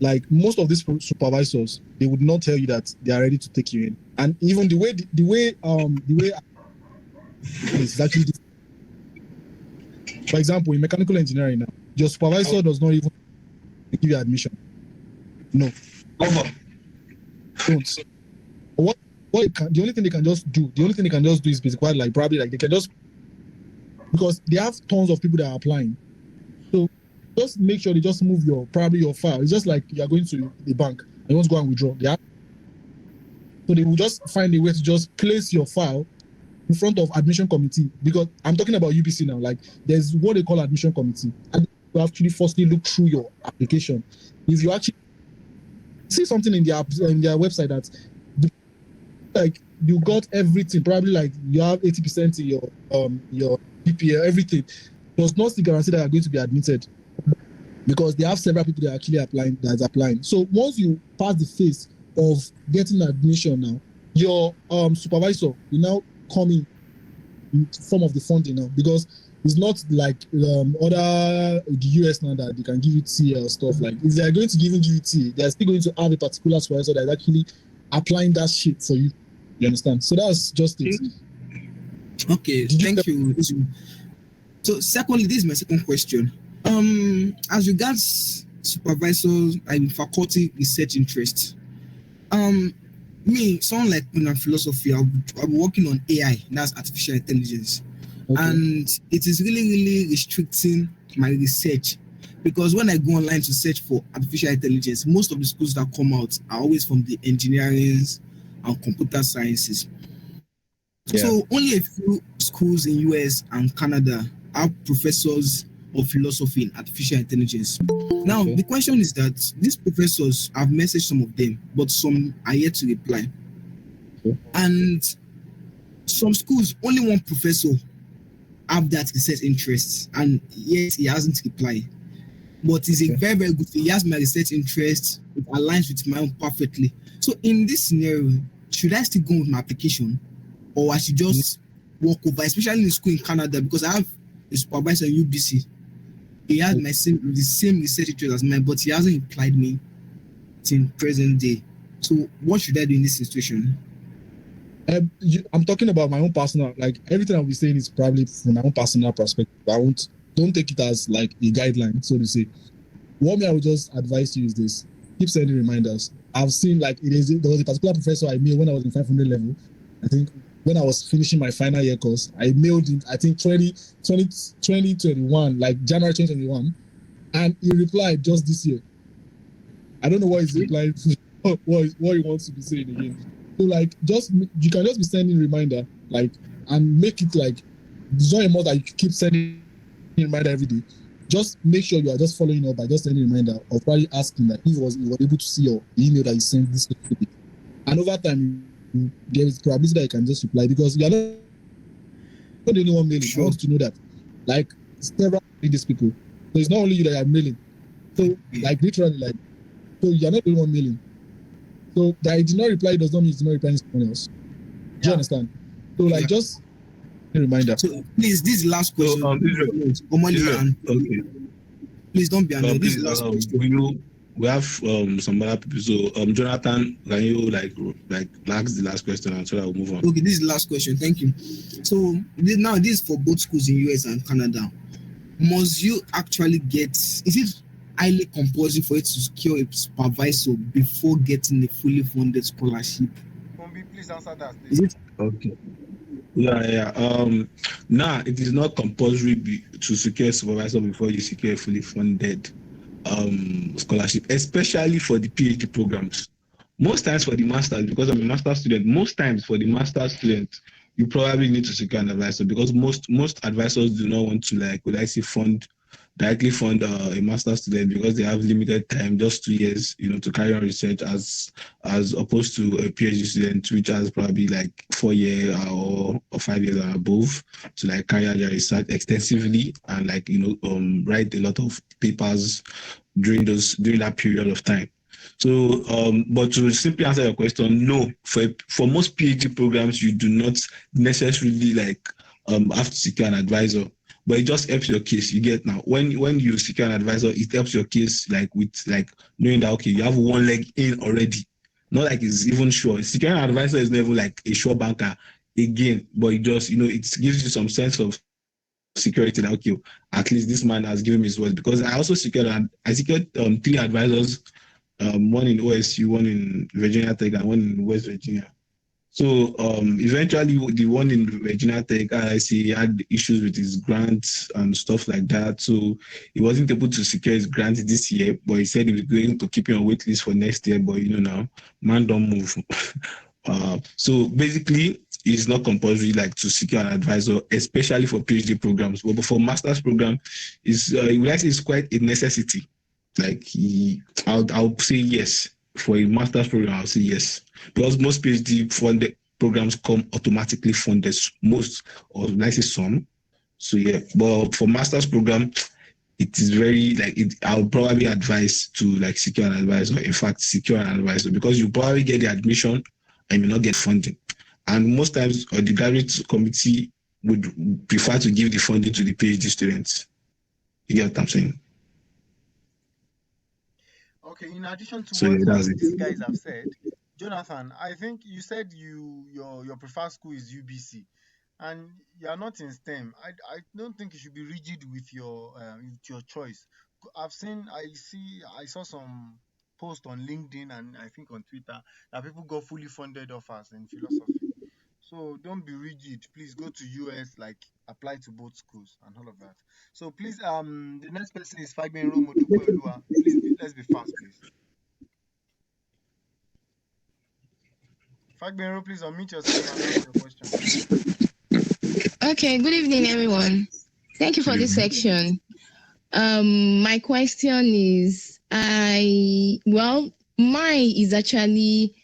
like, most of these supervisors, they would not tell you that they are ready to take you in. And even the way it's actually, for example, in mechanical engineering now, your supervisor does not even give you admission. No. Don't. the only thing they can just do is basically like probably like they can just, because they have tons of people that are applying. So just make sure they just move your file. It's just like you're going to the bank and you want to go and withdraw. So they will just find a way to just place your file in front of admission committee, because I'm talking about UBC now. Like there's what they call admission committee, and you actually firstly look through your application. If you actually see something in their website that like you got everything, probably like you have 80% in your PPL, everything, does not guarantee that you're going to be admitted, because they have several people that are actually applying. So once you pass the phase of getting admission now, your supervisor will now come in form of the funding now, because it's not like other the US now that they can give you tea or stuff. Like if they are going to give you tea, they are still going to have a particular supervisor that is actually applying that shit for you. You understand? So that's just it. Okay, thank you. So secondly, this is my second question. As regards supervisors and faculty research interests, me, someone like me in philosophy, I'm working on AI, that's artificial intelligence. Okay. And it is really restricting my research, because when I go online to search for artificial intelligence, most of the schools that come out are always from the engineering and computer sciences. Yeah. So only a few schools in US and Canada have professors of philosophy in artificial intelligence. Now, the question is that these professors, have messaged some of them, but some are yet to reply. Okay. And some schools, only one professor have that research interest, and yet he hasn't replied. But it's a very good thing. He has my research interest, it aligns with my own perfectly. So in this scenario, should I still go with my application, or I should just walk over, especially in school in Canada, because I have a supervisor in UBC. He has the same research interest as mine, but he hasn't replied me till present day. So what should I do in this situation? I'm talking about my own personal, like everything I'll be saying is probably from my own personal perspective. Don't take it as like a guideline, so to say. What I would just advise you is this: keep sending reminders. I've seen like there was a particular professor I mailed when I was in 500 level. I think when I was finishing my final year course, I mailed him, I think 2021, like January 2021, and he replied just this year. I don't know what he's replying to, what he wants to be saying again. So like, you can just be sending reminder, like, and make it like, it's not more that you keep sending reminder every day. Just make sure you are just following up by just sending reminder, or probably asking that he was able to see your email that you sent this week. And over time, there is probability that you can just reply, because you are not the only one mailing. Sure. I want you to know that. Like, several these people. So it's not only you that are mailing. So like literally, like, so you're not the only one mailing. So that I did not reply does not mean it's not replying to someone else. Do you understand? So like just a reminder. So please, this last question. Please don't be annoyed. This last question. We have some other people. So Jonathan, can you like ask the last question until I'll move on? Okay, this is the last question. Thank you. So now this is for both schools in US and Canada. Must you actually is it highly compulsory for you to secure a supervisor before getting a fully funded scholarship? Please answer that. Is it okay? Yeah. Nah, it is not compulsory to secure a supervisor before you secure a fully funded scholarship, especially for the PhD programs. Most times for the master's, because I'm a master's student, you probably need to secure an advisor, because most advisors do not want to directly fund a master's student, because they have limited time, just 2 years, to carry on research, as opposed to a PhD student, which has probably like 4 years or 5 years and above to like carry out their research extensively and write a lot of papers during that period of time. So, but to simply answer your question, no. For most PhD programs, you do not necessarily have to secure an advisor, but it just helps your case. You get now when you secure an advisor, it helps your case with knowing that okay, you have one leg in already. Not like it's even sure. Securing an advisor is never like a sure banker again, but it just it gives you some sense of security that okay, at least this man has given me his word. Because I secured 3 advisors. One in OSU, one in Virginia Tech, and one in West Virginia. So eventually the one in Regina Tech, RIC, had issues with his grants and stuff like that. So he wasn't able to secure his grant this year, but he said he was going to keep it on wait list for next year. But now, man don't move. So basically, it's not compulsory like to secure an advisor, especially for PhD programs. But for master's program, it's quite a necessity. Like I'll say yes for a master's program. I'll say yes because most PhD funded programs come automatically funded. Most or like say some. So yeah, but for master's program, it is very like it. I would probably advise to like secure an advisor. In fact, secure an advisor because you probably get the admission and you not get funding. And most times, the graduate committee would prefer to give the funding to the PhD students. You get what I'm saying? Okay, in addition to So what yeah, that's these it. guys have said, Jonathan, I think you said your preferred school is UBC, and you are not in STEM. I don't think you should be rigid with your choice. I saw some post on LinkedIn and I think on Twitter that people got fully funded offers in philosophy. So don't be rigid. Please go to US, like apply to both schools and all of that. So please, the next person is Fagbenro Modupe Olua. Let's be fast, please. Fagbenro, please unmute yourself and ask your question. Okay, good evening, everyone. Thank you for this section. My question is, mine is actually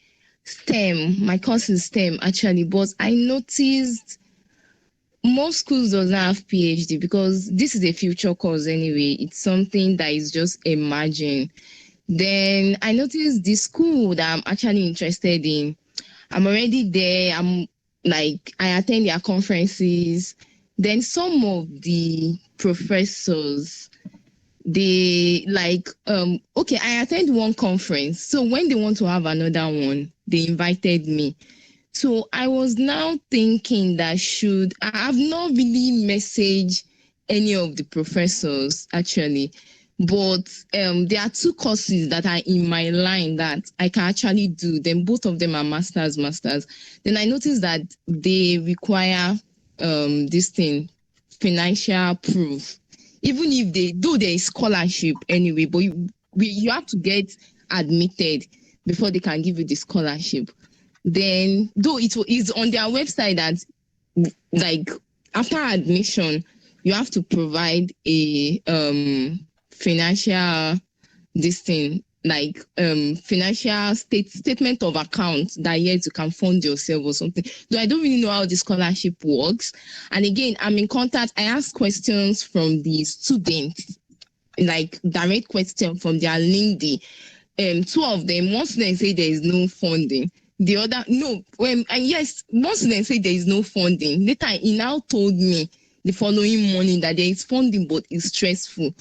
STEM. My course is STEM actually, but I noticed most schools doesn't have PhD because this is a future course anyway. It's something that is just emerging. Then I noticed the school that I'm actually interested in, I'm already there. I attend their conferences. Then some of the professors, they okay, I attend one conference. So when they want to have another one, they invited me. So I was now thinking that I have not really messaged any of the professors actually, but there are two courses that are in my line that I can actually do. Then both of them are masters. Then I noticed that they require this thing, financial proof. Even if though there is scholarship anyway, but you have to get admitted before they can give you the scholarship. Then though it is on their website that like after admission you have to provide a financial this thing like financial statement of account that yes you can fund yourself or something. Though I don't really know how the scholarship works. And again, I'm in contact. I ask questions from the students, like direct question from their LinkedIn. Two of them, one student say there is no funding. The other, no, and yes, one student say there is no funding. Later, he now told me the following morning that there is funding, but it's stressful.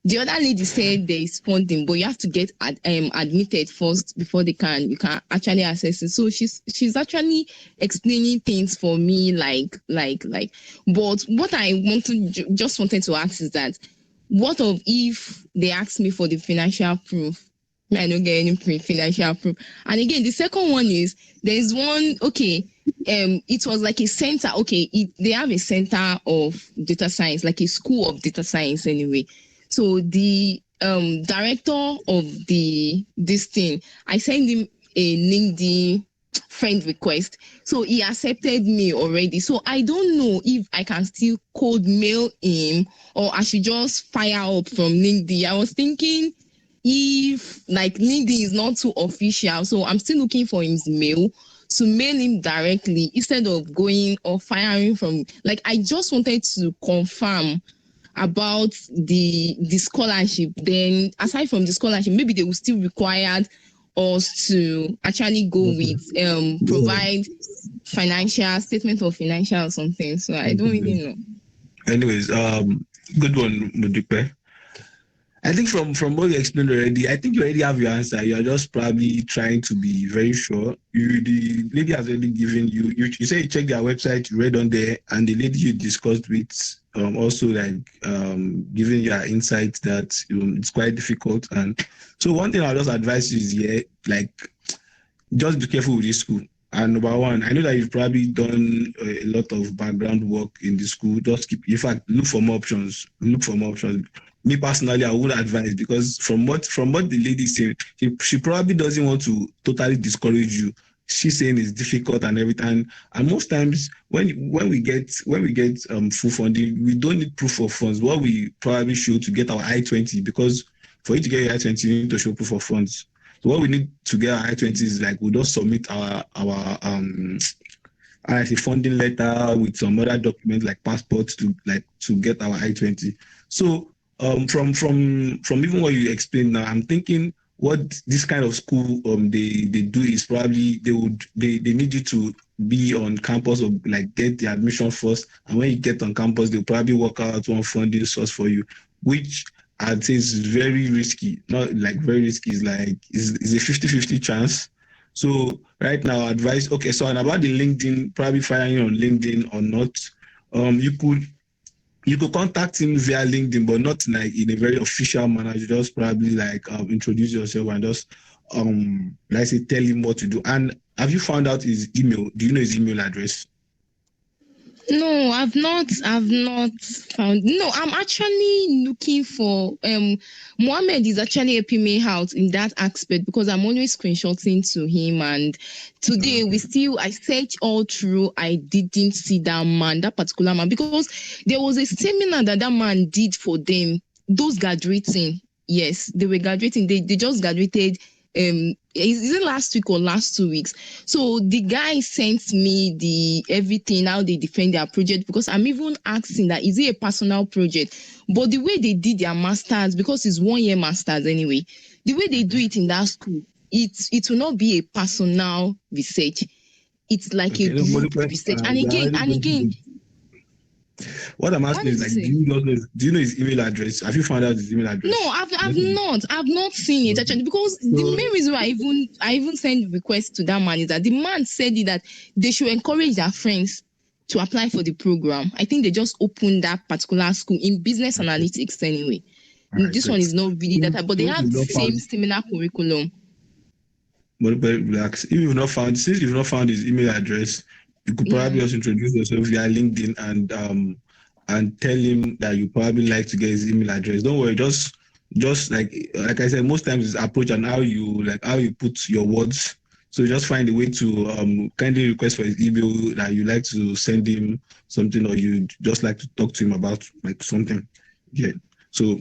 The other lady said there is funding, but you have to get admitted first before you can actually access it. So she's actually explaining things for me, like. But what I just wanted to ask is that, what of if they ask me for the financial proof? I don't get any financial proof. And again, the second one is there's one, okay, it was like a center, okay, they have a center of data science, like a school of data science anyway. So the director of this thing, I sent him a LinkedIn friend request. So he accepted me already. So I don't know if I can still cold mail him or I should just fire up from LinkedIn. I was thinking if like LinkedIn is not too official, so I'm still looking for his mail to mail him directly instead of going or firing from. Like I just wanted to confirm about the scholarship. Then aside from the scholarship, maybe they will still require us to actually go with provide financial statement of financial or something. So I don't really know. Anyways, good one, Mudipe. I think from what you explained already, I think you already have your answer. You're just probably trying to be very sure. The lady has already given you. You say you checked their website, you read on there, and the lady you discussed with also like giving your insight that it's quite difficult. And so one thing I'll just advise you is like just be careful with this school. And number one, I know that you've probably done a lot of background work in the school. Just keep, in fact, look for more options. Look for more options. Me personally, I would advise, because from what the lady said, she probably doesn't want to totally discourage you. She's saying it's difficult and everything. And most times when we get full funding, we don't need proof of funds. What we probably show to get our I-20, because for you to get your I-20, you need to show proof of funds. So what we need to get our I-20 is like we just submit our as a funding letter with some other documents like passports to get our I-20. So from even what you explained now, I'm thinking what this kind of school they do is probably they need you to be on campus or like get the admission first, and when you get on campus they'll probably work out one funding source for you, which I'd say is very risky. Not like very risky, it's like is a 50-50 chance. So right now, advice. Okay, so and about the LinkedIn, probably firing on LinkedIn or not. You could contact him via LinkedIn, but not like in a very official manner. You just probably like introduce yourself and just like say tell him what to do. And have you found out his email? Do you know his email address? No, I've not found. No, I'm actually looking for Mohammed is actually helping me out in that aspect because I'm always screenshotting to him, and today I searched all through. I didn't see that particular man, because there was a seminar that man did for them, those graduating. Yes, they were graduating. They just graduated is it last week or last 2 weeks? So the guy sent me the everything, how they defend their project, because I'm even asking that is it a personal project? But the way they did their masters, because it's 1 year masters anyway, the way they do it in that school, it will not be a personal research. It's like a group research. And again, what I'm asking is like, do you know his email address? Have you found out his email address? No, I've not seen it actually, because the main reason why I even sent request to that man is that the man said that they should encourage their friends to apply for the program. I think they just opened that particular school in business analytics anyway. Right, this one is not really that, but they have the same similar curriculum. But relax. If you've not found his email address, you could probably also introduce yourself via LinkedIn and tell him that you probably like to get his email address. Don't worry, just like I said, most times it's approach and how you put your words. So just find a way to kindly request for his email that you like to send him something, or you just like to talk to him about like something. Yeah. So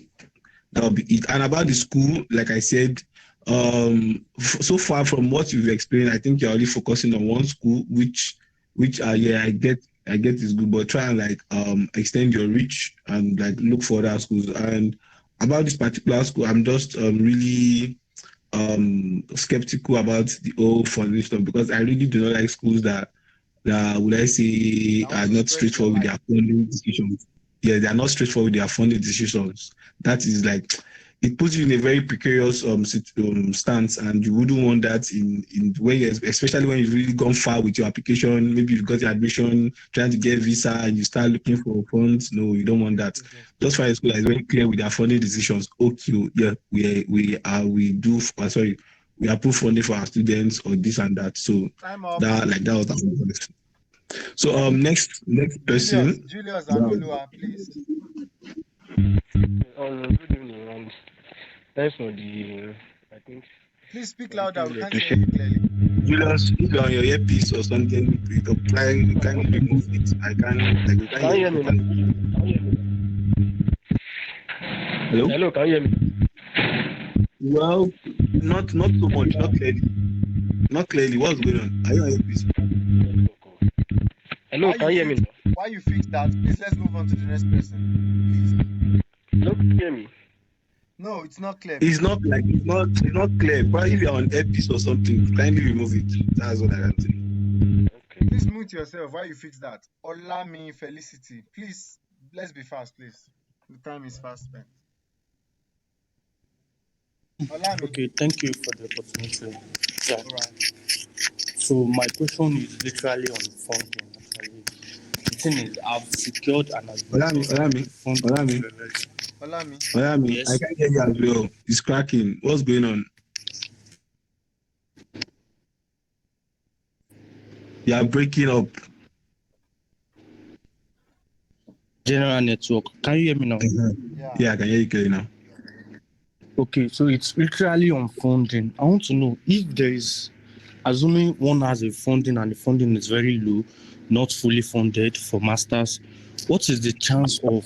that'll be it. And about the school, like I said, so far from what you've explained, I think you're only focusing on one school, which I get is good, but try and like extend your reach and like look for other schools. And about this particular school, I'm just really skeptical about the whole funding stuff, because I really do not like schools that would I say are not straightforward with their funding decisions. Yeah, they are not straightforward with their funding decisions. That is like, it puts you in a very precarious stance, and you wouldn't want that in ways, especially when you've really gone far with your application. Maybe you've got your admission, trying to get visa, and you start looking for funds. No, you don't want that. Just find a school that is very clear with their funding decisions. Okay, yeah, we approve funding for our students or this and that. So that was that. So next person. Julius Amolua, please. Good evening. Thanks for the, I think. Please speak louder. We can't hear you clearly. Julius, if you're on your earpiece or something, you can remove it. Can you hear me now? Hello? Hello, can you hear me? Well, not so much, not clearly. Not clearly. What's going on? Are you on earpiece? Hello, can you hear me now? Why you fix that? Please, let's move on to the next person. Please. Hello, can you hear me? No, it's not clear. It's not clear. Probably if you're on earpiece or something, kindly remove it. That's what I can say. Okay. Please mute yourself while you fix that. Olami Felicity. Please, let's be fast, please. The time is fast spent. Olami. Okay, thank you for the opportunity. Yeah. All right. So my question is literally on funding. Actually, the thing is, I've secured and I've Olami, yes. I can't hear you as well. It's cracking. What's going on? You are breaking up. General network. Can you hear me now? Yeah, I can hear you clearly now. Okay, so it's literally on funding. I want to know if there is, assuming one has a funding and the funding is very low, not fully funded for masters, what is the chance of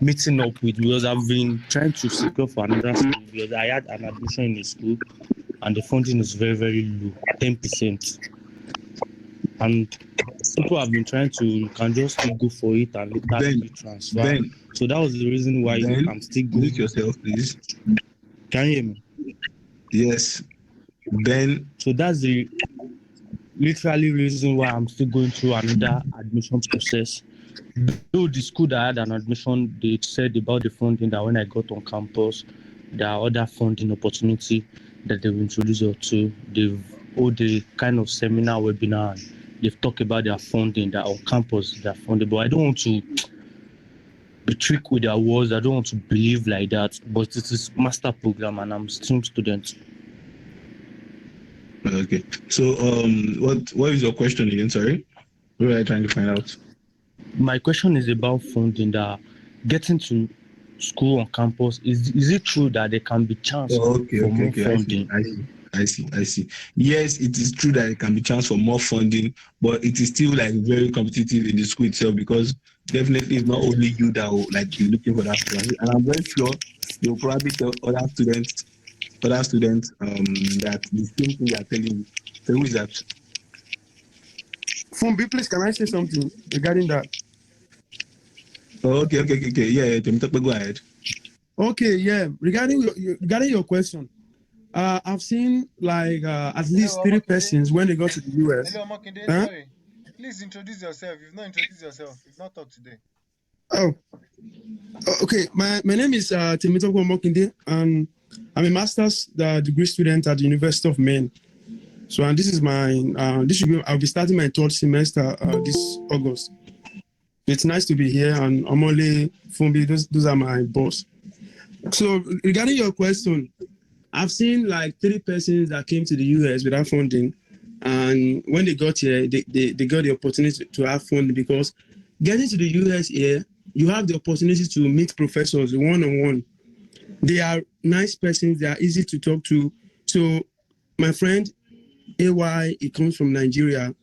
meeting up with? Because I've been trying to secure for another school because I had an admission in a school and the funding is very, very low, 10%. And people have been trying to, you can just go for it and later Ben, maybe transfer. So that was the reason why I'm still mute going. yourself, please. Can you hear me? Yes. Ben. So that's the literally reason why I'm still going through another admission process. Though the school that I had an admission, they said about the funding that when I got on campus, there are other funding opportunity that they've introduced or to. They've hold a kind of seminar webinar. They've talked about their funding that on campus they're funded. But I don't want to be tricked with their words. I don't want to believe like that. But it is master program and I'm STEAM student. Okay. So what is your question again? Sorry. What are you trying to find out? My question is about funding that getting to school on campus. Is it true that there can be chance for more funding? I see. Yes, it is true that it can be chance for more funding, but it is still like very competitive in the school itself because definitely it's not only you that will like be looking for that scholarship. And I'm very sure they'll probably tell other students that the same thing they are telling you. So who is that? Fumbi, please, can I say something regarding that? Oh, okay. Yeah, go ahead. Okay, yeah. Regarding your question, I've seen like at least 3 persons when they go to the US. Hello, Makinde, sorry. Please introduce yourself. You've not introduced yourself. You've not talked today. Oh, okay. My name is Timitoko Mokinde, and I'm a master's degree student at the University of Maine. So, and this is my I'll be starting my 3rd semester this August. It's nice to be here, and Omole, Fumbi, those are my boss. So, regarding your question, I've seen like 3 persons that came to the US without funding, and when they got here, they got the opportunity to have funding because getting to the US here, you have the opportunity to meet professors one-on-one. They are nice persons. They are easy to talk to. So, my friend AY, he comes from Nigeria.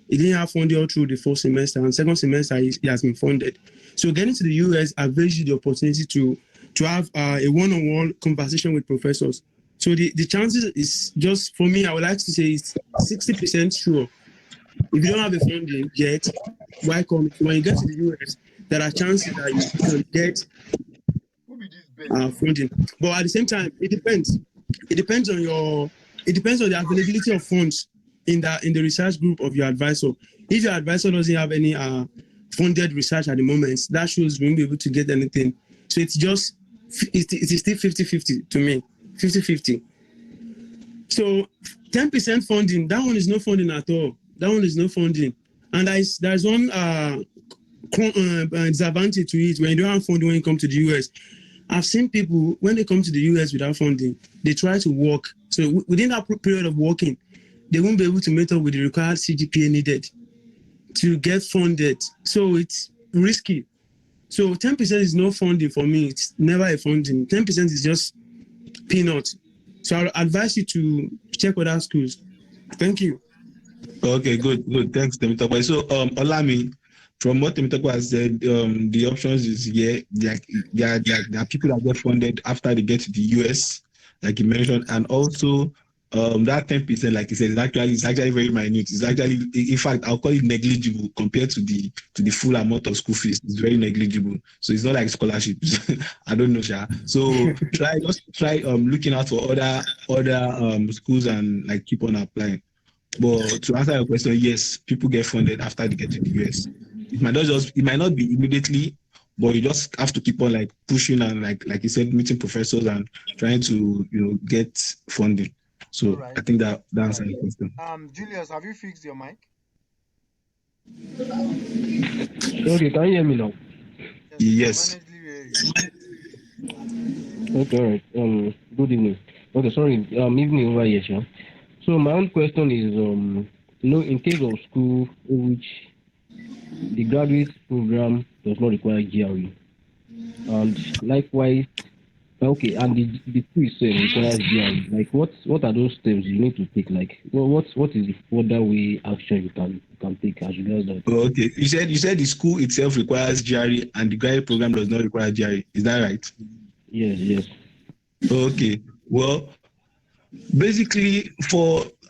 He didn't have funding all through the 1st semester, and 2nd semester he has been funded. So getting to the US avails you the opportunity to have a one-on-one conversation with professors. So the chances is just, for me, I would like to say it's 60% sure. If you don't have the funding yet, welcome. When you get to the US, there are chances that you can get funding. But at the same time, it depends. It depends on the availability of funds in the research group of your advisor. If your advisor doesn't have any funded research at the moment, that shows we won't be able to get anything. So it is still 50-50 to me, 50-50. So 10% funding, that one is no funding at all. That one is no funding. And there's one disadvantage to it when you don't have funding when you come to the US. I've seen people, when they come to the US without funding, they try to work. So within that period of working, they won't be able to meet up with the required CGPA needed to get funded. So it's risky. So 10% is no funding for me. It's never a funding. 10% is just peanuts. So I advise you to check other schools. Thank you. Okay, good. Thanks, Temitope. So, Olami, from what Temitope has said, the options is there are people that get funded after they get to the US, like you mentioned, and also that 10%, like you said, is actually very minute. It's actually, in fact, I'll call it negligible compared to the full amount of school fees. It's very negligible. So it's not like scholarships. I don't know, Sha. So try looking out for other schools and like keep on applying. But to answer your question, yes, people get funded after they get to the US. It might not be immediately, but you just have to keep on like pushing and like you said, meeting professors and trying to get funding. So right. I think that answers the question. Julius, have you fixed your mic? Okay, can you hear me now? Yes. Okay, all right. Good evening. Okay, sorry. Evening over here, sir. So my own question is in case of school in which the graduate program does not require GRE, and likewise, okay, and the school itself requires GRE. Like, what are those steps you need to take? Like, what is the further way action you can take as regards that? Oh, okay. You said the school itself requires GRE and the graduate program does not require GRE. Is that right? Yes. Okay. Well, basically,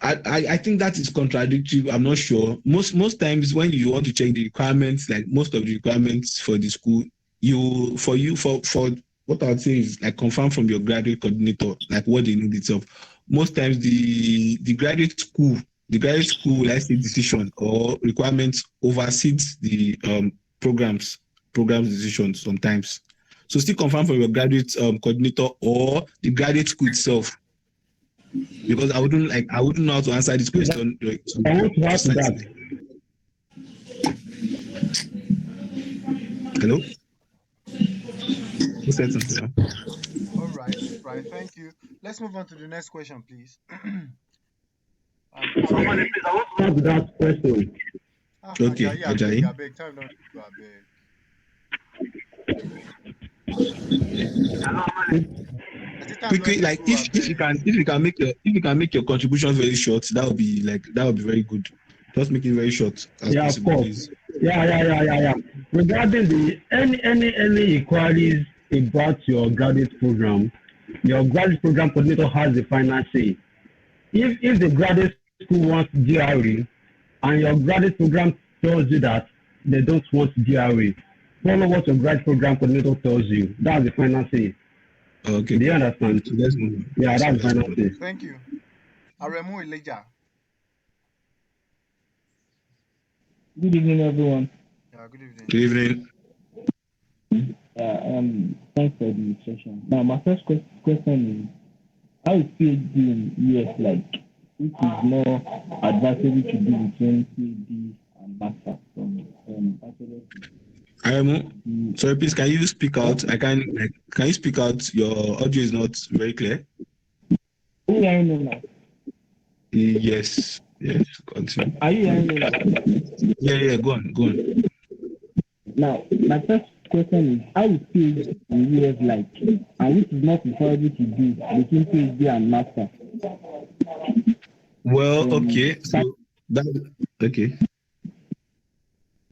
I think that is contradictory. I'm not sure. Most times when you want to check the requirements, like most of the requirements for the school, for what I would say is like confirm from your graduate coordinator, like what they need itself. Most times the graduate school, let's say decision or requirements oversees the programs decisions sometimes. So still confirm from your graduate coordinator or the graduate school itself, because I wouldn't know how to answer this question I want to add to that. precisely. Hello? Who said something? All right, right. Thank you. Let's move on to the next question, please. Somebody, please, I want to add to that question. Okay, Ajayi. I beg, time not to go, I beg. Quickly, like if you can make your contribution very short, that would be very good. Just make it very short as Yeah, of possible, course. please. Yeah. Regarding the any inquiries about your graduate program, your graduate program coordinator has the final say. If the graduate school wants GRE and your graduate program tells you that they don't want GRE, follow what your graduate program coordinator tells you. That's the final say. Okay. Do you understand? So let's move on. Yeah, that's the final say. Thank you. Aremu Elijah. Good evening, everyone. Yeah, good evening. Good evening. Thanks for the session. Now, my first question is, how is PhD in US like? Which is more advisable to do between PhD and master from bachelor? Aremu, sorry, please, can you speak out? Can you speak out? Your audio is not very clear. Are you hearing me now? Yes, continue. Are you hearing me now? Yeah, go on. Now, my first question is, how is PhD in US like? And which is more preferable to do between PhD and master? Well, okay. So okay.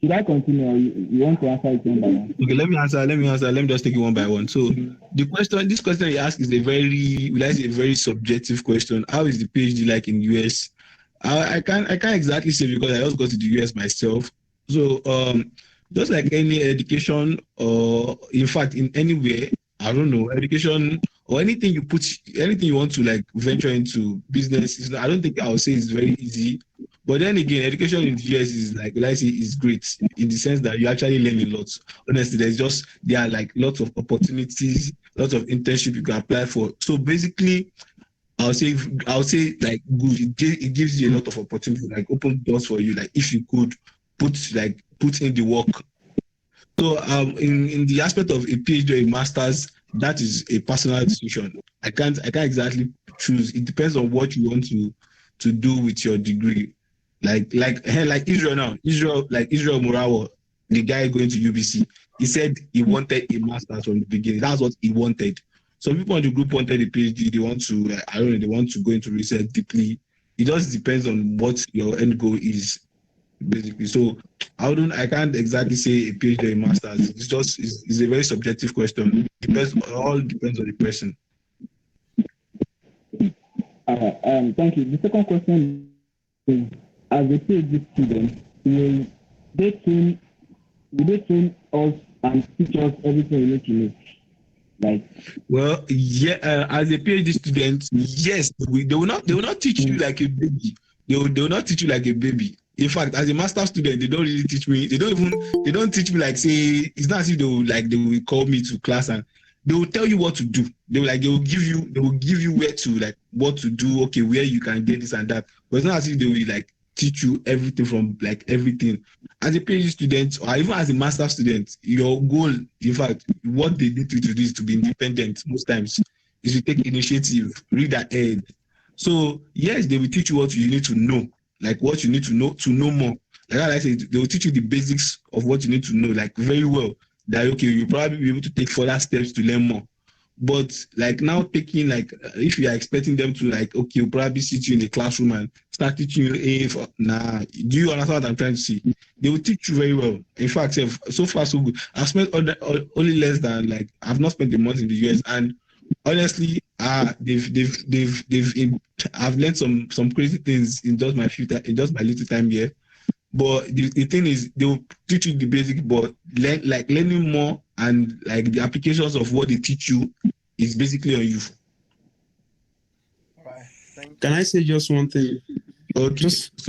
Should I continue, or you want to answer it one by one? Okay, let me answer. Let me just take it one by one. So this question you ask is a very subjective question. How is the PhD like in US? I can't exactly say because I just got to the US myself. So just like any education, or in fact in anywhere, I don't know, education or anything you want to like venture into business, I don't think I would say it's very easy. But then again, education in the US is is great in the sense that you actually learn a lot. Honestly, there are like lots of opportunities, lots of internship you can apply for. So basically, I'll say like good. It gives you a lot of opportunity, like open doors for you. Like if you could put in the work. So in the aspect of a PhD or a master's, that is a personal decision. I can't exactly choose. It depends on what you want to do with your degree. Like Israel now. Israel Murawa, the guy going to UBC, he said he wanted a master's from the beginning. That's what he wanted. Some people on the group wanted a PhD. They want to, they want to go into research deeply. It just depends on what your end goal is, basically. So I can't exactly say a PhD or a master's. It's a very subjective question. All depends on the person. Thank you. The second question is, as a PhD student, will they train us and teach us everything we need to know? Well, yeah, as a PhD student, yes, they will not teach you like a baby. They will not teach you like a baby. In fact, as a master student, they don't really teach me. They don't teach me like, say, it's not as if they will call me to class and they will tell you what to do. They will give you where to, like, what to do, okay, where you can get this and that. But it's not as if they will like teach you everything from like everything. As a PhD student or even as a master student, your goal, in fact, what they need you to do is to be independent most times, is to take initiative, read ahead. So yes, they will teach you what you need to know. like what you need to know more. Like I said, they will teach you the basics of what you need to know, like very well. That okay, you'll probably be able to take further steps to learn more. But like now taking like if you are expecting them to like okay, we'll probably sit you in the classroom and start teaching you nah, do you understand what I'm trying to say? They will teach you very well. In fact, so far so good. I've spent only less than like I've not spent a month in the US, and honestly, I've learned some crazy things in just my little time here. But the thing is, they will teach you the basic, but learning more and like the applications of what they teach you is basically on you. All right. Thank you. Can I say just one thing? Okay. Just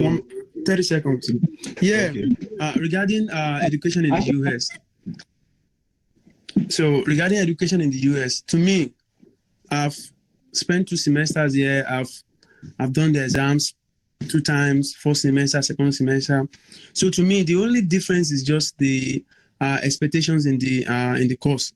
30 seconds. Yeah. Okay. Regarding education in the US. So regarding education in the US, to me, I've spent 2 semesters here. I've done the exams 2 times, first semester, second semester. So to me, the only difference is just the expectations in the course.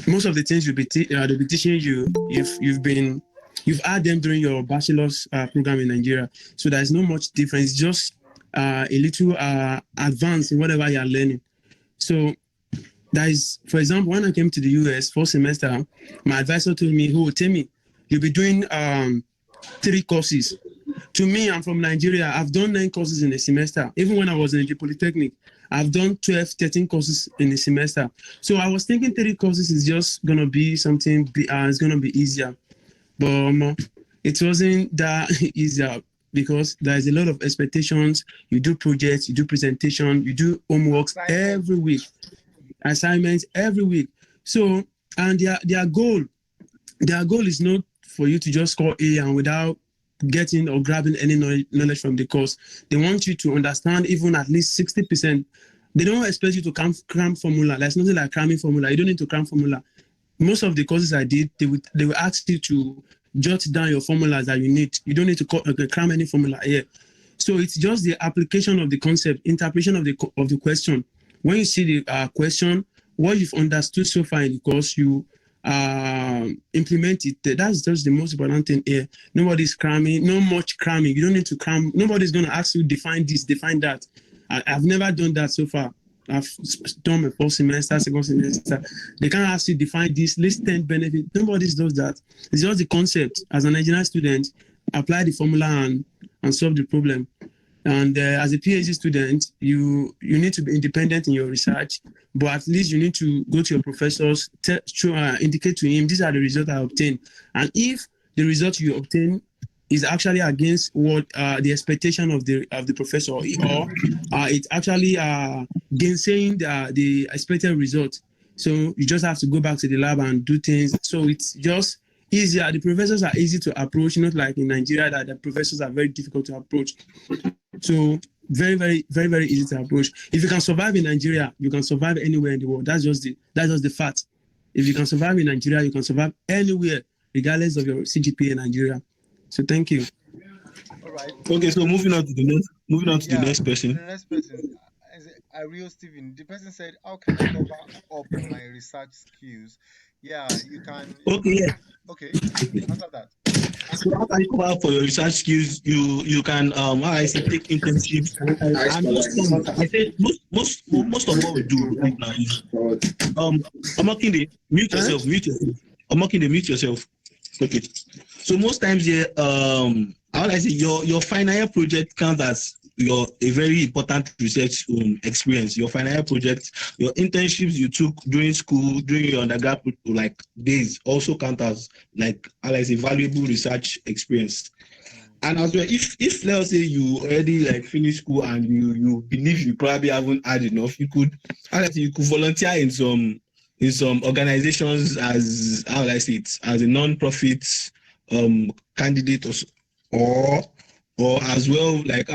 Most of the things they'll be teaching you if you've had them during your bachelor's program in Nigeria. So there's no much difference. Just a little advance in whatever you are learning. So that is, for example, when I came to the US first semester, my advisor told me, tell me, you'll be doing 3 courses. To me, I'm from Nigeria. I've done 9 courses in a semester. Even when I was in the Polytechnic, I've done 12, 13 courses in a semester. So I was thinking 3 courses is just going to be something, it's going to be easier. But it wasn't that easier because there's a lot of expectations. You do projects, you do presentation, you do homeworks every week, assignments every week. So, and their goal is not for you to just score A and without getting or grabbing any knowledge from the course. They want you to understand even at least 60%. They don't expect you to cram formula. There's nothing like cramming formula. You don't need to cram formula. Most of the courses I did, they will ask you to jot down your formulas that you need. You don't need to cram any formula here. So it's just the application of the concept, interpretation of the question. When you see the question, what you've understood so far in the course, you implement it. That's just the most important thing here. Nobody's cramming, no much cramming. You don't need to cram. Nobody's going to ask you define this, define that. I've never done that so far. I've done my first semester, second semester. They can't ask you define this, list 10 benefits. Nobody does that. It's just the concept. As a Nigerian student, apply the formula and solve the problem. And as a PhD student, you need to be independent in your research, but at least you need to go to your professors, indicate to him, these are the results I obtained. And if the result you obtain is actually against what the expectation of the professor, or it's actually gainsaying the expected result. So you just have to go back to the lab and do things. So it's just easier. The professors are easy to approach, not like in Nigeria that the professors are very difficult to approach. So very, very, very, very easy to approach. If you can survive in Nigeria, you can survive anywhere in the world. That's just the fact. If you can survive in Nigeria, you can survive anywhere, regardless of your CGPA in Nigeria. So thank you. All right. Okay, so moving on to the next person. The next person is Ariel Steven. The person said, "How can I cover up my research skills?" Yeah, you can. Okay. Okay, answer that. So after you cover up for your research skills, you can take internships. And most of what we do right now is mute yourself. Okay. So most times your final year project counts as a very important research experience. Your final year project, your internships you took during school, during your undergrad days also count as a valuable research experience. And as well, if let's say you already finish school and you believe you probably haven't had enough, you could volunteer in some organizations as a non-profit candidate or as well, look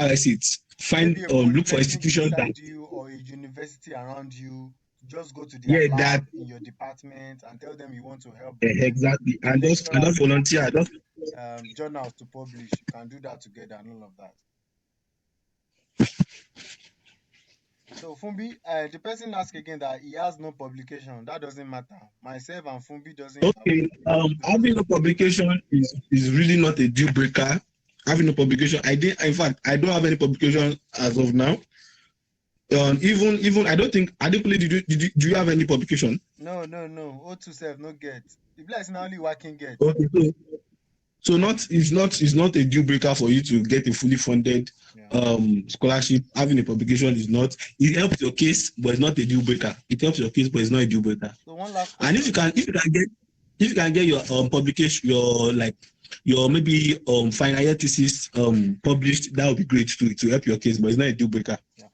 for institutions that you or a university around you. Just go to their lab in your department and tell them you want to help them. Exactly, and just volunteer. Journals to publish. You can do that together and all of that. So Fumbi, the person asked again that he has no publication. That doesn't matter. Myself and Fumbi doesn't. Okay, having no publication is really not a deal breaker. having a publication. In fact, I don't have any publication as of now. Even I don't think Adekunle, do you have any publication? No. O2 self no get. The blessing only working get. Okay, so it's not a deal breaker for you to get a fully funded scholarship. Having a publication is not. It helps your case, but it's not a deal breaker. It helps your case, but it's not a deal breaker. So one last question. And if you can get your publication, your maybe final year thesis published, that would be great to help your case, but it's not a deal breaker. Yeah.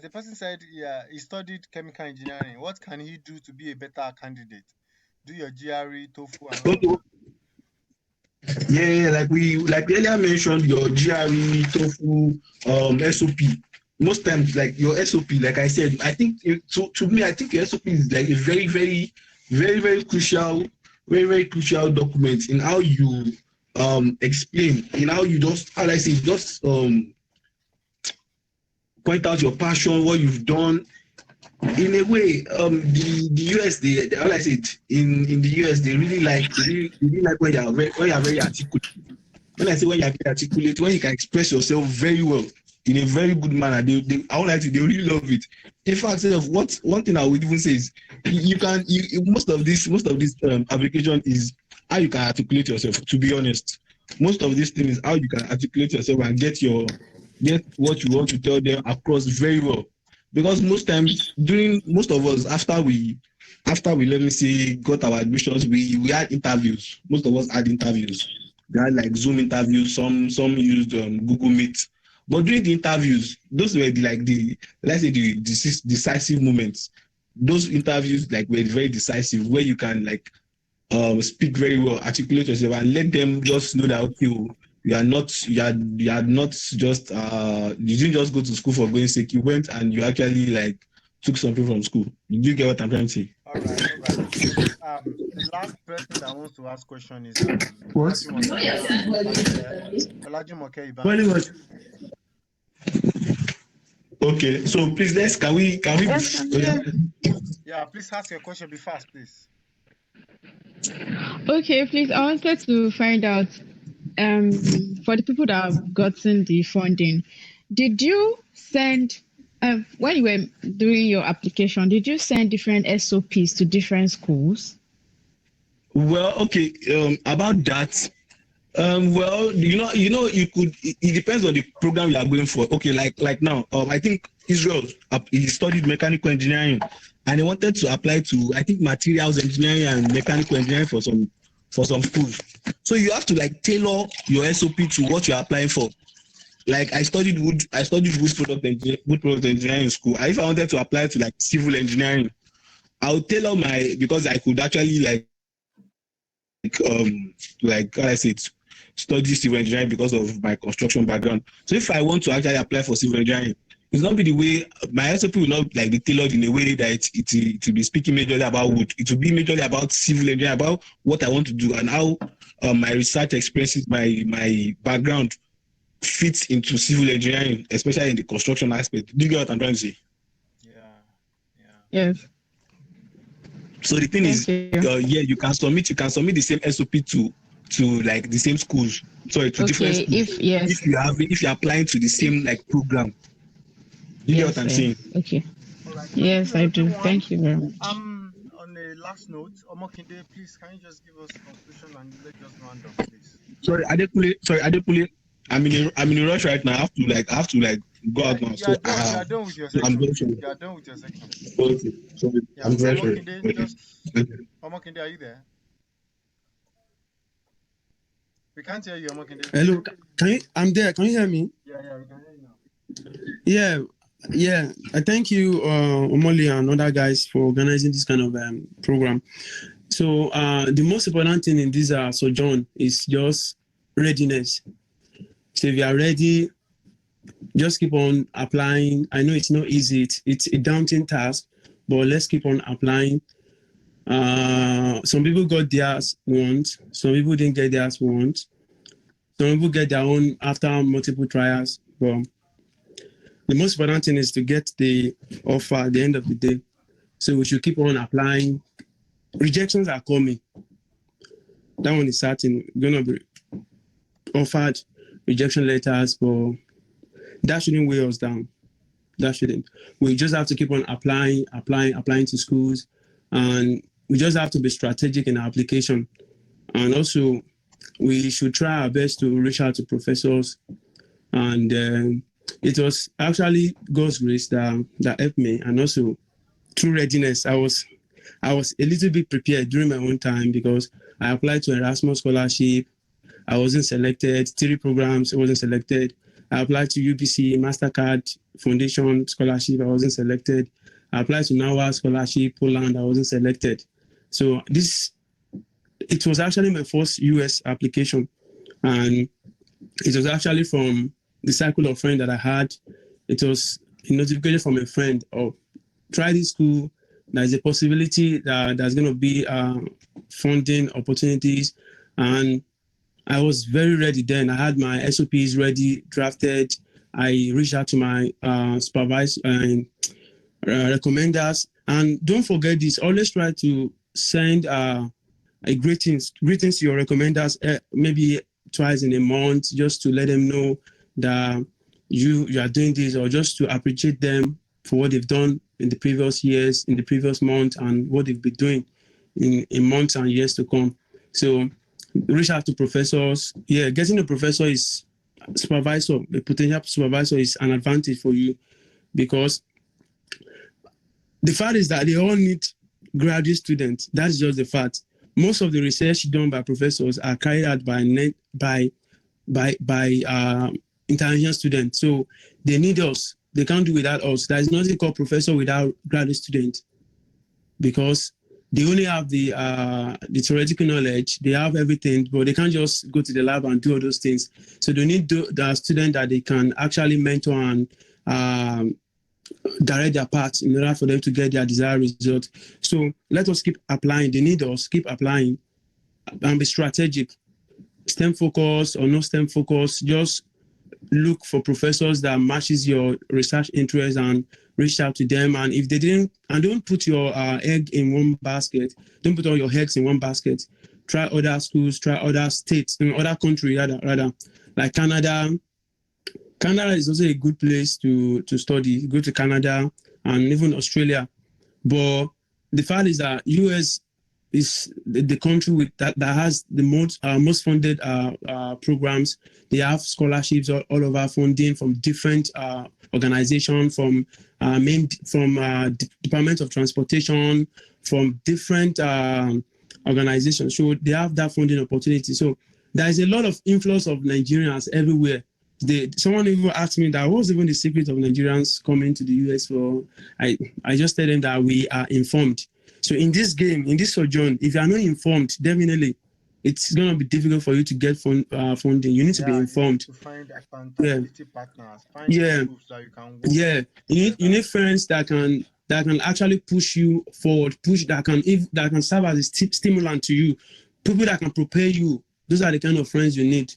The person said he studied chemical engineering. What can he do to be a better candidate? Do your GRE, TOEFL, and all. Yeah, like we earlier mentioned, your GRE, TOEFL, SOP. Most times, like your SOP, like I said, I think to me, I think your SOP is like a very, very, very, very crucial, document in how you explain, in how you just point out your passion, what you've done. In a way, the US, how I say it, in the US, they really like when you are very articulate. When I say when you are very articulate, when you can express yourself very well in a very good manner, they really love it. In fact, one thing I would even say is most of this application is how you can articulate yourself. To be honest, most of this thing is how you can articulate yourself and get what you want to tell them across very well. Because most of us, after we let me say got our admissions, we had interviews. Most of us had interviews. They had like Zoom interviews. Some used Google Meet. But during the interviews, those were the decisive moments. Those interviews were very decisive, where you can speak very well, articulate yourself, and let them just know that okay, you didn't just go to school for going sake. You went and you actually took something from school. Did you get what I'm trying to say? All right. The last person that wants to ask question is What? Olajumoke Iban. Okay, so please can we Yeah, please ask your question. Be fast, please. Okay, please. I wanted to find out for the people that have gotten the funding, did you send when you were doing your application, did you send different SOPs to different schools? Well, okay, about that, well, you could. It depends on the program you are going for. Okay, like now, I think Israel he studied mechanical engineering, and he wanted to apply to materials engineering and mechanical engineering for some schools. So you have to tailor your SOP to what you are applying for. Like I studied wood product engineering in school. And if I wanted to apply to civil engineering, I would tailor because I could actually study civil engineering because of my construction background. So if I want to actually apply for civil engineering, it's not be the way my SOP will not be tailored in a way that it will be speaking majorly about wood. It will be majorly about civil engineering, about what I want to do and how my research experiences, my background fits into civil engineering, especially in the construction aspect. Do you get what I'm trying to say? Yeah. Yes. So the thing is, you can submit the same SOP to the same schools. Sorry, to different schools. If you're applying to the same program. You get what I'm saying? Okay. Right. Yes, I do. Thank you very much. On a last note, Omokinde, please can you just give us conclusion and let's just round up, please. Sorry, Adekunle. I'm in a rush right now. I have to go out now. You are done with your section. You are done with your section. Okay. Sorry. Yeah, I'm very sorry. Omokinde, are you there? We can't hear you, Omokinde. Hello, I'm there. Can you hear me? Yeah, we can hear you now. Yeah. I thank you, Omoli and other guys for organizing this kind of program. So the most important thing in this sojourn is just readiness. So if you are ready, just keep on applying. I know it's not easy. It's a daunting task, but let's keep on applying. Some people got theirs once. Some people didn't get theirs once. Some people get their own after multiple trials. But the most important thing is to get the offer at the end of the day. So we should keep on applying. Rejections are coming. That one is certain. Gonna be offered rejection letters, but that shouldn't weigh us down. That shouldn't. We just have to keep on applying to schools, and we just have to be strategic in our application. And also, we should try our best to reach out to professors. And it was actually God's grace that helped me, and also through readiness. I was a little bit prepared during my own time because I applied to Erasmus scholarship. I wasn't selected. 3 programs, I wasn't selected. I applied to UBC MasterCard Foundation scholarship. I wasn't selected. I applied to NAWA scholarship Poland. I wasn't selected. So it was actually my first US application, and it was actually from the circle of friends that I had. It was a notification from a friend of try this school. There's a possibility that there's going to be funding opportunities, and I was very ready then. I had my SOPs ready, drafted. I reached out to my supervisor and recommenders. And don't forget this, always try to send a greetings to your recommenders maybe twice in a month, just to let them know that you are doing this, or just to appreciate them for what they've done in the previous years, in the previous month, and what they've been doing in months and years to come. So reach out to professors. Yeah, getting a professor is supervisor, a potential supervisor is an advantage for you, because the fact is that they all need graduate students. That's just the fact. Most of the research done by professors are carried out by international students. So they need us. They can't do without us. There is nothing called professor without graduate student, because they only have the theoretical knowledge. They have everything, but they can't just go to the lab and do all those things. So they need the student that they can actually mentor and direct their path in order for them to get their desired result. So let us keep applying. They need us. Keep applying and be strategic. STEM focus or no STEM focus, just look for professors that matches your research interest and reach out to them. And if they didn't, and don't put your egg in one basket. Don't put all your eggs in one basket. Try other schools, try other states, in other countries rather, like Canada. Canada is also a good place to study. Go to Canada and even Australia. But the fact is that US is the country with that has the most funded programs. They have scholarships all over, funding from different organizations, from Department of Transportation, from different organizations. So they have that funding opportunity. So there is a lot of influx of Nigerians everywhere. Someone even asked me that what was even the secret of Nigerians coming to the US for. I just tell them that we are informed. So in this game, in this sojourn, if you are not informed, definitely it's going to be difficult for you to get funding. You need to be informed. You need to find accountability partners. Find groups that you can work with. You need friends that can actually push you forward, that can serve as a stimulant to you. People that can prepare you. Those are the kind of friends you need.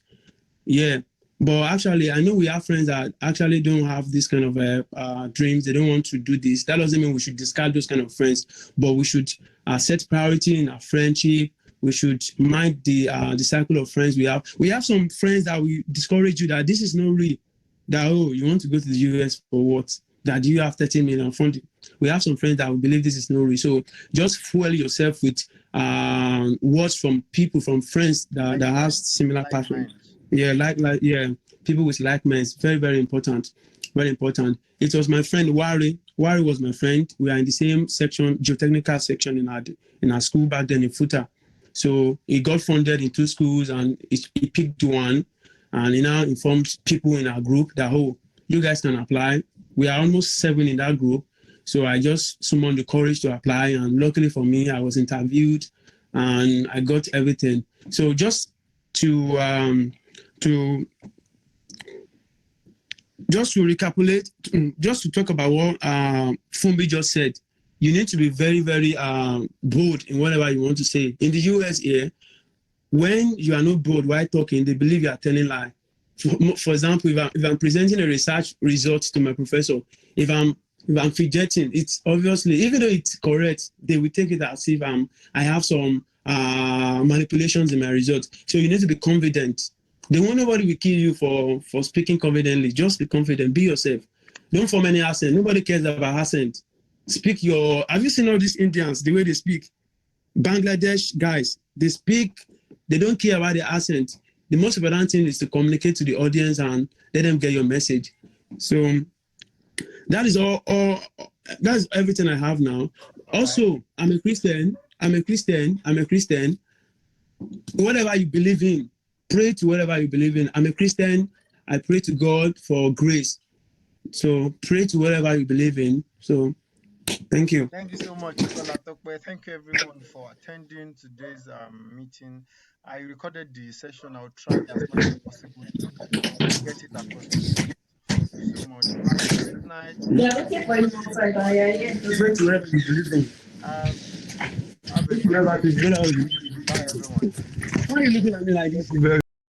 Yeah. But actually, I know we have friends that actually don't have this kind of dreams. They don't want to do this. That doesn't mean we should discard those kind of friends, but we should set priority in our friendship. We should mind the cycle of friends we have. We have some friends that we discourage you that this is not real. That, you want to go to the US for what? That you have 30 million funding. We have some friends that will believe this is not real. So just fuel yourself with words from people, from friends that have similar passions. Yeah, people with like minds. Very, very important. Very important. It was my friend Wari. Wari was my friend. We are in the same section, geotechnical section in our school back then in Futa. So he got funded in 2 schools, and he picked one, and he now informed people in our group that, you guys can apply. We are almost 7 in that group. So I just summoned the courage to apply, and luckily for me, I was interviewed and I got everything. So just to recapitulate, just to talk about what Fumbi just said, you need to be very, very bold in whatever you want to say. In the US here, when you are not bold while talking, they believe you are telling lie. For example, if I'm presenting a research result to my professor, if I'm fidgeting, it's obviously, even though it's correct, they will take it as if I have some manipulations in my results. So you need to be confident. They want nobody will kill you for speaking confidently. Just be confident. Be yourself. Don't form any accent. Nobody cares about accent. Speak your. Have you seen all these Indians, the way they speak? Bangladesh guys, they speak. They don't care about the accent. The most important thing is to communicate to the audience and let them get your message. So that is all that's everything I have now. Also, I'm a Christian. Whatever you believe in, pray to whatever you believe in. I'm a Christian. I pray to God for grace. So pray to whatever you believe in. So thank you. Thank you so much, Kola Tokwe. Thank you everyone for attending today's meeting. I recorded the session. I'll try as much as possible to get it across to you. Thank you so much. Good night. Pray to whatever you believe in. Have a good day. Bye, everyone. Why are you looking at me like this?